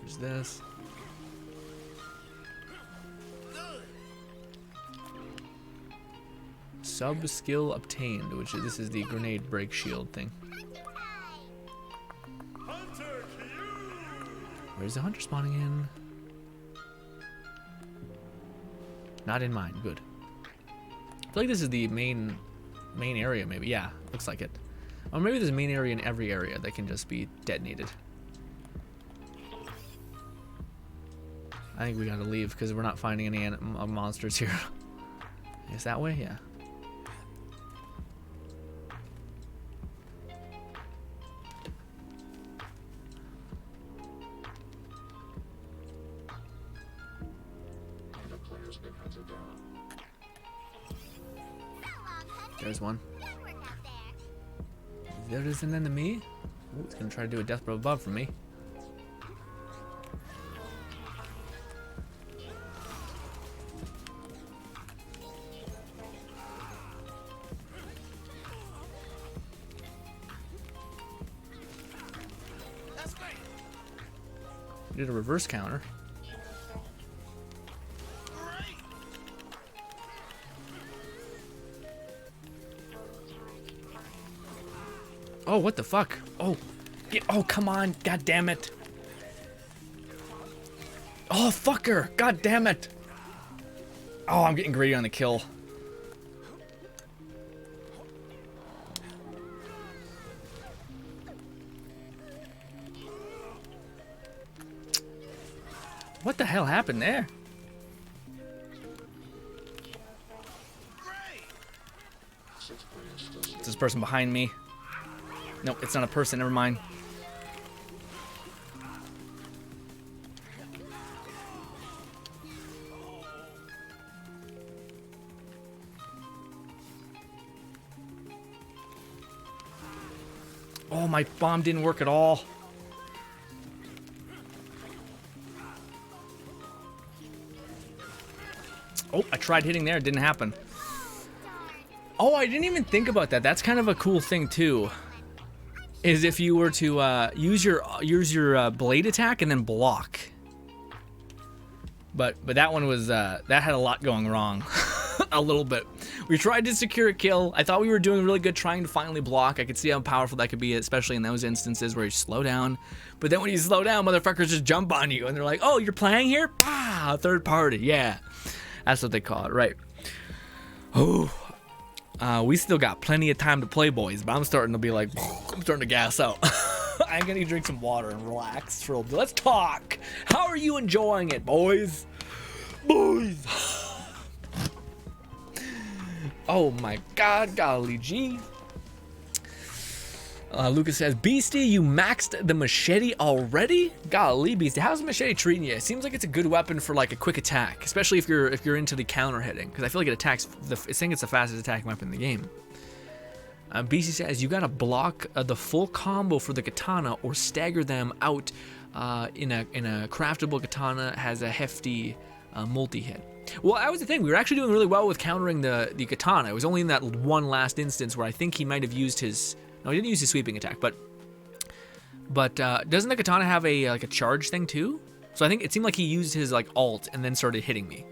There's this. Sub skill obtained, which is, this is the grenade break shield thing. Where's the hunter spawning in? Not in mine. Good. I feel like this is the main area, maybe. Yeah, looks like it. Or maybe there's a main area in every area that can just be detonated. I think we gotta leave because we're not finding any monsters here. Is that way? Yeah. There's one. There is an enemy. Ooh, it's gonna try to do a death from above for me. Did a reverse counter. Oh, what the fuck? Oh, oh, come on. God damn it. Oh, fucker. God damn it. Oh, I'm getting greedy on the kill. What the hell happened there? It's this person behind me. Nope, it's not a person, never mind. Oh, my bomb didn't work at all. Oh, I tried hitting there, it didn't happen. Oh, I didn't even think about that. That's kind of a cool thing too. Is if you were to use your blade attack and then block. But that one was that had a lot going wrong. A little bit. We tried to secure a kill. I thought we were doing really good trying to finally block. I could see how powerful that could be, especially in those instances where you slow down. But then when you slow down, motherfuckers just jump on you and they're like, "Oh, you're playing here? Bah, third party." Yeah. That's what they call it, right? Oh. We still got plenty of time to play, boys, but I'm starting to be like, I'm starting to gas out. I'm gonna drink some water and relax for a bit. Let's talk. How are you enjoying it, boys? Boys. Oh my God, golly gee. Lucas says, Beastie, you maxed the machete already? Golly, Beastie, how's the machete treating you? It seems like it's a good weapon for like a quick attack, especially if you're into the counter hitting, because I feel like it attacks. I think it's the fastest attacking weapon in the game. Beastie says, you gotta block the full combo for the katana or stagger them out. In a craftable katana has a hefty multi-hit. Well, that was the thing. We were actually doing really well with countering the katana. It was only in that one last instance where I think he might have used his. No, he didn't use his sweeping attack, but doesn't the katana have a like a charge thing too? So I think it seemed like he used his like alt and then started hitting me.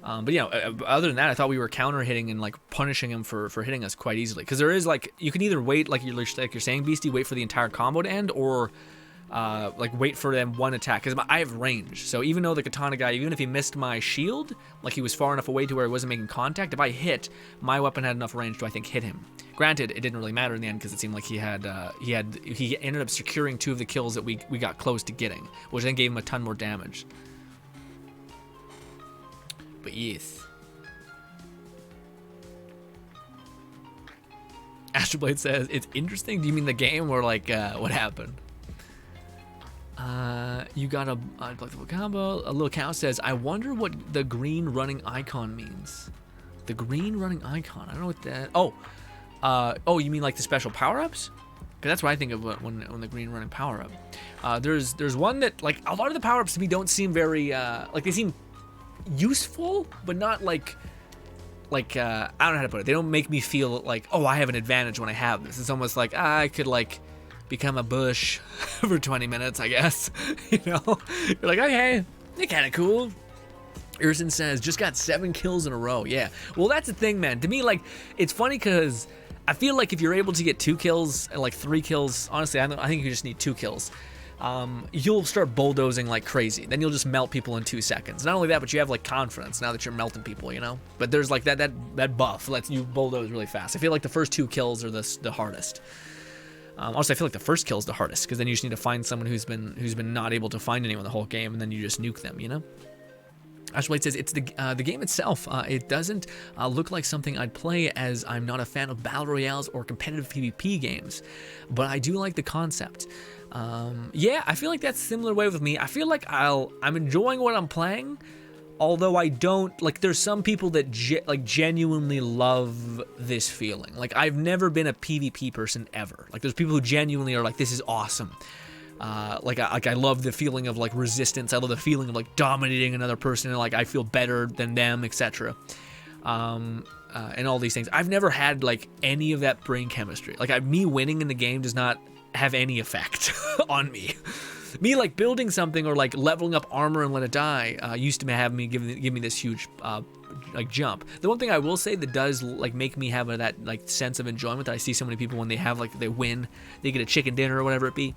But yeah, other than that, I thought we were counter hitting and like punishing him for hitting us quite easily. Because there is like you can either wait like you're saying, Beastie, wait for the entire combo to end, or like wait for them one attack. Because I have range, so even though the katana guy, even if he missed my shield, like he was far enough away to where he wasn't making contact, if I hit, my weapon had enough range to I think hit him. Granted, it didn't really matter in the end because it seemed like he ended up securing 2 of the kills that we got close to getting, which then gave him a ton more damage. But yes. Astroblade says, it's interesting. Do you mean the game or like what happened? You got a collectible combo. A little cow says, I wonder what the green running icon means. The green running icon. I don't know what that. Oh, you mean like the special power-ups? Because that's what I think of when the green running power-up. There's one that like a lot of the power-ups to me don't seem very like they seem useful, but not like I don't know how to put it. They don't make me feel like, oh, I have an advantage when I have this. It's almost like I could like become a bush for 20 minutes, I guess. You know, you're like, okay, they're kind of cool. Urson says, just got 7 kills in a row. Yeah, well, that's the thing, man. To me, like, it's funny because I feel like if you're able to get 2 kills and like 3 kills, honestly, I think you just need 2 kills. you'll start bulldozing like crazy. Then you'll just melt people in 2 seconds. Not only that, but you have like confidence now that you're melting people, you know? But there's like that buff lets you bulldoze really fast. I feel like the first 2 kills are the hardest. Also, I feel like the first kill is the hardest, because then you just need to find someone who's been not able to find anyone the whole game, and then you just nuke them, you know? Ashblade says, it's the game itself. It doesn't look like something I'd play, as I'm not a fan of battle royales or competitive PvP games, but I do like the concept. Yeah, I feel like that's a similar way with me. I feel like I'm enjoying what I'm playing, although I don't, like, there's some people that genuinely love this feeling. Like, I've never been a PvP person ever. Like, there's people who genuinely are like, this is awesome. Like I love the feeling of like resistance. I love the feeling of like dominating another person, and like I feel better than them, etc. And all these things. I've never had like any of that brain chemistry. Like me winning in the game does not have any effect on me. Me like building something or like leveling up armor and let it die used to have me give me this huge like jump. The one thing I will say that does like make me have that like sense of enjoyment that I see so many people when they have like they win, they get a chicken dinner or whatever it be,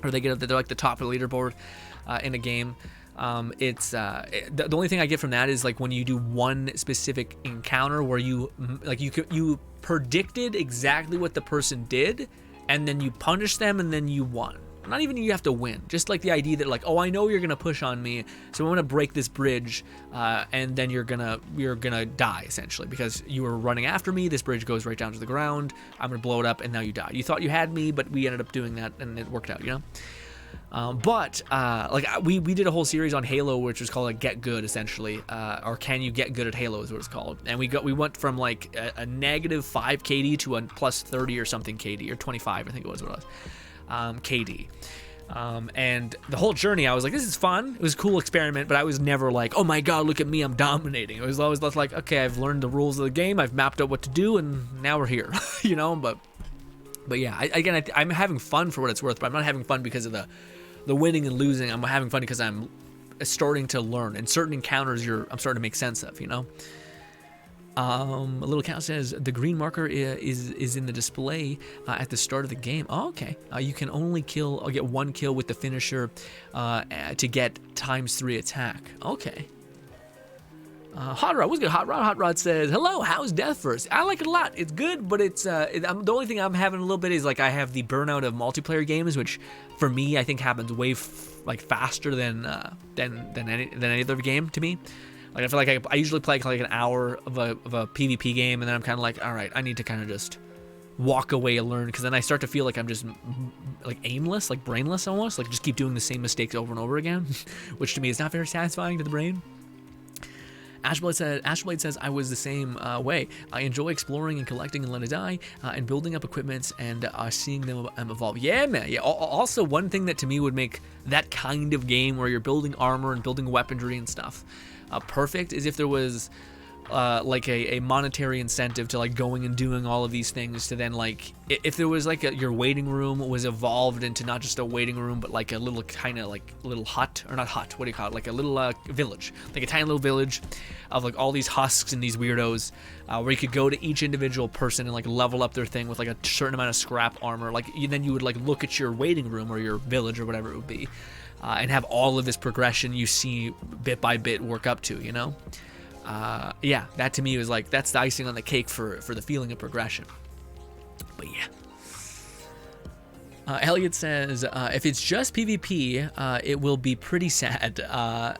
or they get they're like the top of the leaderboard in a game. The only thing I get from that is like when you do one specific encounter where you predicted exactly what the person did, and then you punish them, and then you won. Not even you have to win, just like the idea that like, oh, I know you're gonna push on me, so I'm gonna break this bridge, and then you're gonna die essentially because you were running after me. This bridge goes right down to the ground. I'm gonna blow it up, and now you die. You thought you had me, but we ended up doing that, and it worked out, you know. Like we did a whole series on Halo, which was called like Get Good, essentially, or Can You Get Good at Halo is what it's called. And we went from like a negative 5 KD to a plus 30 or something KD, or 25, I think it was what it was. KD. And the whole journey, I was like, this is fun. It was a cool experiment, but I was never like, oh my god, look at me, I'm dominating. It was always like, okay, I've learned the rules of the game, I've mapped out what to do, and now we're here, you know. But yeah, I'm having fun for what it's worth, but I'm not having fun because of the winning and losing. I'm having fun because I'm starting to learn, and certain encounters I'm starting to make sense of, you know. A little cat says the green marker is in the display at the start of the game. Oh, okay. You can only get 1 kill with the finisher to get ×3 attack. Okay. Hot Rod, what's good? Hot Rod says, hello, how's Deathverse? I like it a lot. It's good, but it's the only thing I'm having a little bit is like I have the burnout of multiplayer games, which for me I think happens way faster than any other game to me. Like I feel like I usually play like an hour of a PvP game, and then I'm kind of like, all right, I need to kind of just walk away and learn, because then I start to feel like I'm just like aimless, like brainless almost, like just keep doing the same mistakes over and over again, which to me is not very satisfying to the brain. Ashblade says, I was the same way. I enjoy exploring and collecting and let it die, and building up equipments and seeing them evolve. Yeah, man. Yeah. Also, one thing that to me would make that kind of game where you're building armor and building weaponry and stuff perfect is if there was like a monetary incentive to like going and doing all of these things, to then like if there was like your waiting room was evolved into not just a waiting room but like a little kind of like little hut, or not hut, what do you call it, like a little village, like a tiny little village of like all these husks and these weirdos, where you could go to each individual person and like level up their thing with like a certain amount of scrap armor, like then you would like look at your waiting room or your village or whatever it would be, and have all of this progression you see bit by bit work up to, you know. Yeah, that to me was like, that's the icing on the cake for the feeling of progression. But yeah. Elliot says, if it's just PvP, it will be pretty sad,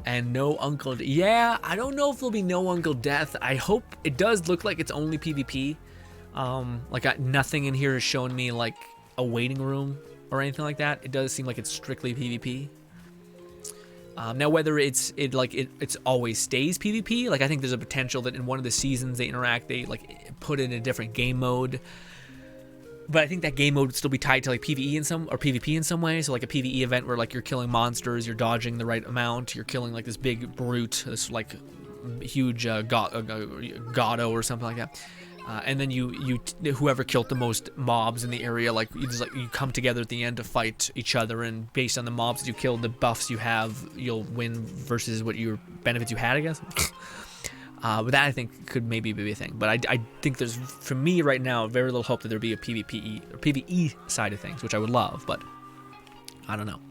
and no Uncle yeah, I don't know if there'll be no Uncle Death. I hope it does look like it's only PvP. Like nothing in here has shown me like a waiting room or anything like that. It does seem like it's strictly PvP. Now whether it's always stays PvP, like I think there's a potential that in one of the seasons they like put in a different game mode, but I think that game mode would still be tied to like PvE PvP in some way. So like a PvE event where like you're killing monsters, you're dodging the right amount, you're killing like this big brute, this like huge Gotto or something like that. And then whoever killed the most mobs in the area, like you come together at the end to fight each other, and based on the mobs that you killed, the buffs you have, you'll win versus what your benefits you had, I guess. But that I think could maybe be a thing. But I think there's, for me right now, very little hope that there'd be a PvE side of things, which I would love. But I don't know.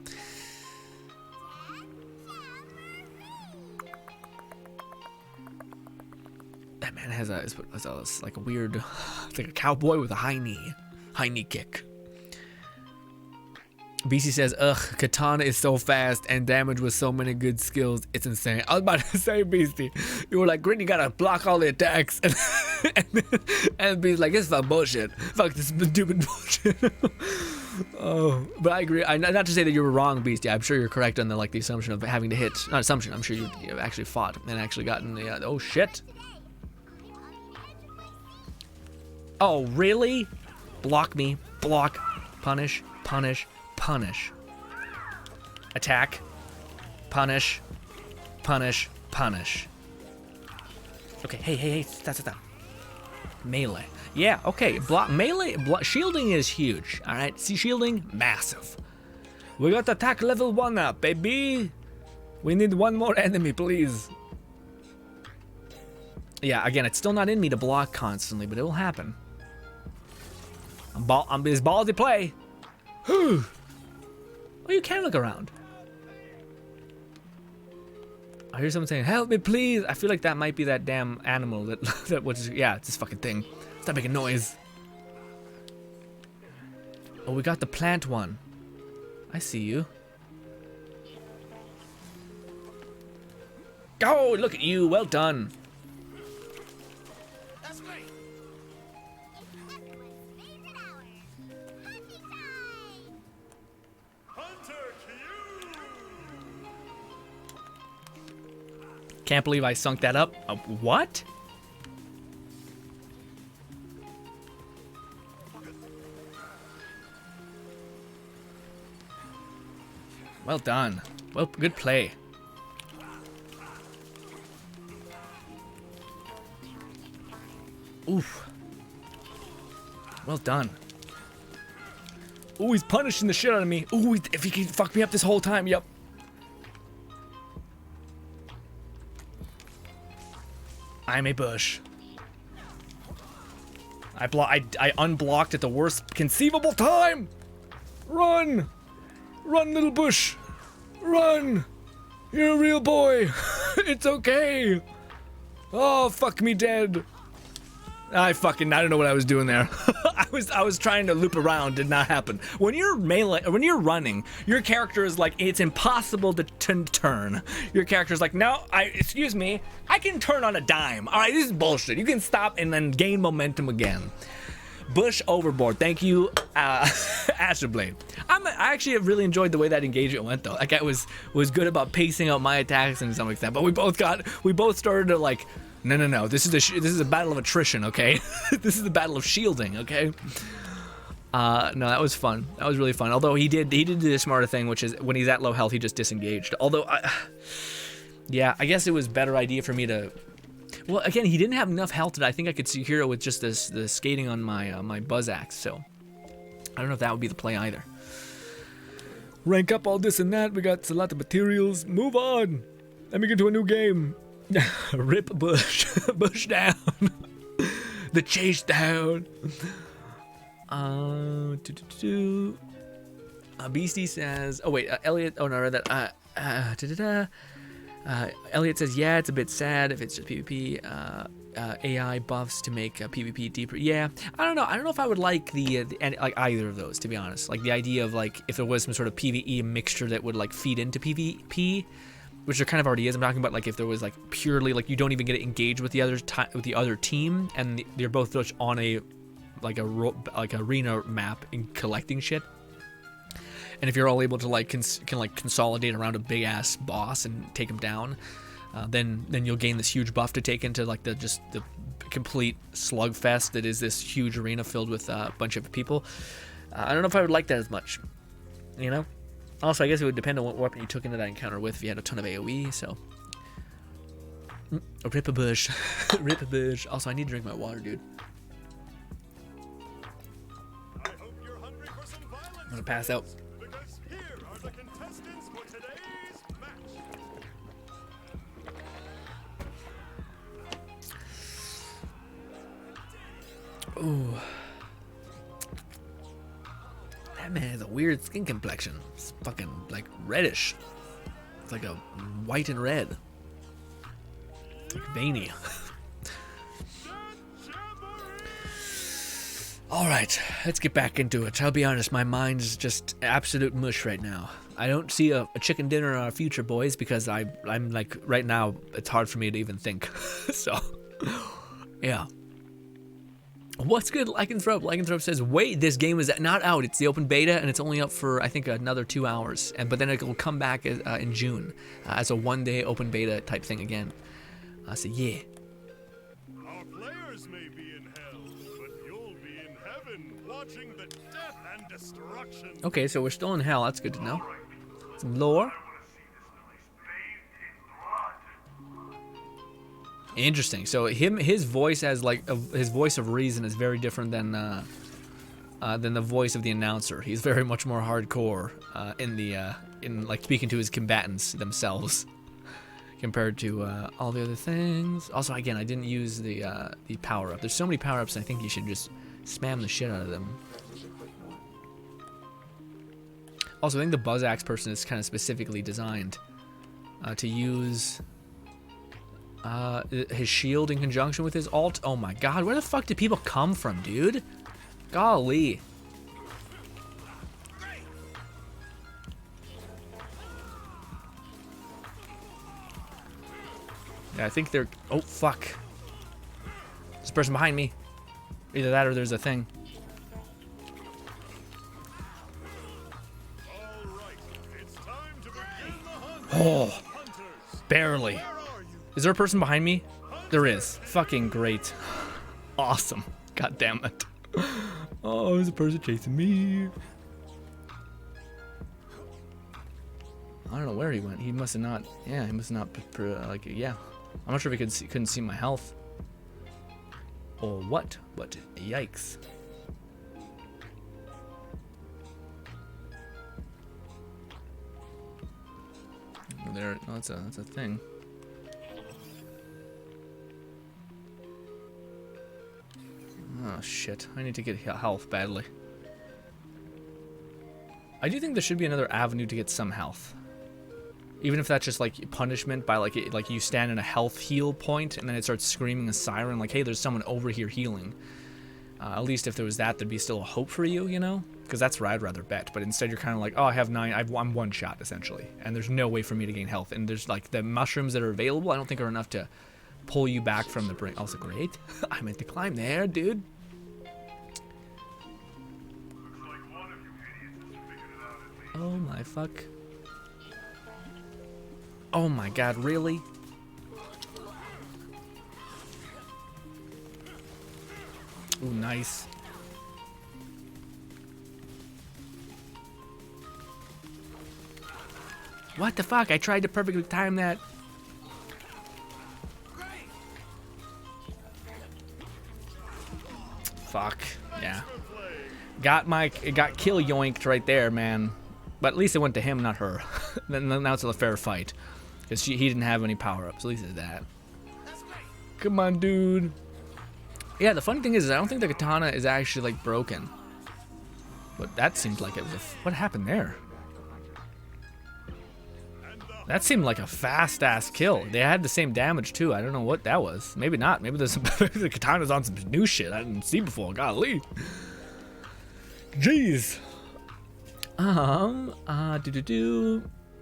That man has a like a weird, it's like a cowboy with a high knee kick. BC says, ugh, katana is so fast and damage with so many good skills. It's insane. I was about to say, Beastie, you were like, Grinn, you gotta block all the attacks. And Beastie's like, it's fuck bullshit. Fuck this stupid bullshit. Oh, but I agree. Not to say that you were wrong, Beastie. I'm sure you're correct on the assumption of having to hit. Not assumption. I'm sure you've actually fought and actually gotten the. Oh shit. Oh really? Block me. Block. Punish. Punish. Punish. Attack. Punish. Punish. Punish. Okay. Hey. Stop. Melee. Yeah, okay. Melee shielding is huge. Alright, see, shielding, massive. We got attack level 1 up, baby. We need one more enemy, please. Yeah, again, it's still not in me to block constantly, but it will happen. I'm as ballsy play. Oh, you can look around. I hear someone saying, help me, please. I feel like that might be that damn animal that was, yeah, it's this fucking thing. Stop making noise. Oh, we got the plant one. I see you. Oh, look at you. Well done. That's great. It's everyone's favorite hour. Hunting time. Hunter Q. Can't believe I sunk that up. What? Well done. Well, good play. Oof. Well done. Ooh, he's punishing the shit out of me. Ooh, if he can fuck me up this whole time, yep. I'm a bush. I unblocked at the worst conceivable time. Run! Run, little bush! Run! You're a real boy! It's okay! Oh, fuck me dead! I don't know what I was doing there. I was trying to loop around, did not happen. When you're running, your character is like, it's impossible to turn. Your character is like, no, excuse me, I can turn on a dime. Alright, this is bullshit. You can stop and then gain momentum again. Bush overboard. Thank you, Asherblade. I actually really enjoyed the way that engagement went, though. Like, I was good about pacing out my attacks and some extent, but we both started to like, no. This is a battle of attrition, okay? This is a battle of shielding, okay? No, that was fun. That was really fun. Although he did do the smarter thing, which is when he's at low health, he just disengaged. Although, yeah, I guess it was a better idea for me to. Well, again, he didn't have enough health that I think I could see hero with just the skating on my my buzz axe. So I don't know if that would be the play either. Rank up all this and that. We got a lot of materials. Move on. Let me get to a new game. Rip Bush. Bush down. The chase down. Beastie says. Oh wait, Elliot. Oh no, I read that. Elliot says, yeah, it's a bit sad if it's just PvP. AI buffs to make PvP deeper. Yeah, I don't know. I don't know if I would like like either of those, to be honest. Like the idea of like if there was some sort of PvE mixture that would like feed into PvP, which there kind of already is. I'm talking about like if there was like purely like you don't even get to engage with the other team, and they're both just on a like arena map and collecting shit. And if you're all able to like consolidate around a big ass boss and take him down, then you'll gain this huge buff to take into like the complete slugfest that is this huge arena filled with a bunch of people. I don't know if I would like that as much, you know. Also, I guess it would depend on what weapon you took into that encounter with. If you had a ton of AOE, so rip a bush, rip a bush. Also, I need to drink my water, dude. I hope you're hungry for some violence. I'm gonna pass out. Because here are the contestants for today's match. Ooh. That man has a weird skin complexion. It's fucking like reddish. It's like a white and red. Like veiny. Alright, let's get back into it. I'll be honest, my mind is just absolute mush right now. I don't see a chicken dinner in our future, boys, because I'm like, right now, it's hard for me to even think. So, yeah. What's good, Lycanthrope? Lycanthrope says, wait, this game is not out. It's the open beta, and it's only up for, I think, another 2 hours. But then it will come back in June as a one-day open beta type thing again. So, yeah. Our players may be in hell, but you'll be in heaven, watching the death and destruction. Okay, so we're still in hell. That's good to know. Some lore. Interesting. So his voice as like his voice of reason is very different than the voice of the announcer. He's very much more hardcore in like speaking to his combatants themselves compared to all the other things. Also, again, I didn't use the power up. There's so many power ups. I think you should just spam the shit out of them. Also, I think the Buzz Axe person is kind of specifically designed to use his shield in conjunction with his ult. Oh my god, where the fuck did people come from, dude? Golly. Yeah, I think they're... Oh, fuck. There's a person behind me. Either that or there's a thing. Oh, barely. Is there a person behind me? There is. Fucking great. Awesome. God damn it. Oh, there's a person chasing me. I don't know where he went. He must have not. Yeah, he must have not. Like, yeah. I'm not sure if he couldn't see my health. Or what? But yikes. There. No, that's a thing. Oh shit, I need to get health badly. I do think there should be another avenue to get some health. Even if that's just like punishment by like you stand in a health heal point and then it starts screaming a siren like, hey, there's someone over here healing. At least if there was that, there'd be still a hope for you, you know? Because that's where I'd rather bet. But instead you're kind of like, oh, I have 9, I'm one shot essentially. And there's no way for me to gain health. And there's like the mushrooms that are available, I don't think are enough to pull you back from the brink. Also great. I meant to climb there, dude. Oh my fuck. Oh my god, really? Ooh, nice. What the fuck? I tried to perfectly time that. Fuck. Yeah. Got kill yoinked right there, man. But at least it went to him, not her. Then now it's a fair fight. Because he didn't have any power-ups. At least it's that. Come on, dude. Yeah, the funny thing is I don't think the katana is actually, like, broken. But that seemed like it was what happened there? That seemed like a fast-ass kill. They had the same damage, too. I don't know what that was. Maybe not. Maybe there's maybe the katana's on some new shit I didn't see before. Golly. Jeez.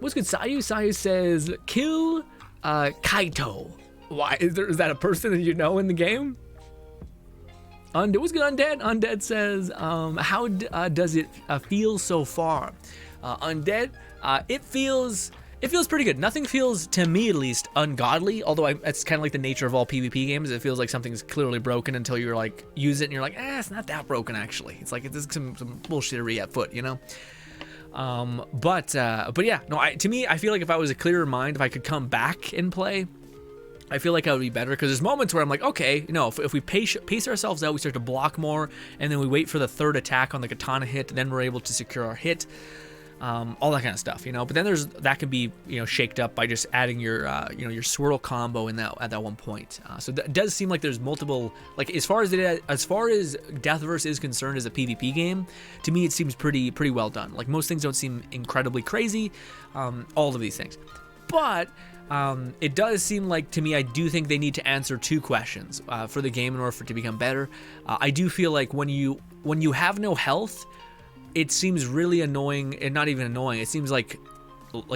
What's good, Sayu? Sayu says, kill Kaito. Why? Is that a person that you know in the game? What's good, Undead? Undead says, how does it feel so far? Undead, it feels pretty good. Nothing feels, to me at least, ungodly, although it's kind of like the nature of all PvP games. It feels like something's clearly broken until you're like, use it and you're like, it's not that broken actually. It's like, there's some bullshittery at foot, you know? But yeah, no, to me, I feel like if I was a clearer mind, if I could come back and play, I feel like I would be better, because there's moments where I'm like, okay, you know, if we pace ourselves out, we start to block more, and then we wait for the third attack on the katana hit, then we're able to secure our hit. all that kind of stuff, you know. But then that can be, you know, shaked up by just adding your you know, your swirl combo in that at that one point. So that does seem like there's multiple, like as far as Deathverse is concerned as a PvP game, to me it seems pretty well done. Like most things don't seem incredibly crazy, all of these things, but it does seem like, to me, I do think they need to answer two questions for the game in order for it to become better. I do feel like when you have no health, it seems really annoying, and not even annoying. It seems like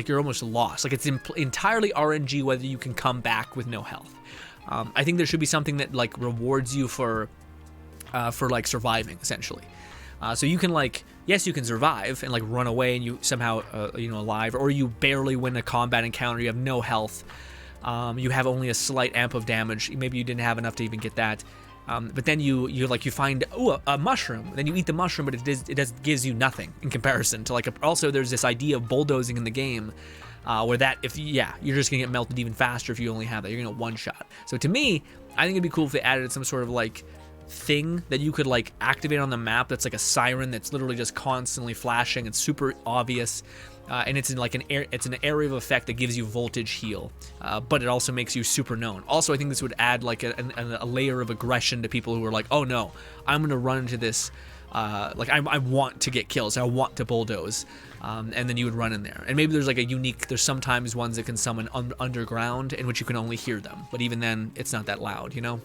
you're almost lost. Like it's entirely RNG whether you can come back with no health. I think there should be something that like rewards you for like surviving, essentially. So you can like, yes, you can survive and like run away and you somehow you know, alive, or you barely win a combat encounter. You have no health. You have only a slight amp of damage. Maybe you didn't have enough to even get that. But then you find a mushroom, then you eat the mushroom, but it gives you nothing in comparison to like also there's this idea of bulldozing in the game, where that you're just gonna get melted even faster if you only have that. You're gonna one shot. So to me, I think it'd be cool if they added some sort of like thing that you could like activate on the map that's like a siren that's literally just constantly flashing. It's super obvious. And it's in like an area of effect that gives you voltage heal, but it also makes you super known. Also, I think this would add like a layer of aggression to people who are like, oh no, I'm gonna run into this, like I want to get kills, I want to bulldoze, and then you would run in there. And maybe there's like there's sometimes ones that can summon underground in which you can only hear them, but even then it's not that loud, you know.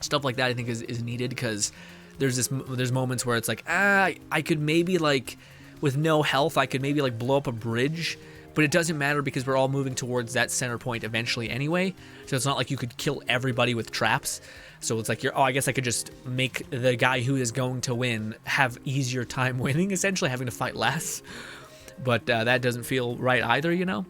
Stuff like that I think is needed, because there's moments where it's like, I could maybe like, with no health, I could maybe like blow up a bridge, but it doesn't matter because we're all moving towards that center point eventually anyway. So it's not like you could kill everybody with traps. So it's like I guess I could just make the guy who is going to win have easier time winning, essentially having to fight less. But that doesn't feel right either, you know.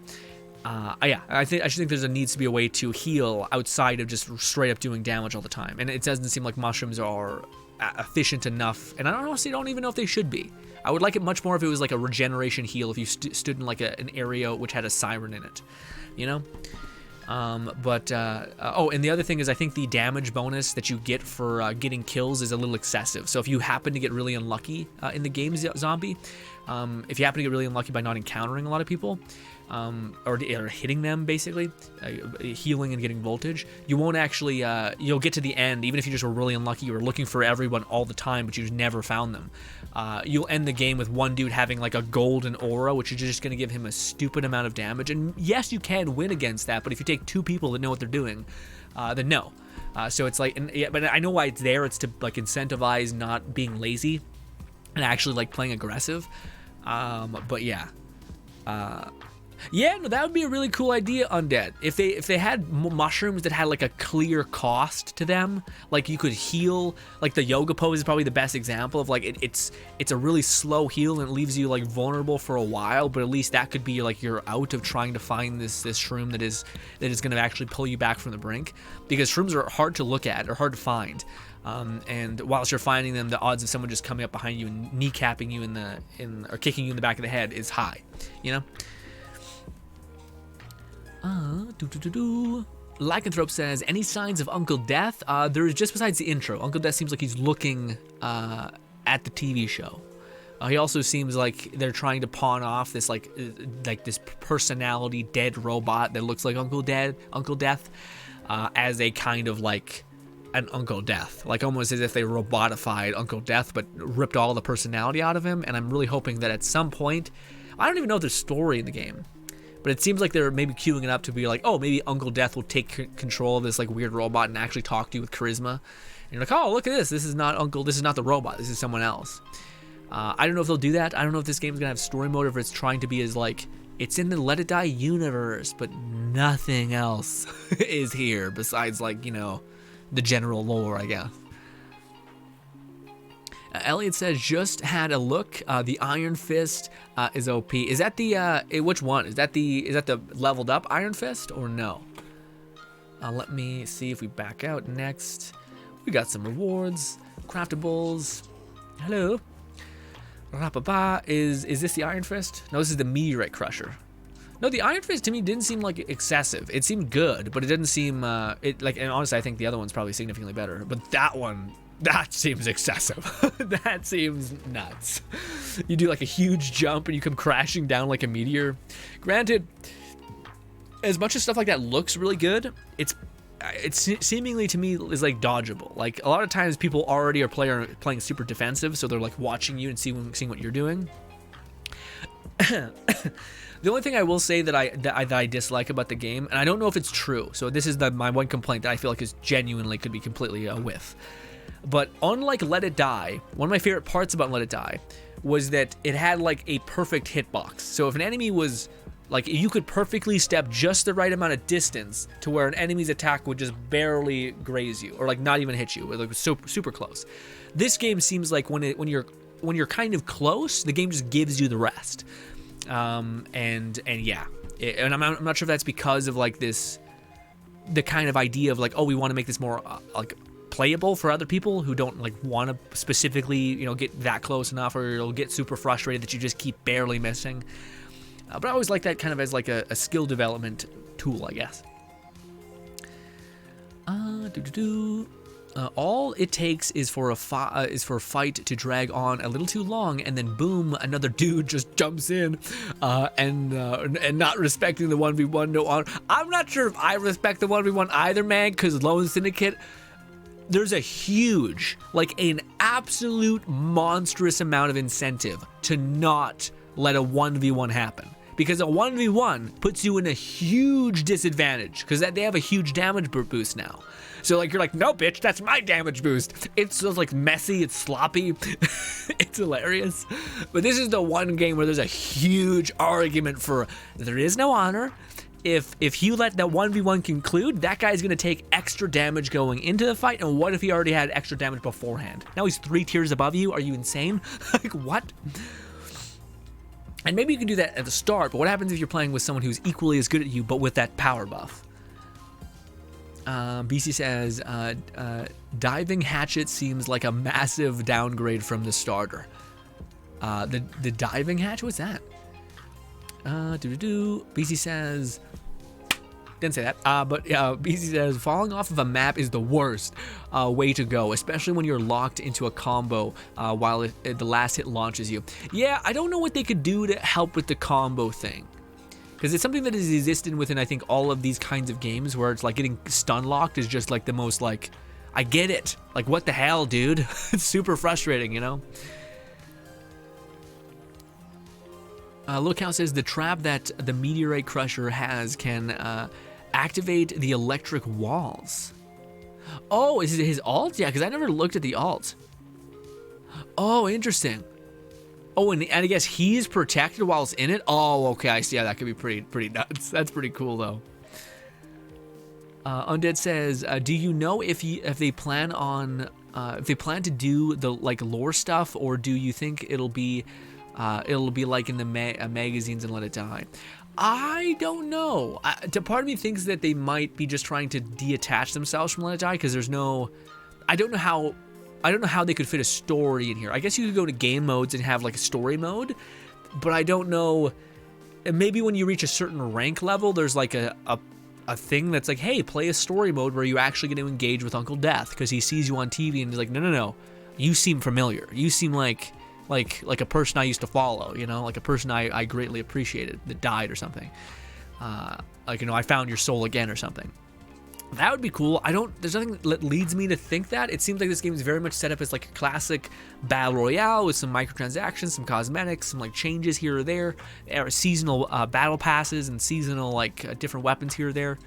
I just think there needs to be a way to heal outside of just straight up doing damage all the time. And it doesn't seem like mushrooms are efficient enough, and I don't even know if they should be. I would like it much more if it was like a regeneration heal, if you stood in like an area which had a siren in it, you know. Oh, and the other thing is, I think the damage bonus that you get for getting kills is a little excessive. So if you happen to get really unlucky in the game, zombie, if you happen to get really unlucky by not encountering a lot of people, or hitting them, basically, healing and getting voltage, you won't actually, you'll get to the end, even if you just were really unlucky, you were looking for everyone all the time, but you just never found them. You'll end the game with one dude having like a golden aura, which is just going to give him a stupid amount of damage. And yes, you can win against that, but if you take two people that know what they're doing, then no. So it's like, but I know why it's there. It's to like incentivize not being lazy and actually like playing aggressive. But yeah. Yeah, no, that would be a really cool idea, Undead. If they had mushrooms that had like a clear cost to them, like you could heal, like the yoga pose is probably the best example of like it's a really slow heal and it leaves you like vulnerable for a while, but at least that could be like your out of trying to find this shroom that is going to actually pull you back from the brink, because shrooms are hard to look at or hard to find. And whilst you're finding them, the odds of someone just coming up behind you and kneecapping you or kicking you in the back of the head is high, you know. Lycanthrope says, any signs of Uncle Death? There is, just besides the intro. Uncle Death seems like he's looking at the TV show. He also seems like they're trying to pawn off this like this personality dead robot that looks like Uncle Death, as a kind of like an Uncle Death, like almost as if they robotified Uncle Death but ripped all the personality out of him. And I'm really hoping that at some point, I don't even know if there's story in the game, but it seems like they're maybe queuing it up to be like, oh, maybe Uncle Death will take control of this like weird robot and actually talk to you with charisma. And you're like, oh, look at this. This is not the robot. This is someone else. I don't know if they'll do that. I don't know if this game's gonna have story mode, or if it's trying to be as like, it's in the Let It Die universe, but nothing else is here besides like, you know, the general lore, I guess. Elliot says, just had a look. The Iron Fist is OP. Is that the which one? Is that the leveled up Iron Fist or no? Let me see if we back out next. We got some rewards, craftables. Hello. Is this the Iron Fist? No, this is the Meteorite Crusher. No, the Iron Fist to me didn't seem like excessive. It seemed good, but it didn't seem and honestly, I think the other one's probably significantly better. But that one That seems excessive. That seems nuts. You do like a huge jump and you come crashing down like a meteor. Granted, as much as stuff like that looks really good, it's seemingly to me is like dodgeable. Like a lot of times people already are playing super defensive, so they're like watching you and seeing what you're doing. The only thing I will say that I dislike about the game, and I don't know if it's true, so this is my one complaint that I feel like is genuinely could be completely a whiff. But unlike Let It Die, one of my favorite parts about Let It Die was that it had like a perfect hitbox. So if an enemy was like, you could perfectly step just the right amount of distance to where an enemy's attack would just barely graze you, or like not even hit you, like super close. This game seems like when you're kind of close, the game just gives you the rest. And yeah, and I'm not sure if that's because of like the kind of idea of like, oh, we want to make this more like playable for other people who don't like want to specifically, you know, get that close enough, or you'll get super frustrated that you just keep barely missing. But I always like that kind of as like a skill development tool, I guess. All it takes is for a fight to drag on a little too long, and then boom, another dude just jumps in, and not respecting the 1v1. No honor. I'm not sure if I respect the 1v1 either, man, because Lone Syndicate, there's a huge, like an absolute monstrous amount of incentive to not let a 1v1 happen. Because a 1v1 puts you in a huge disadvantage, because they have a huge damage boost now. So like you're like, no bitch, that's my damage boost. It's just like messy, it's sloppy, it's hilarious. But this is the one game where there's a huge argument for there is no honor. If you let that 1v1 conclude, that guy's gonna take extra damage going into the fight, and what if he already had extra damage beforehand? Now he's 3 tiers above you, are you insane? Like what? And maybe you can do that at the start, but what happens if you're playing with someone who's equally as good at you, but with that power buff? BC says, diving hatchet seems like a massive downgrade from the starter. The diving hatchet, what's that? BC says, didn't say that, but BC says, falling off of a map is the worst way to go, especially when you're locked into a combo while the last hit launches you. Yeah, I don't know what they could do to help with the combo thing. Because it's something that has existed within, I think, all of these kinds of games where it's like getting stun locked is just like the most like, I get it. Like, what the hell, dude? It's super frustrating, you know? Lil Cow says the trap that the Meteorite Crusher has can activate the electric walls. Oh, is it his alt? Yeah, because I never looked at the alt. Oh, interesting. Oh, and I guess he's protected while it's in it? Oh, okay, I see how that could be pretty nuts. That's pretty cool, though. Undead says, do you know if they plan to do the like lore stuff, or do you think it'll be like in the magazines and Let It Die? I don't know. Part of me thinks that they might be just trying to detach themselves from Let It Die, because there's no, I don't know how they could fit a story in here. I guess you could go to game modes and have like a story mode, but I don't know. Maybe when you reach a certain rank level, there's like a thing that's like, hey, play a story mode where you actually get to engage with Uncle Death, because he sees you on TV and he's like, no, you seem familiar. You seem like a person I used to follow, you know, like a person I greatly appreciated that died or something. Like, you know, I found your soul again or something. That would be cool. There's nothing that leads me to think that. It seems like this game is very much set up as like a classic battle royale with some microtransactions, some cosmetics, some like changes here or there, seasonal battle passes and seasonal like different weapons here or there.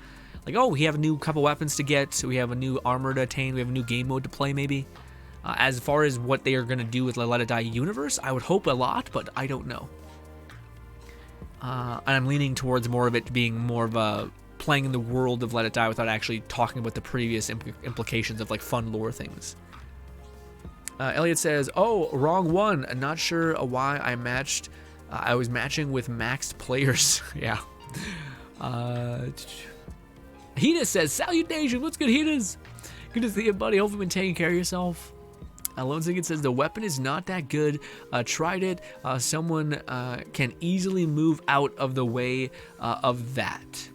Like, oh, we have a new couple weapons to get, so we have a new armor to attain, we have a new game mode to play maybe. As far as what they are going to do with the Let It Die universe, I would hope a lot, but I don't know. And I'm leaning towards more of it being more of a playing in the world of Let It Die without actually talking about the previous implications of like fun lore things. Elliot says, oh, wrong one. Not sure why I was matching with maxed players. Yeah. Hedis says, salutation. What's good, Hedis? Good to see you, buddy. Hope you've been taking care of yourself. Lone Singing says, the weapon is not that good. Tried it. Someone can easily move out of the way of that.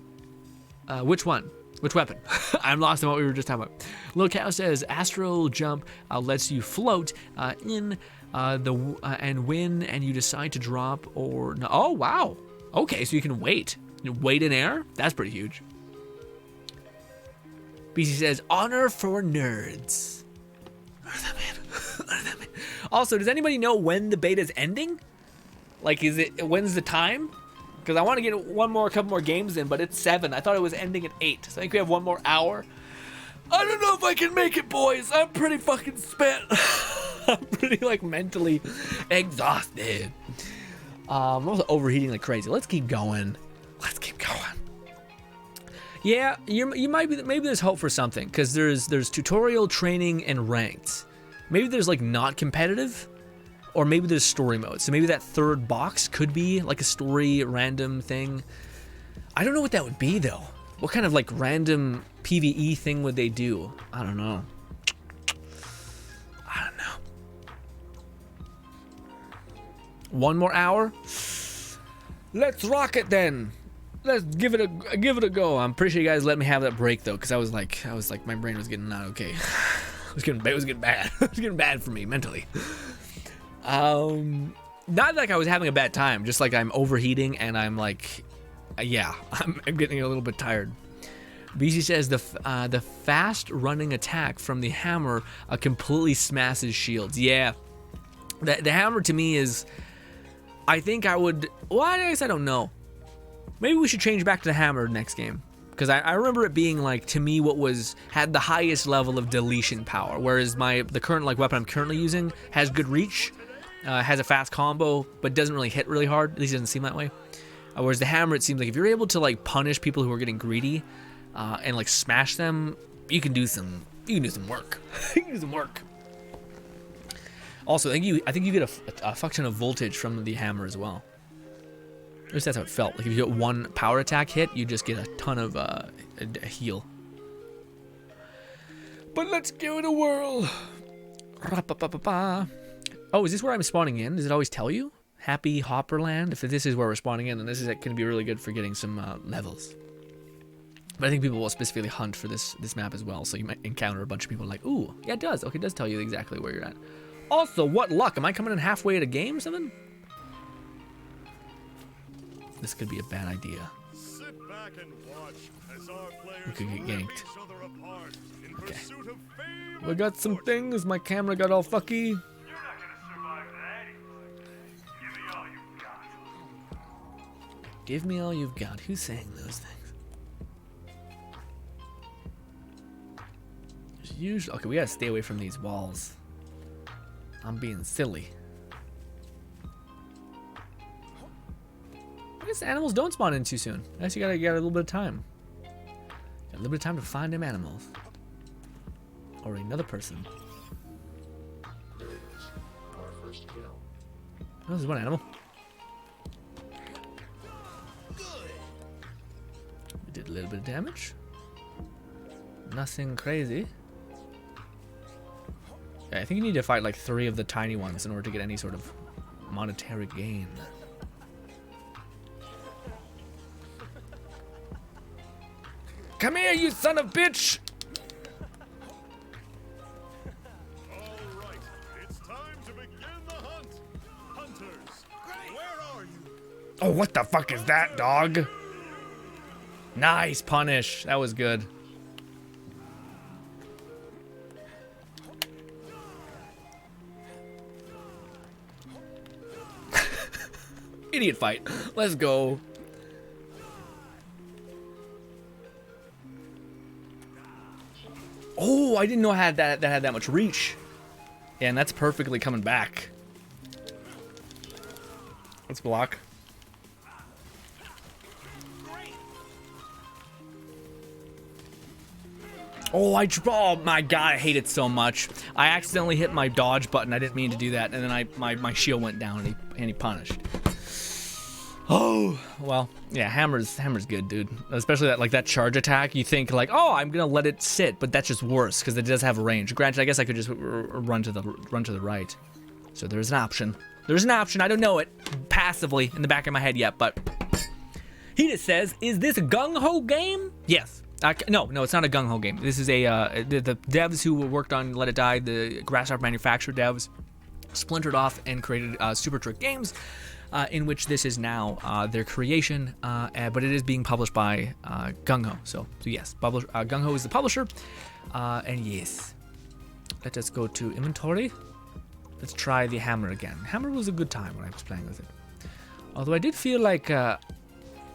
Which one? Which weapon? I'm lost in what we were just talking about. Lil Cow says astral jump lets you float in and win, and you decide to drop or no. Oh wow. Okay, so you can wait. You wait in air. That's pretty huge. BC says honor for nerds. Also, does anybody know when the beta is ending? Like, when's the time? Because I want to get a couple more games in, but it's 7. I thought it was ending at 8. So I think we have 1 more hour. I don't know if I can make it, boys. I'm pretty fucking spent. I'm pretty, like, mentally exhausted. I'm also overheating like crazy. Let's keep going. Let's keep going. Yeah, you might be. Maybe there's hope for something, because there's tutorial, training, and ranked. Maybe there's like not competitive, or maybe there's story mode. So maybe that third box could be like a story random thing. I don't know what that would be though. What kind of like random PvE thing would they do? I don't know. I don't know. 1 more hour. Let's rock it then. Let's give it a go. I'm pretty sure you guys let me have that break though, because I was like my brain was getting not okay. It was getting bad. It was getting bad for me mentally. Not like I was having a bad time, just like I'm overheating and I'm like, yeah, I'm getting a little bit tired. BC says the fast running attack from the hammer completely smashes shields. Yeah, the hammer to me is, I think I would. Well, I guess I don't know. Maybe we should change back to the hammer next game. Because I remember it being like, to me, what had the highest level of deletion power. Whereas the current like weapon I'm currently using has good reach, has a fast combo, but doesn't really hit really hard. At least it doesn't seem that way. Whereas the hammer, it seems like if you're able to like punish people who are getting greedy, and like smash them, you can do some work. You can do some work. Also, I think you get a function of voltage from the hammer as well. At least that's how it felt. Like if you get 1 power attack hit, you just get a ton of a heal. But let's give it a whirl. Oh, is this where I'm spawning in? Does it always tell you? Happy Hopperland? If this is where we're spawning in, then this is going to be really good for getting some levels. But I think people will specifically hunt for this map as well, so you might encounter a bunch of people like, ooh, yeah, it does. Okay, it does tell you exactly where you're at. Also, what luck? Am I coming in halfway at a game or something? This could be a bad idea. Sit back and watch as our players We could get rip yanked. each other apart in Okay. pursuit of fame We got some things. My camera got all fucky. You're not gonna survive that. Give me all you've got. Give me all you've got. Who's saying those things? There's usually okay. We gotta stay away from these walls. I'm being silly. I guess animals don't spawn in too soon. I guess you gotta get a little bit of time. Got a little bit of time to find them animals. Or another person. Oh, there's one animal. We did a little bit of damage. Nothing crazy. Yeah, I think you need to fight like 3 of the tiny ones in order to get any sort of monetary gain. Come here, you son of a bitch! All right, it's time to begin the hunt. Hunters, where are you? Oh, what the fuck is that, dog? Nice punish. That was good. Idiot fight. Let's go. Oh, I didn't know that had that much reach. Yeah, and that's perfectly coming back. Let's block. Oh, oh my god, I hate it so much. I accidentally hit my dodge button. I didn't mean to do that, and then my shield went down and he punished. Oh, well, yeah, hammer's good, dude. Especially that charge attack. You think like, oh, I'm gonna let it sit, but that's just worse because it does have a range. Granted, I guess I could just run to the right. So there's an option. There's an option. I don't know it passively in the back of my head yet, but he just says, "Is this a gung ho game?" Yes. No, it's not a gung-ho game. This is the devs who worked on Let It Die, the Grasshopper Manufacturer devs, splintered off and created Super Trick Games, in which this is now their creation, but it is being published by gung-ho. So yes, gung-ho is the publisher, and yes. Let us go to inventory. Let's try the hammer again. Hammer was a good time when I was playing with it. Although I did feel like there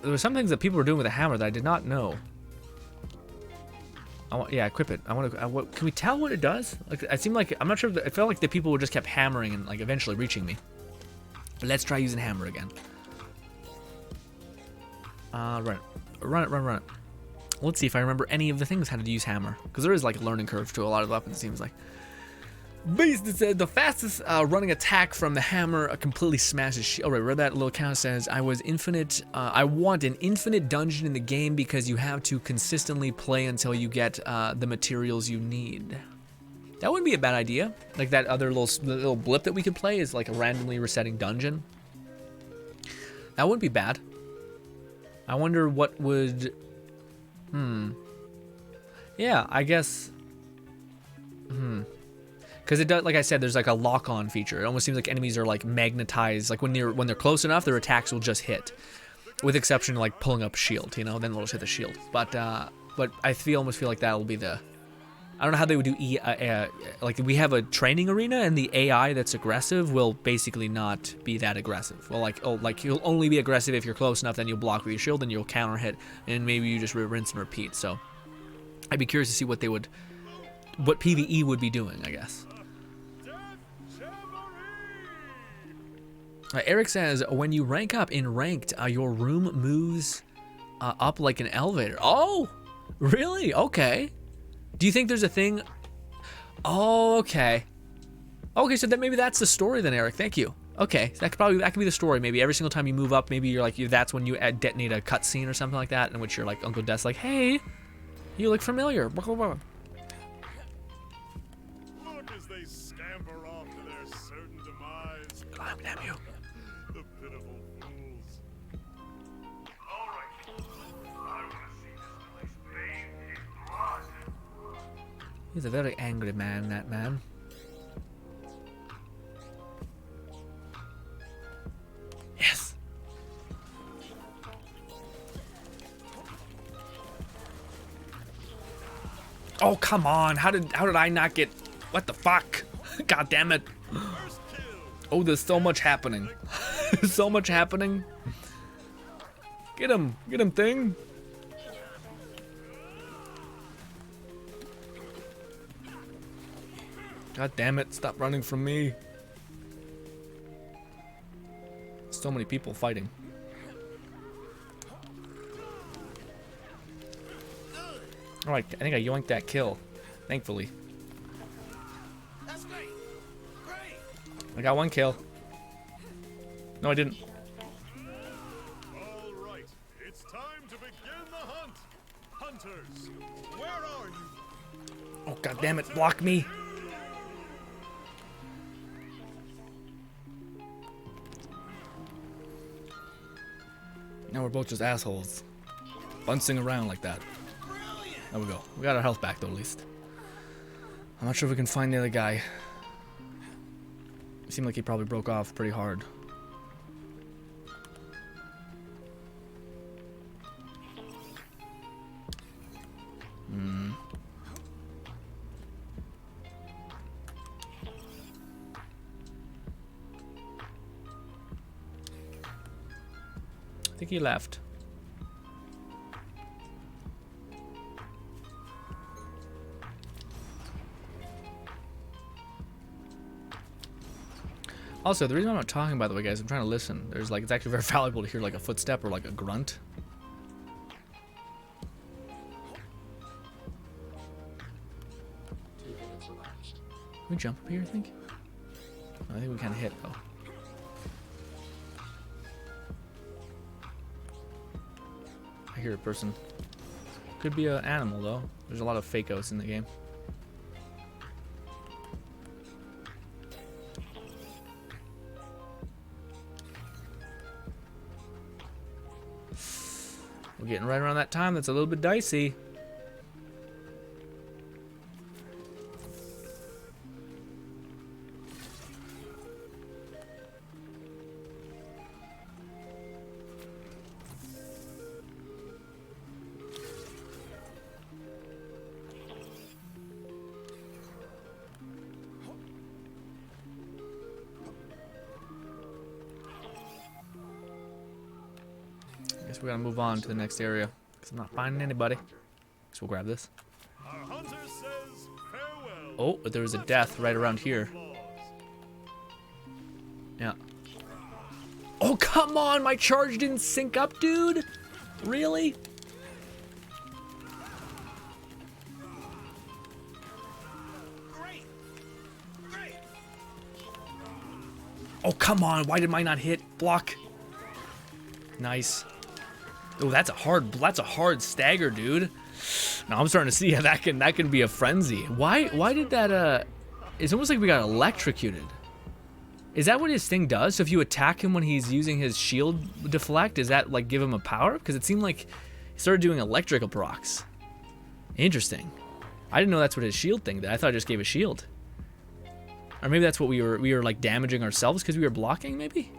were some things that people were doing with the hammer that I did not know. Yeah, equip it. Can we tell what it does? Like, it seemed like, I'm not sure. It felt like the people were just kept hammering and like eventually reaching me. But let's try using hammer again. Run it. Let's see if I remember any of the things how to use hammer, because there is like a learning curve to a lot of weapons. It seems like. Beast said the fastest running attack from the hammer completely smashes shield. Alright, read that little count. Says I want an infinite dungeon in the game because you have to consistently play until you get the materials you need. That wouldn't be a bad idea. Like that other little blip that we could play is like a randomly resetting dungeon. That wouldn't be bad. I wonder what would. Yeah, I guess. Because it does, like I said, there's like a lock-on feature. It almost seems like enemies are like magnetized. Like when they're close enough, their attacks will just hit, with exception to like pulling up shield. You know, then they'll just hit the shield. But I almost feel like that will be the. I don't know how they would do like we have a training arena and the AI that's aggressive will basically not be that aggressive. Well, like you'll only be aggressive if you're close enough. Then you'll block with your shield, and you'll counter hit, and maybe you just rinse and repeat. So I'd be curious to see what PvE would be doing, I guess. Eric says, when you rank up in ranked, your room moves up like an elevator. Oh, really? Okay. Do you think there's a thing? Oh, okay. Okay, so then maybe that's the story then, Eric. Thank you. Okay, so that could be the story. Maybe every single time you move up, maybe that's when you detonate a cutscene or something like that, in which you're like Uncle Death's like, hey, you look familiar. Look as they scamper off to their certain demise. Damn you. The pitiful fools. All right. I want to see this place bathed in blood. He's a very angry man, that man. Yes. Oh, come on. How did I not get... What the fuck? God damn it. Oh, there's so much happening. So much happening. Get him. Get him, thing. God damn it. Stop running from me. So many people fighting. Alright, I think I yoinked that kill. Thankfully. That's great. Great. I got one kill. No, I didn't. All right, it's time to begin the hunt. Hunters, where are you? Oh, god damn it. Block me. Now we're both just assholes. Bouncing around like that. There we go. We got our health back, though, at least. I'm not sure if we can find the other guy. It seemed like he probably broke off pretty hard. I think he left. Also, the reason I'm not talking, by the way, guys, I'm trying to listen. It's actually very valuable to hear like a footstep or like a grunt. Can we jump up here, I think? I think we kind of hit, though. I hear a person. Could be an animal, though. There's a lot of fake-outs in the game. We're getting right around that time. That's a little bit dicey. Guess we gotta move on to the next area because I'm not finding anybody. So we'll grab this. Our hunter says farewell. Oh, but there was a death right around here. Yeah. Oh, come on! My charge didn't sync up, dude! Really? Oh, come on! Why did mine not hit? Block. Nice. Oh, that's a hard stagger, dude. Now I'm starting to see how that can be a frenzy. Why did that it's almost like we got electrocuted. Is that what his thing does? So if you attack him when he's using his shield deflect, does that like give him a power? Because it seemed like he started doing electrical procs. Interesting. I didn't know that's what his shield thing did. I thought it just gave a shield. Or maybe that's what we were like damaging ourselves because we were blocking, maybe?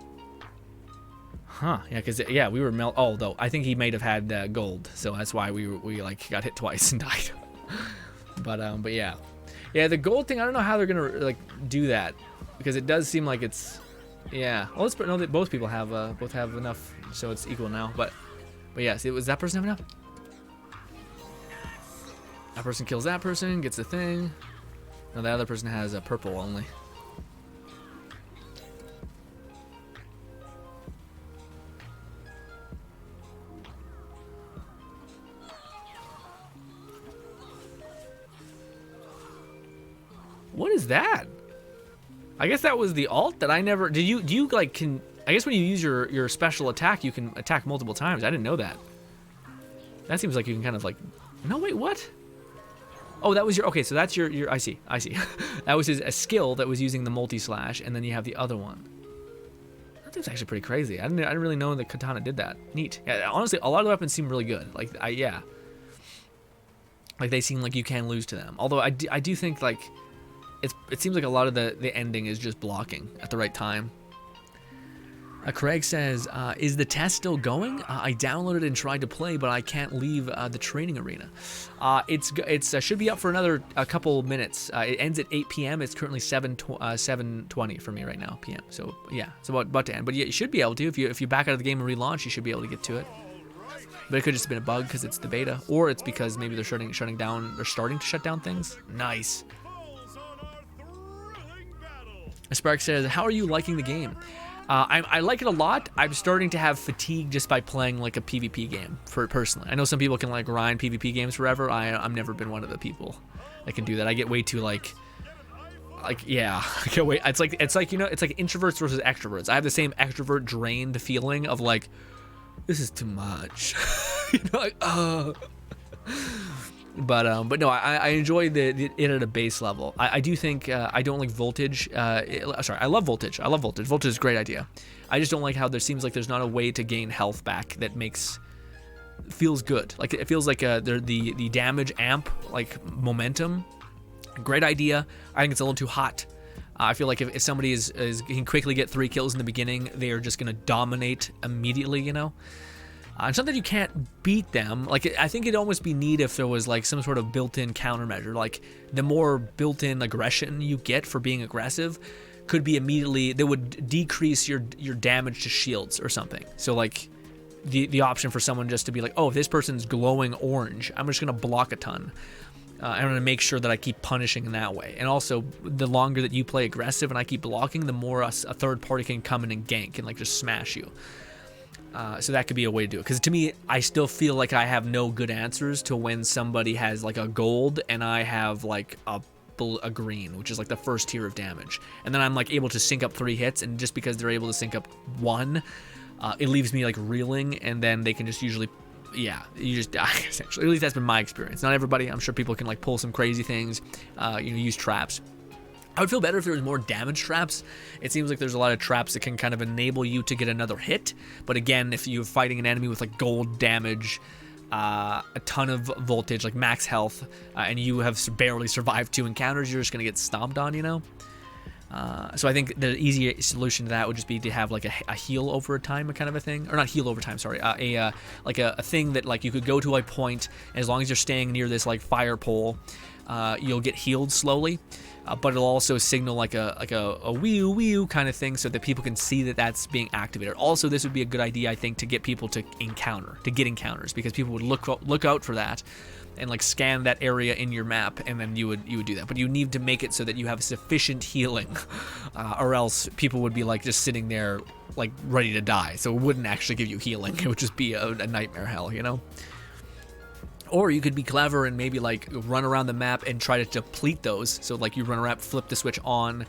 Huh, yeah, because, yeah, we were oh, though, I think he might have had gold, so that's why we like, got hit twice and died. but yeah. Yeah, the gold thing, I don't know how they're gonna, like, do that, because it does seem like it's, yeah. Well, let's know that both people have, both have enough, so it's equal now, but yeah, see, was that person have enough? That person kills that person, gets the thing. No, the other person has a purple only. What is that? I guess that was the alt that I never... Do you like can... I guess when you use your special attack, you can attack multiple times. I didn't know that. That seems like you can kind of like... No, wait, what? Oh, that was your... Okay, so that's your... I see. That was a skill that was using the multi-slash, and then you have the other one. That thing's actually pretty crazy. I didn't really know that Katana did that. Neat. Yeah, honestly, a lot of the weapons seem really good. Like, yeah. Like, they seem like you can lose to them. Although, I do think, like... It seems like a lot of the ending is just blocking at the right time. Craig says, is the test still going? I downloaded and tried to play, but I can't leave the training arena. It's should be up for another couple minutes. It ends at 8 p.m. It's currently 7:20 for me right now, p.m. So yeah, it's about to end. But yeah, you should be able to if you back out of the game and relaunch, you should be able to get to it. But it could just have been a bug because it's the beta, or it's because maybe they're shutting down. They're starting to shut down things. Nice. Spark says, how are you liking the game? I like it a lot. I'm starting to have fatigue just by playing like a PvP game, personally. I know some people can like grind PvP games forever. I've never been one of the people that can do that. I get way too like yeah, I get way, it's like you know, it's like introverts versus extroverts. I have the same extrovert drained feeling of like, this is too much. You know, like, But no, I enjoy it at a base level. I do think I don't like voltage. Sorry, I love voltage. Voltage is a great idea. I just don't like how there seems like there's not a way to gain health back that feels good. Like it feels like the damage amp, like momentum. Great idea. I think it's a little too hot. I feel like if somebody can quickly get 3 kills in the beginning, they are just gonna dominate immediately. You know. It's not that you can't beat them. Like, I think it'd almost be neat if there was like some sort of built-in countermeasure. Like, the more built-in aggression you get for being aggressive could be immediately, that would decrease your damage to shields or something. So like the option for someone just to be like, oh, if this person's glowing orange, I'm just gonna block a ton. I'm gonna make sure that I keep punishing in that way. And also, the longer that you play aggressive and I keep blocking, the more a third party can come in and gank and like just smash you. So that could be a way to do it. Because to me, I still feel like I have no good answers to when somebody has like a gold and I have like a green, which is like the first tier of damage. And then I'm like able to sync up 3 hits, and just because they're able to sync up 1, it leaves me like reeling, and then they can just usually, yeah, you just die essentially. At least that's been my experience. Not everybody. I'm sure people can like pull some crazy things, use traps. I would feel better if there was more damage traps. It seems like there's a lot of traps that can kind of enable you to get another hit. But again, if you're fighting an enemy with like gold damage, a ton of voltage, like max health, and you have barely survived 2 encounters, you're just going to get stomped on, you know? So I think the easier solution to that would just be to have like a heal over time kind of a thing, or not heal over time, sorry, like a thing that like you could go to a point, and as long as you're staying near this like fire pole, you'll get healed slowly, but it'll also signal like a wee kind of thing so that people can see that that's being activated. Also, this would be a good idea, I think, to get people to get encounters, because people would look out for that and like scan that area in your map, and then you would do that. But you need to make it so that you have sufficient healing, or else people would be like just sitting there like ready to die. So it wouldn't actually give you healing. It would just be a nightmare hell, you know? Or you could be clever and maybe like run around the map and try to deplete those. So like you run around, flip the switch on.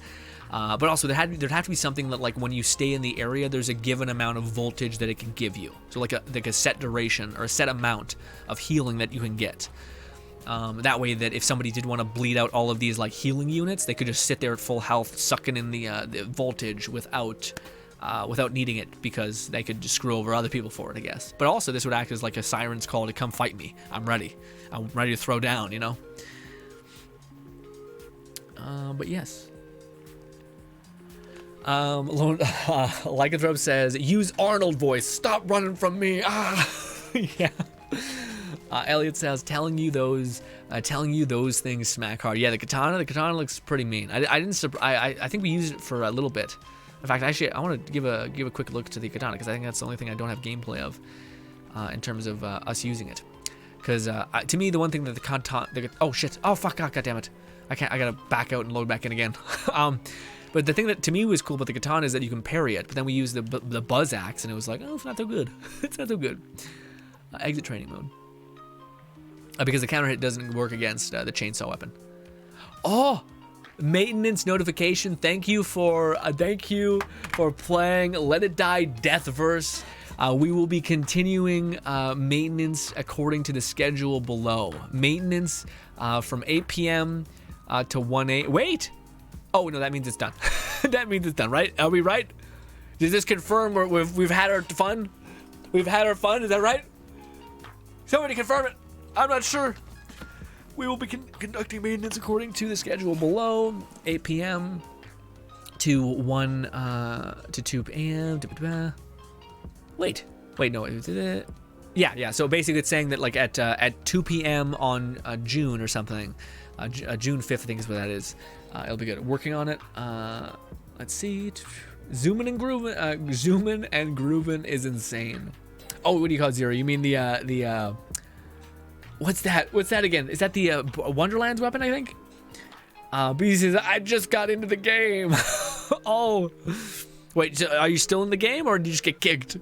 But also there'd have to be something that like when you stay in the area, there's a given amount of voltage that it can give you. So like a set duration or a set amount of healing that you can get. That way that if somebody did want to bleed out all of these like healing units, they could just sit there at full health, sucking in the voltage without needing it, because they could just screw over other people for it, I guess. But also this would act as like a siren's call to come fight me. I'm ready to throw down, you know? But yes. Lycanthrope says, use Arnold voice. Stop running from me. Yeah. Elliot says, telling you those things smack hard. Yeah, the katana looks pretty mean. I think we used it for a little bit. In fact, actually, I want to give a quick look to the katana, because I think that's the only thing I don't have gameplay of in terms of us using it. Because to me, the one thing that the katana, oh shit, oh fuck, god damn it, I gotta back out and load back in again. But the thing that to me was cool about the katana is that you can parry it. But then we used the buzz axe, and it was like, oh, it's not so good. It's not so good. Exit training mode. Because the counter hit doesn't work against the chainsaw weapon. Oh, maintenance notification. Thank you for playing Let It Die Deathverse. We will be continuing maintenance according to the schedule below. Maintenance from 8 p.m. To 1 a.m. Wait. Oh no, that means it's done. That means it's done, right? Are we right? Does this confirm we've had our fun? We've had our fun. Is that right? Somebody confirm it. I'm not sure. We will be conducting maintenance according to the schedule below. 8 p.m. to 1 to 2 p.m. Wait, no. Yeah. So basically, it's saying that like at 2 p.m. on June or something, June 5th, I think is what that is. It'll be good. Working on it. Let's see. Zoomin' and groovin' is insane. Oh, what do you call it, Zero? You mean the what's that? What's that again? Is that the Wonderland's weapon, I think? B says, I just got into the game. Oh. Wait, so are you still in the game, or did you just get kicked?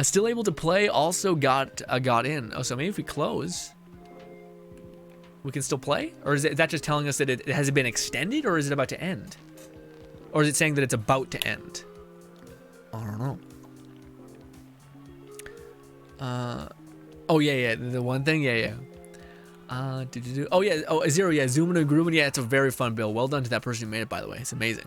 Still able to play, also got in. Oh, so maybe if we close, we can still play? Or is that just telling us that it has been extended, or is it about to end? Or is it saying that it's about to end? I don't know. Oh yeah, the one thing, yeah. Oh yeah, Zero, yeah, zooming and grooving, yeah, it's a very fun build. Well done to that person who made it, by the way. It's amazing.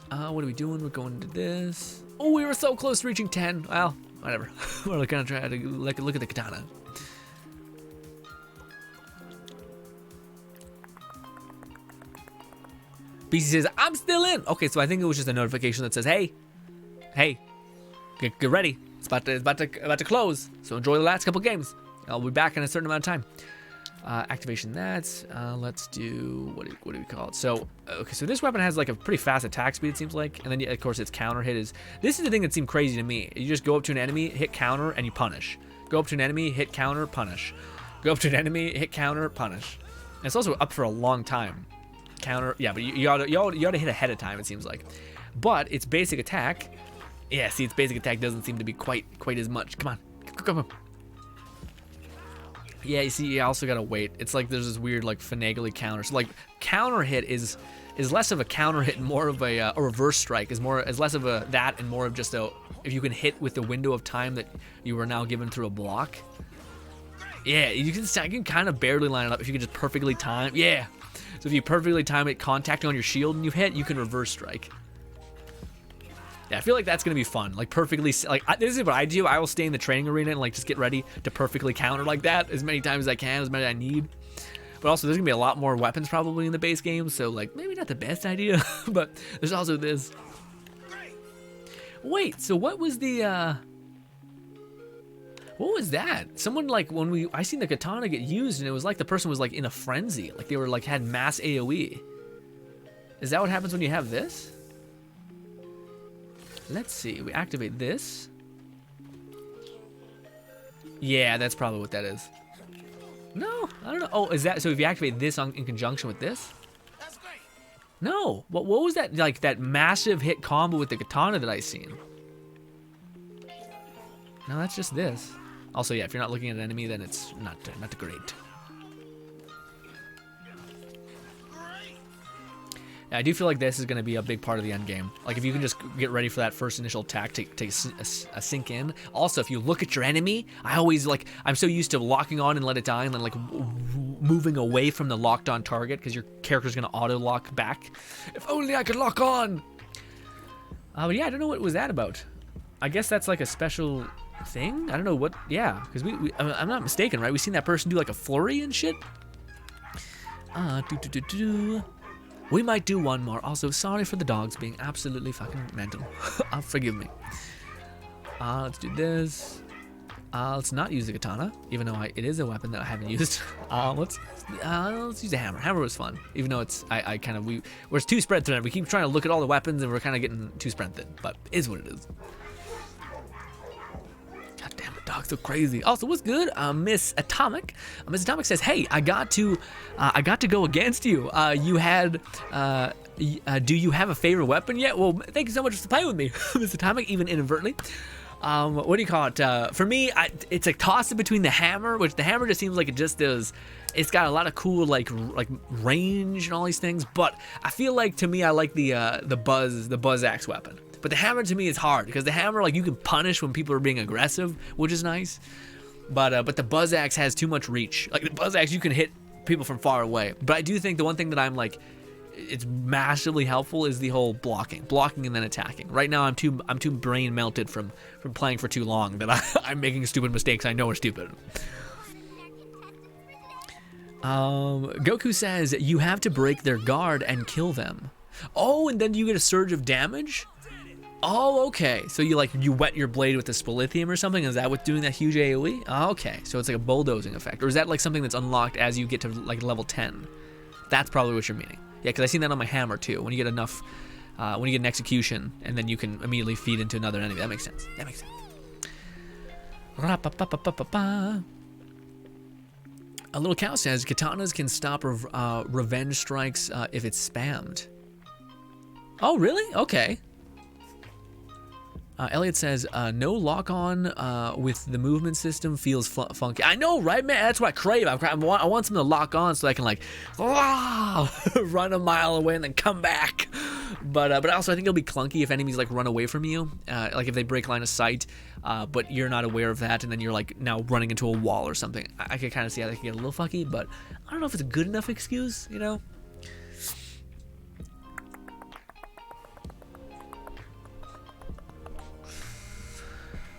What are we doing? We're going to this. Oh, we were so close to reaching 10. Well, whatever. We're gonna try to look at the katana. BC says, I'm still in. Okay, so I think it was just a notification that says, hey, get ready. It's about to close. So enjoy the last couple games. I'll be back in a certain amount of time. Activation that's. Let's do what do we call it? So okay, so this weapon has like a pretty fast attack speed, it seems like, and then of course its counter hit is. This is the thing that seemed crazy to me. You just go up to an enemy, hit counter, and you punish. Go up to an enemy, hit counter, punish. Go up to an enemy, hit counter, punish. And it's also up for a long time. Counter, yeah, but you ought to hit ahead of time, it seems like. But its basic attack, yeah, see, its basic attack doesn't seem to be quite as much. Come on. Yeah, you see, you also gotta wait. It's like there's this weird like finagly counter. So like counter hit is less of a counter hit and more of a reverse strike. Is less of a that and more of just a if you can hit with the window of time that you were now given through a block. Yeah, you can kind of barely line it up if you can just perfectly time. Yeah. So if you perfectly time it, contacting on your shield and you hit, you can reverse strike. Yeah, I feel like that's gonna be fun. Like perfectly, like this is what I do. I will stay in the training arena and like just get ready to perfectly counter like that as many times as I can, as many as I need. But also, there's gonna be a lot more weapons probably in the base game, so like maybe not the best idea. But there's also this. Wait, so what was the? What was that? Someone like I seen the katana get used, and it was like the person was like in a frenzy, like they were like had mass AOE. Is that what happens when you have this? Let's see. We activate this. Yeah, that's probably what that is. No, I don't know. Oh, is that so? If you activate this in conjunction with this? No. What was that? Like that massive hit combo with the katana that I seen? No, that's just this. Also, yeah, if you're not looking at an enemy, then it's not great. Yeah, I do feel like this is going to be a big part of the end game. Like, if you can just get ready for that first initial attack to sink in. Also, if you look at your enemy, I always, like, I'm so used to locking on and let it die and then, like, moving away from the locked on target because your character's going to auto-lock back. If only I could lock on! But yeah, I don't know what was that about. I guess that's, like, a special thing? I don't know what, yeah. Because I'm not mistaken, right? We've seen that person do, like, a flurry and shit. We might do one more. Also, sorry for the dogs being absolutely fucking mental. Forgive me. Let's do this. Let's not use the katana, even though it is a weapon that I haven't used. Let's use a hammer. Hammer was fun, even though it's we're too spread thin. We keep trying to look at all the weapons, and we're kind of getting too spread thin. But it is what it is. God damn it, dog's so crazy. Also, what's good? Miss Atomic. Miss Atomic says, "Hey, I got to go against you. Do you have a favorite weapon yet? Well, thank you so much for playing with me, Miss Atomic, even inadvertently. What do you call it? For me, it's a toss-up between the hammer, which the hammer just seems like it just does. It's got a lot of cool like range and all these things, but I feel like to me, I like the buzz axe weapon. But the hammer to me is hard because the hammer, like, you can punish when people are being aggressive, which is nice. But the buzz axe has too much reach. Like the buzz axe, you can hit people from far away. But I do think the one thing that I'm like, it's massively helpful is the whole blocking and then attacking. Right now, I'm too brain melted from playing for too long that I'm making stupid mistakes I know are stupid. Goku says you have to break their guard and kill them. Oh, and then you get a surge of damage. Oh, okay. So you wet your blade with the spolithium or something? Is that what's doing that huge AoE? Oh, okay. So it's like a bulldozing effect. Or is that like something that's unlocked as you get to like level 10? That's probably what you're meaning. Yeah, because I've seen that on my hammer too. When you get enough, when you get an execution, and then you can immediately feed into another enemy. That makes sense. That makes sense. A little cow says katanas can stop revenge strikes if it's spammed. Oh, really? Okay. Elliot says, no lock-on with the movement system feels funky. I know, right, man? That's what I crave. I want something to lock on so I can, like, run a mile away and then come back. But also, I think it'll be clunky if enemies, like, run away from you. Like, if they break line of sight, but you're not aware of that, and then you're, like, now running into a wall or something. I can kind of see how that can get a little funky, but I don't know if it's a good enough excuse, you know?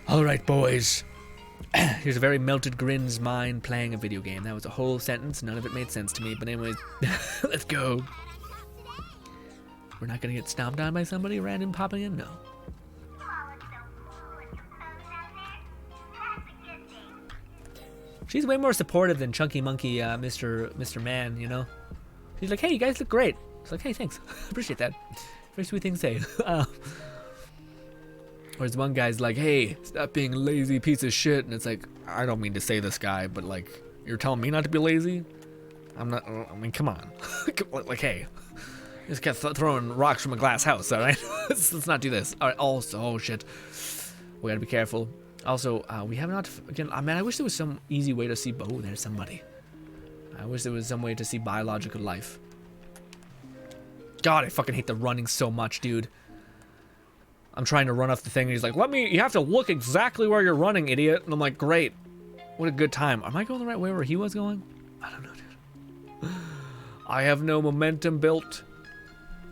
All right, boys. Here's a very melted Grinn's mind playing a video game. That was a whole sentence. None of it made sense to me. But anyways, let's go. We're not going to get stomped on by somebody random popping in? No. She's way more supportive than Chunky Monkey Mr. Man, you know? She's like, hey, you guys look great. It's like, hey, thanks. Appreciate that. Very sweet thing to say. Whereas one guy's like, hey, stop being a lazy piece of shit. And it's like, I don't mean to say this guy, but like, you're telling me not to be lazy? I'm not, I mean, come on. Like, hey, just kept throwing rocks from a glass house, all right? let's not do this. All right, also, oh shit. We gotta be careful. Also, we have not, again, man, I wish there was some easy way to see, oh, there's somebody. I wish there was some way to see biological life. God, I fucking hate the running so much, dude. I'm trying to run off the thing, and he's like, you have to look exactly where you're running, idiot. And I'm like, great. What a good time. Am I going the right way where he was going? I don't know, dude. I have no momentum built.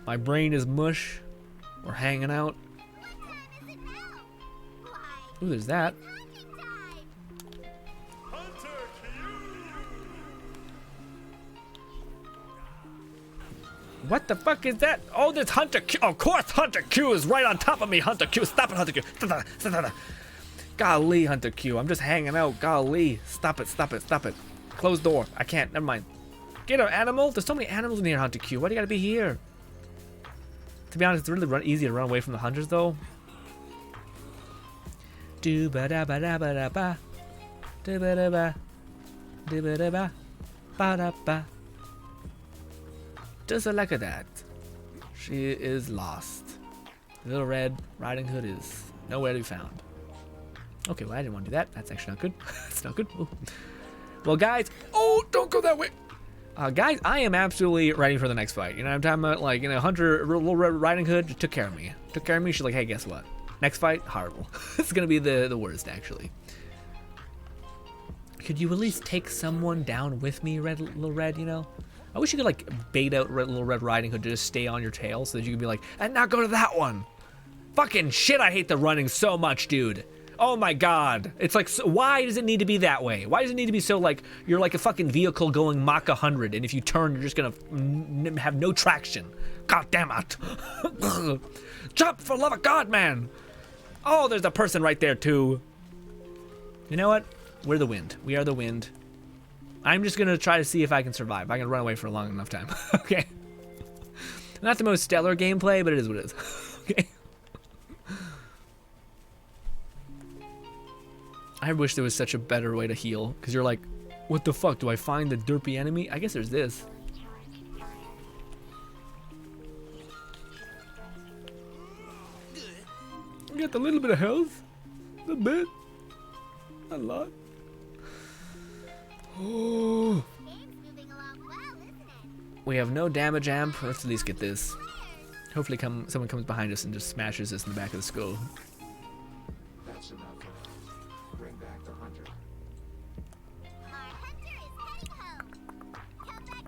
My brain is mush. We're hanging out. Ooh, there's that. What the fuck is that? Oh, there's Hunter Q. Of course, Hunter Q is right on top of me. Hunter Q, stop it, Hunter Q. Golly, Hunter Q, I'm just hanging out. Golly, stop it, stop it, stop it. Closed door. I can't. Never mind. Get an animal. There's so many animals in here, Hunter Q. Why do you gotta be here? To be honest, it's really easy to run away from the hunters, though. Do ba da ba da ba da ba. Do ba da ba. Do ba da ba. Ba da ba. Just like that. She is lost. Little Red Riding Hood is nowhere to be found. Okay, well, I didn't want to do that. That's actually not good. It's not good. Ooh. Well, guys. Oh, don't go that way. Guys, I am absolutely ready for the next fight. You know, I'm talking about, like, you know, Hunter, Little Red Riding Hood took care of me. Took care of me. She's like, hey, guess what? Next fight, horrible. It's gonna be the worst, actually. Could you at least take someone down with me, Little Red? You know, I wish you could like bait out Little Red Riding Hood to just stay on your tail, so that you could be like, and now go to that one. Fucking shit! I hate the running so much, dude. Oh my god. It's like, so why does it need to be that way? Why does it need to be so like, you're like a fucking vehicle going Mach 100, and if you turn, you're just gonna have no traction. God damn it. Jump for love of God, man. Oh, there's a person right there too. You know what? We're the wind. We are the wind. I'm just gonna try to see if I can survive. I can run away for a long enough time. Okay. Not the most stellar gameplay, but it is what it is. Okay. I wish there was such a better way to heal, because you're like, what the fuck? Do I find the derpy enemy? I guess there's this. I got a little bit of health. A little bit. Not a lot. Oh. We have no damage amp. Let's at least get this. Hopefully someone comes behind us and just smashes us in the back of the skull. That's enough. Bring back the hunter. Our hunter is heading home. Come back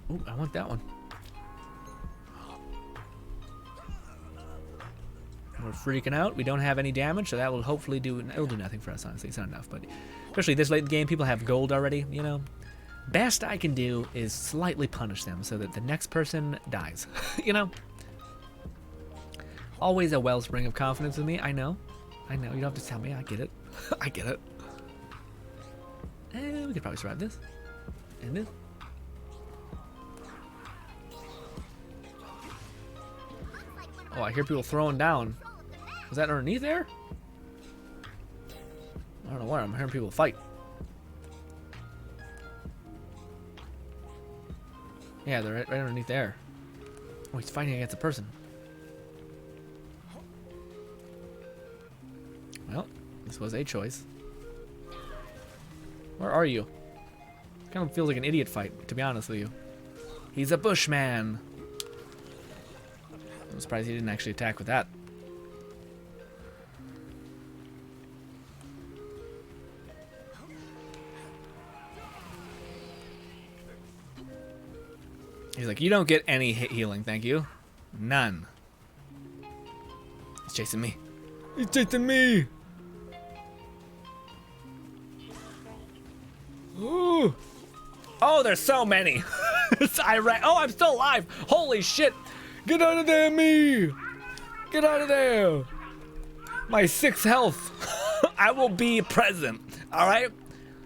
soon. Ooh, I want that one. We're freaking out. We don't have any damage, so that will hopefully it'll do nothing for us, honestly. It's not enough, but especially this late in the game, people have gold already, you know. Best I can do is slightly punish them so that the next person dies, you know. Always a wellspring of confidence with me. I know. You don't have to tell me. I get it. I get it. We could probably survive this. And this. Oh, I hear people throwing down. Was that underneath there? I don't know where. I'm hearing people fight. Yeah, they're right underneath there. Oh, he's fighting against a person. Well, this was a choice. Where are you? Kind of feels like an idiot fight, to be honest with you. He's a bushman. I'm surprised he didn't actually attack with that. He's like, you don't get any healing, thank you. None. He's chasing me. He's chasing me! Ooh. Oh, there's so many. Oh, I'm still alive. Holy shit. Get out of there, me! Get out of there! My 6 health. I will be present, alright?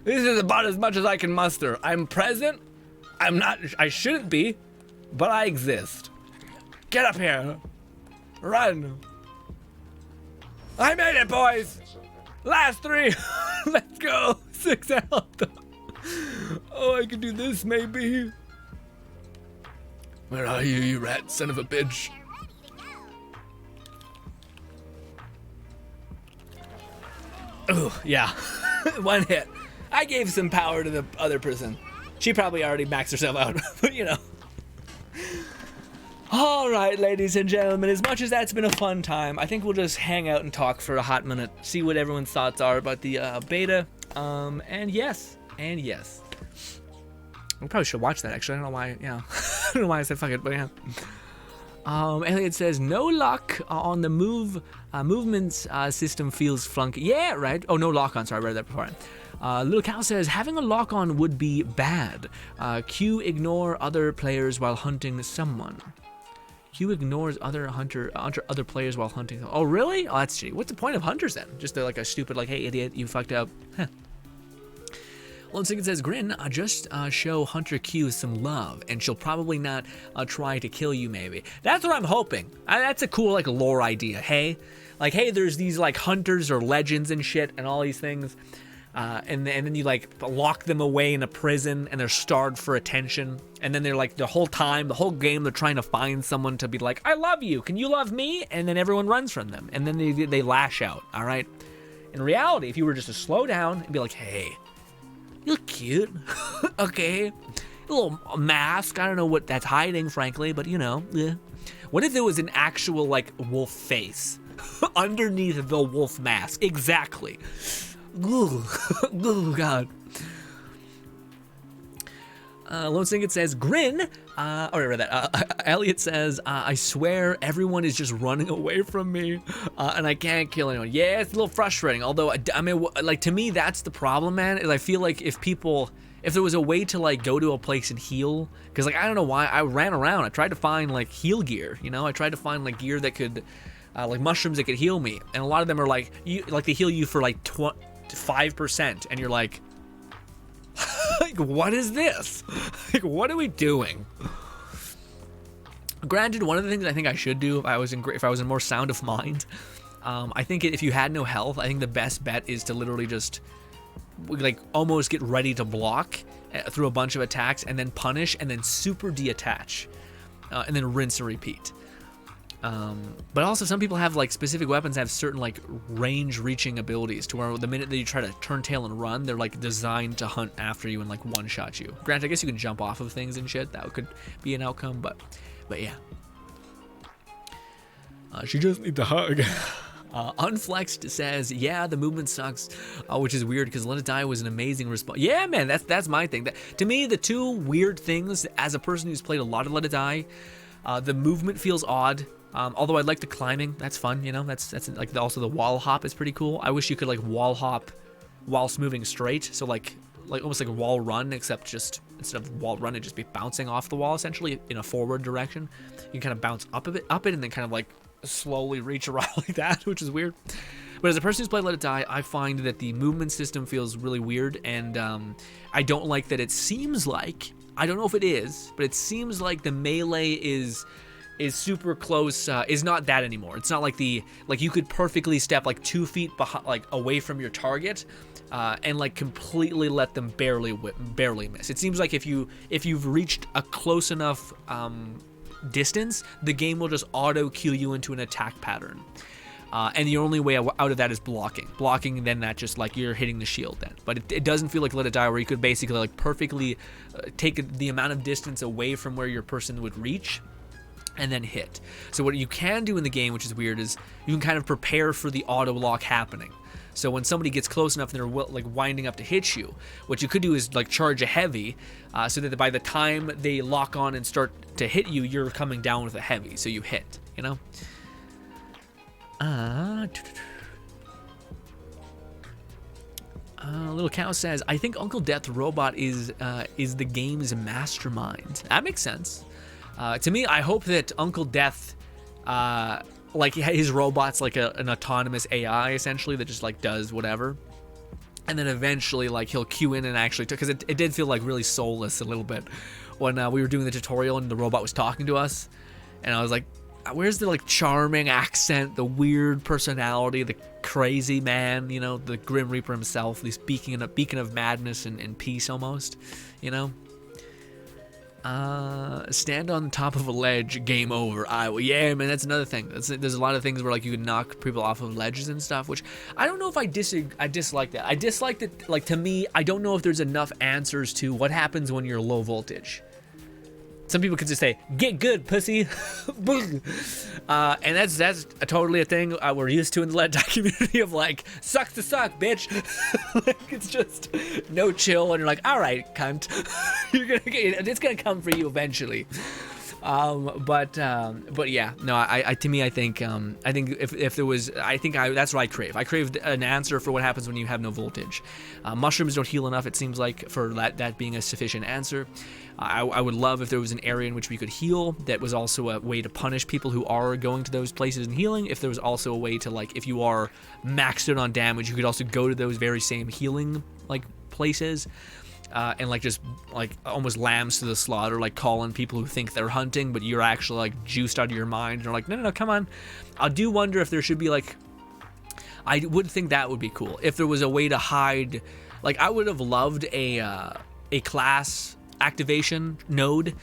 This is about as much as I can muster. I'm present. I'm not, I shouldn't be, but I exist. Get up here. Run. I made it, boys! Last 3. Let's go. 6 health. Oh, I can do this, maybe. Where are you, you rat son of a bitch? Oh, yeah. 1 hit. I gave some power to the other person. She probably already maxed herself out, but you know. Alright, ladies and gentlemen, as much as that's been a fun time, I think we'll just hang out and talk for a hot minute, see what everyone's thoughts are about the beta. And yes. We probably should watch that, actually. I don't know why, yeah. I don't know why I said fuck it, but yeah. Elliot says, no lock on the movements system feels flunky. Yeah, right. Oh, no lock on, sorry, I read that before. Little Cow says, having a lock-on would be bad. Q ignore other players while hunting someone. Q ignores other players while hunting. Oh, really? Oh, that's shitty. What's the point of hunters then? Just like a stupid, like, hey, idiot, you fucked up. Huh. Lone Sigan says, Grinn, just show Hunter Q some love, and she'll probably not try to kill you, maybe. That's what I'm hoping. That's a cool, like, lore idea, hey? Like, hey, there's these, like, hunters or legends and shit and all these things. And then you like lock them away in a prison and they're starved for attention. And then they're like the whole game, they're trying to find someone to be like, I love you. Can you love me? And then everyone runs from them. And then they lash out. All right. In reality, if you were just to slow down and be like, hey, you're cute. Okay. A little mask. I don't know what that's hiding, frankly, but you know, yeah. What if there was an actual like wolf face underneath the wolf mask? Exactly. Ooh, oh God. Lone Singlet says, Grinn. I read that. Elliot says, I swear everyone is just running away from me, and I can't kill anyone. Yeah, it's a little frustrating. Although, I mean, like to me, that's the problem, man. Is I feel like if there was a way to like go to a place and heal, because like I don't know why I ran around. I tried to find like heal gear. You know, I tried to find like gear that could, like mushrooms that could heal me, and a lot of them are like they heal you for like 5%, and you're like, like, what is this? Like, what are we doing? Granted, one of the things I think I should do if I was in more sound of mind, I think if you had no health, I think the best bet is to literally just like almost get ready to block through a bunch of attacks and then punish and then super detach, and then rinse and repeat. But also some people have like specific weapons have certain like range reaching abilities to where the minute that you try to turn tail and run, they're like designed to hunt after you and like one shot you. Granted, I guess you can jump off of things and shit. That could be an outcome, but yeah. She just needs a hug. Unflexed says, yeah, the movement sucks, which is weird because Let It Die was an amazing response. Yeah, man, that's my thing. To me, the two weird things as a person who's played a lot of Let It Die, the movement feels odd. Although I like the climbing, that's fun, you know. That's like also the wall hop is pretty cool. I wish you could like wall hop whilst moving straight, so like almost like a wall run, except just instead of wall run, it'd just be bouncing off the wall essentially in a forward direction. You can kind of bounce up it, and then kind of like slowly reach around like that, which is weird. But as a person who's played Let It Die, I find that the movement system feels really weird, and I don't like that it seems like, I don't know if it is, but it seems like the melee is super close, is not that anymore. It's not like you could perfectly step like 2 feet behind, like away from your target, and like completely let them barely miss. It seems like if you've reached a close enough distance, the game will just auto cue you into an attack pattern, and the only way out of that is blocking, and then that just like you're hitting the shield then. But it doesn't feel like Let It Die where you could basically like perfectly take the amount of distance away from where your person would reach and then hit. So what you can do in the game, which is weird, is you can kind of prepare for the auto lock happening. So when somebody gets close enough and they're like winding up to hit you, what you could do is like charge a heavy, so that by the time they lock on and start to hit you, you're coming down with a heavy, so you hit, you know? Little Cow says, I think Uncle Death Robot is the game's mastermind. That makes sense. To me, I hope that Uncle Death, like his robot's like an autonomous AI essentially that just like does whatever, and then eventually like he'll cue in and actually, because it did feel like really soulless a little bit when we were doing the tutorial and the robot was talking to us, and I was like, where's the like charming accent, the weird personality, the crazy man, you know, the Grim Reaper himself, this beacon of madness and peace almost, you know. Stand on top of a ledge, game over. Yeah, man, that's another thing. There's a lot of things where like you can knock people off of ledges and stuff, which I don't know if I dislike that. I dislike that, like, to me, I don't know if there's enough answers to what happens when you're low voltage. Some people could just say, get good, pussy. And that's totally a thing we're used to in the Let It Die community of like, sucks to suck, bitch. Like, it's just no chill, and you're like, all right, cunt. It's gonna come for you eventually. But yeah, no, I to me, I think if there was, that's what I crave. I crave an answer for what happens when you have no voltage. Mushrooms don't heal enough, it seems like, for that being a sufficient answer. I would love if there was an area in which we could heal that was also a way to punish people who are going to those places and healing. If there was also a way to, like, if you are maxed out on damage, you could also go to those very same healing, like, places. And like just like almost lambs to the slaughter, like calling people who think they're hunting, but you're actually like juiced out of your mind. And you're like, no, come on. I do wonder if there should be like, I would think that would be cool if there was a way to hide. Like I would have loved a class activation node.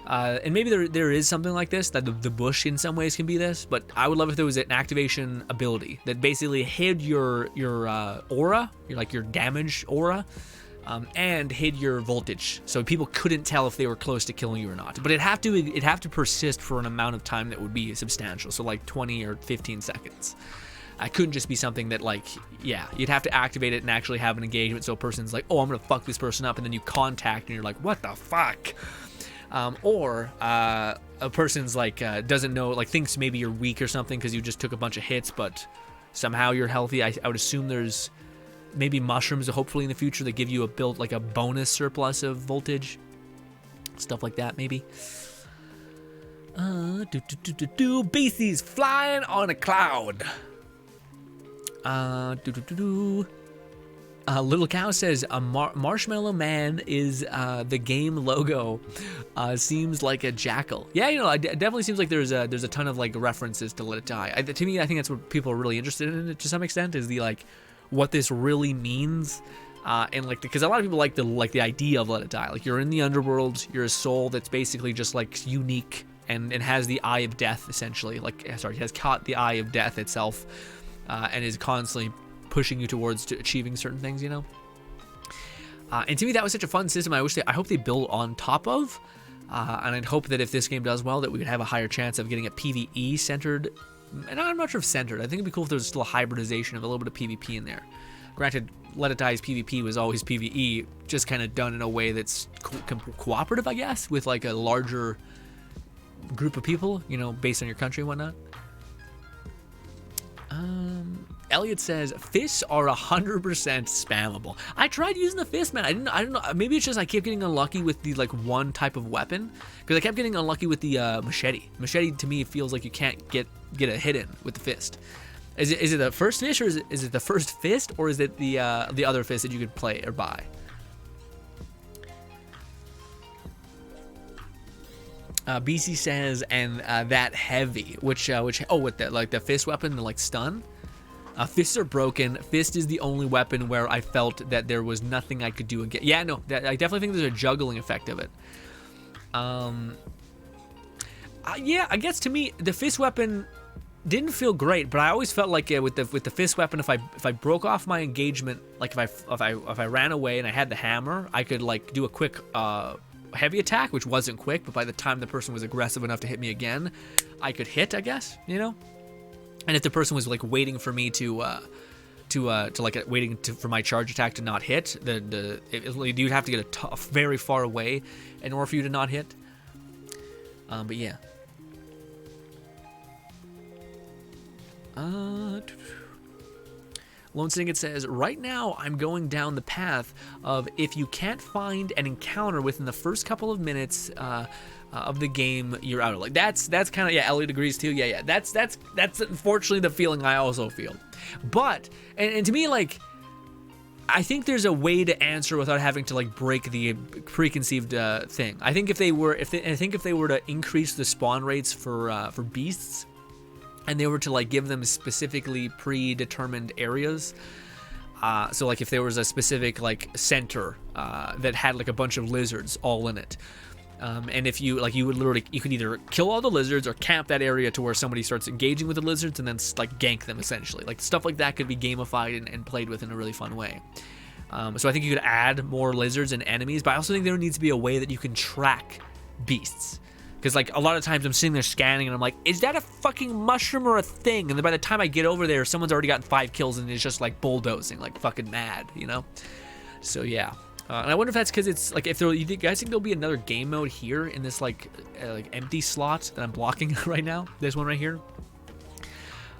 And maybe there is something like this, that the bush in some ways can be this, but I would love if there was an activation ability that basically hid your aura, your damage aura. And hid your voltage, so people couldn't tell if they were close to killing you or not. But it'd have to persist for an amount of time that would be substantial, so like 20 or 15 seconds. I couldn't just be something that, like, yeah, you'd have to activate it and actually have an engagement, so a person's like, oh, I'm gonna fuck this person up, and then you contact and you're like, what the fuck? Or a person's like doesn't know, like thinks maybe you're weak or something because you just took a bunch of hits, but somehow you're healthy. I would assume there's maybe mushrooms, hopefully in the future, that give you a build, like a bonus surplus of voltage, stuff like that. Maybe. Beasties flying on a cloud. Little Cow says a Marshmallow Man is the game logo. Seems like a jackal. Yeah, it definitely seems like there's a ton of like references to Let It Die. To me, I think that's what people are really interested in it to some extent, is the like what this really means, and like because a lot of people like the idea of Let It Die. Like you're in the underworld, you're a soul that's basically just like unique and has the eye of death essentially. Has caught the eye of death itself, and is constantly pushing you towards achieving certain things. And to me that was such a fun system. I hope they build on top of, and I'd hope that if this game does well, that we could have a higher chance of getting a PvE centered. And I'm not sure if centered. I think it'd be cool if there was still a hybridization of a little bit of PvP in there. Granted, Let It Die's PvP was always PvE, just kind of done in a way that's cooperative, I guess, with like a larger group of people, based on your country and whatnot. Elliot says fists are 100% spammable. I tried using the fist, man. I don't know. Maybe it's just I kept getting unlucky with the like one type of weapon, because I kept getting unlucky with the machete. Machete to me feels like you can't get a hit in with the fist. Is it the first fish, or is it the first fist, or is it the other fist that you could play or buy? BC says, and that heavy, with the fist weapon, the like stun. Fists are broken. Fist is the only weapon where I felt that there was nothing I could do again. Yeah, no, I definitely think there's a juggling effect of it. Yeah, I guess to me the fist weapon didn't feel great, but I always felt like with the fist weapon, if I broke off my engagement, like if I ran away and I had the hammer, I could like do a quick heavy attack, which wasn't quick, but by the time the person was aggressive enough to hit me again, I could hit, I guess, And if the person was like waiting for me to for my charge attack to not hit, you'd have to get very far away in order for you to not hit. But yeah. Lone Singed says, right now I'm going down the path of if you can't find an encounter within the first couple of minutes of the game, you're out. Like that's kind of, yeah, Elliot agrees too. Yeah. That's unfortunately the feeling I also feel. But and to me, like, I think there's a way to answer without having to like break the preconceived thing. I think if they were to increase the spawn rates for beasts, and they were to like give them specifically predetermined areas, so like if there was a specific like center that had like a bunch of lizards all in it, and if you like, you could either kill all the lizards or camp that area to where somebody starts engaging with the lizards and then like gank them essentially. Like stuff like that could be gamified and played with in a really fun way. So I think you could add more lizards and enemies, but I also think there needs to be a way that you can track beasts. Because, like, a lot of times I'm sitting there scanning and I'm like, is that a fucking mushroom or a thing? And then by the time I get over there, someone's already gotten 5 kills and is just, like, bulldozing, like, fucking mad, So, yeah. And I wonder if that's because it's like, if there, you guys think there'll be another game mode here in this like empty slot that I'm blocking right now? This one right here.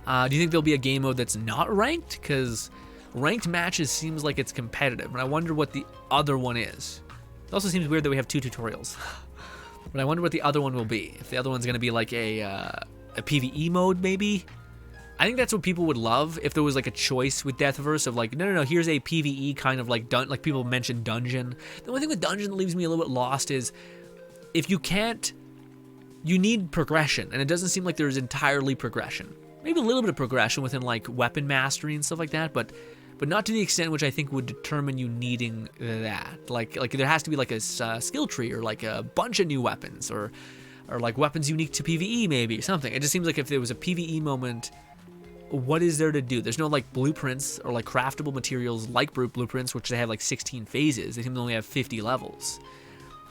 Do you think there'll be a game mode that's not ranked? Because ranked matches seems like it's competitive, and I wonder what the other one is. It also seems weird that we have 2 tutorials, but I wonder what the other one will be. If the other one's gonna be like a PvE mode, maybe. I think that's what people would love if there was like a choice with Deathverse of like, no, here's a PvE kind of like like people mentioned dungeon. The only thing with dungeon that leaves me a little bit lost is if you can't, you need progression, and it doesn't seem like there's entirely progression. Maybe a little bit of progression within like weapon mastery and stuff like that, but not to the extent which I think would determine you needing that. Like there has to be like a skill tree or like a bunch of new weapons or like weapons unique to PvE maybe, something. It just seems like if there was a PvE moment, what is there to do? There's no like blueprints or like craftable materials like blueprints, which they have like 16 phases. They seem to only have 50 levels,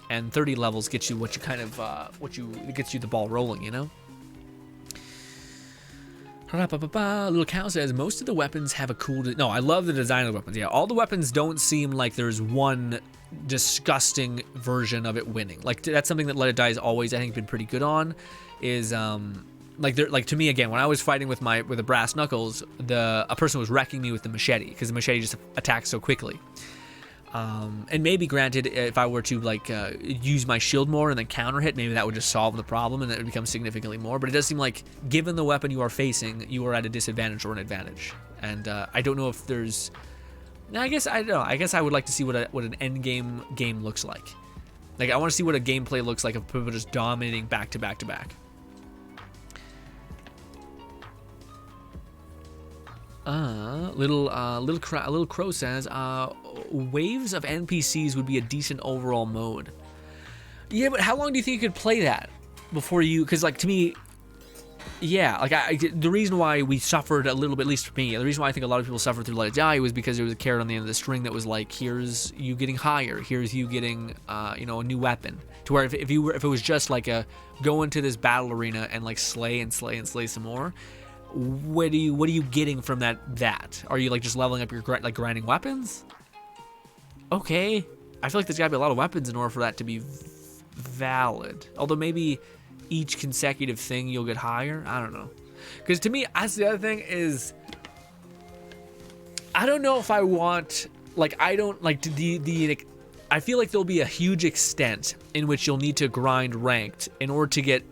and 30 levels gets you what you kind of it gets you the ball rolling, you know. Little Cow says most of the weapons have a cool. No, I love the design of the weapons. Yeah, all the weapons don't seem like there's one disgusting version of it winning. Like that's something that Let It Die has always, I think, been pretty good on. Is like to me again, when I was fighting with the brass knuckles, a person was wrecking me with the machete because the machete just attacks so quickly. And maybe granted, if I were to like use my shield more and then counter hit, maybe that would just solve the problem and it would become significantly more. But it does seem like given the weapon you are facing, you are at a disadvantage or an advantage. And I don't know if there's. I guess I don't know. I guess I would like to see what an end game looks like. Like I want to see what a gameplay looks like of people just dominating back to back to back. Little Crow says, waves of NPCs would be a decent overall mode. Yeah, but how long do you think you could play that before you? Because like to me, yeah, like the reason why we suffered a little bit, at least for me, the reason why I think a lot of people suffered through Let It Die was because there was a carrot on the end of the string that was like, here's you getting higher, here's you getting, a new weapon. To where if it was just like go into this battle arena and like slay some more. What are you getting from that? Are you like just leveling up your like grinding weapons? Okay, I feel like there's gotta be a lot of weapons in order for that to be valid. Although maybe each consecutive thing you'll get higher. I don't know. Because to me, that's the other thing is I don't know if I want like I don't like I feel like there'll be a huge extent in which you'll need to grind ranked in order to get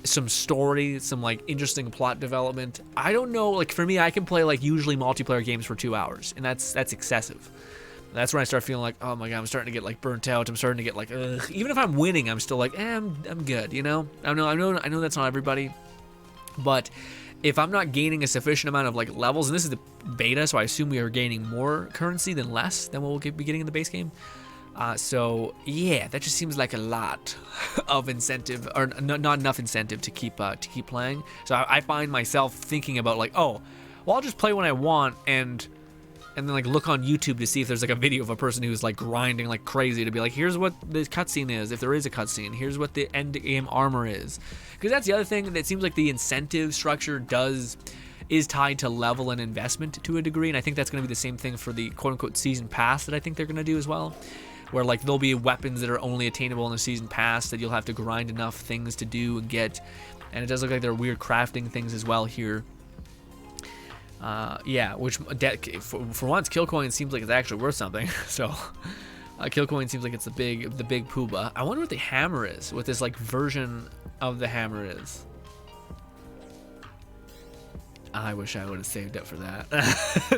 some story, some like interesting plot development. I don't know, like for me, I can play like usually multiplayer games for 2 hours, and that's excessive. That's when I start feeling like, oh my god, I'm starting to get like burnt out. I'm starting to get like, ugh. Even if I'm winning, I'm still like, I'm good, you know. I know that's not everybody, but if I'm not gaining a sufficient amount of like levels, and this is the beta, so I assume we are gaining more currency than less than what we'll be getting in the base game. So yeah, that just seems like a lot of incentive, or not enough incentive to keep playing. So I find myself thinking about like, oh, well, I'll just play when I want, and then like look on YouTube to see if there's like a video of a person who's like grinding like crazy to be like, here's what the cutscene is, if there is a cutscene, here's what the end game armor is. Because that's the other thing, that seems like the incentive structure is tied to level and investment to a degree, and I think that's going to be the same thing for the quote-unquote season pass that I think they're going to do as well, where like there'll be weapons that are only attainable in the season pass that you'll have to grind enough things to do and get, and it does look like there are weird crafting things as well here. Yeah, which for once, kill coin seems like it's actually worth something. So kill coin seems like it's the big pooba. I wonder what the hammer is, what this like version of the hammer is. I wish I would have saved up for that.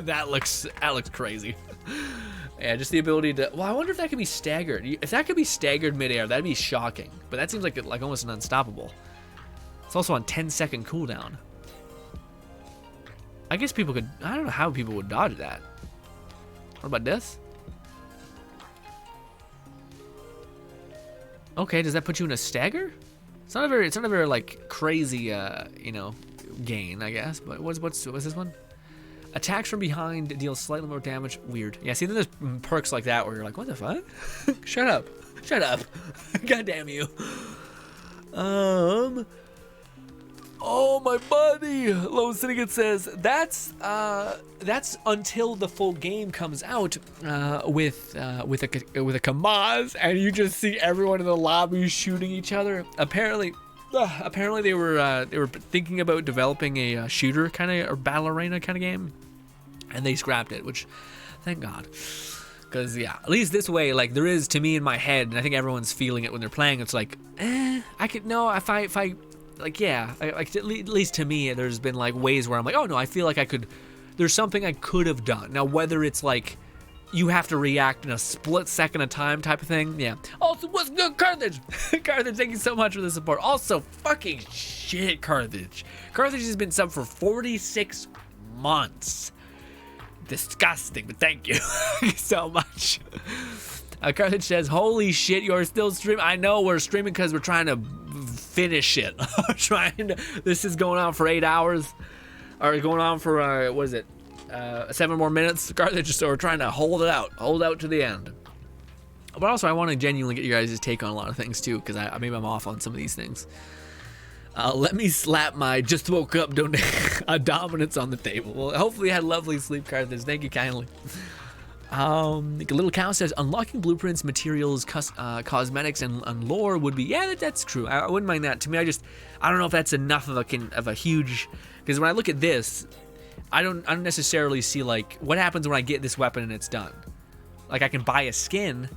that looks crazy. Yeah, just the ability to. Well, I wonder if that could be staggered. If that could be staggered midair, that'd be shocking. But that seems like almost an unstoppable. It's also on 10-second cooldown. I guess people could. I don't know how people would dodge that. What about this? Okay, does that put you in a stagger? It's not a very like crazy gain, I guess. But what's this one? Attacks from behind deal slightly more damage. Weird. Yeah, see, then there's perks like that where you're like, what the fuck? Shut up. God damn you. Oh, my buddy. Lone Syndicate says that's until the full game comes out with a Kamaz, and you just see everyone in the lobby shooting each other. Apparently they were thinking about developing a shooter kind of or battle arena kind of game, and they scrapped it, which thank God. Because, yeah, at least this way, like, there is, to me, in my head, and I think everyone's feeling it when they're playing, it's like, I could, no, if I, like, yeah, like, at least to me, there's been, like, ways where I'm like, oh, no, I feel like there's something I could have done. Now, whether it's, like, you have to react in a split second of time type of thing, yeah. Also, what's good, Carthage? Carthage, thank you so much for the support. Also, fucking shit, Carthage. Carthage has been subbed for 46 months. Disgusting, but thank you so much. Carthage says, holy shit, you're still streaming. I know we're streaming because we're trying to finish it. This is going on for 8 hours, or going on for what is it, 7 more minutes. Carthage, so we're trying to hold out to the end. But also, I want to genuinely get you guys' take on a lot of things too, because maybe I'm off on some of these things. Let me slap my just woke up dominance on the table. Well, hopefully you had lovely sleep, Carthage. Thank you kindly. Little Cow says, unlocking blueprints, materials, cosmetics, and lore would be, yeah, that's true. I wouldn't mind that. To me, I don't know if that's enough of a huge, because when I look at this, I don't necessarily see, like, what happens when I get this weapon and it's done. Like, I can buy a skin,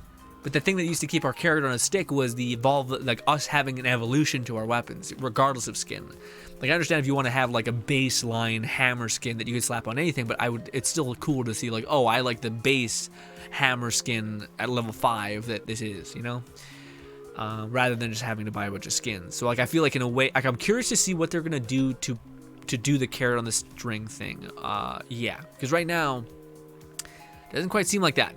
but the thing that used to keep our character on a stick was like us having an evolution to our weapons, regardless of skin. Like, I understand if you want to have like a baseline hammer skin that you could slap on anything, but it's still cool to see like, oh, I like the base hammer skin at level 5 that this is, you know? Rather than just having to buy a bunch of skins. So like, I feel like in a way, like I'm curious to see what they're gonna do to do the carrot on the string thing. Yeah, because right now, it doesn't quite seem like that.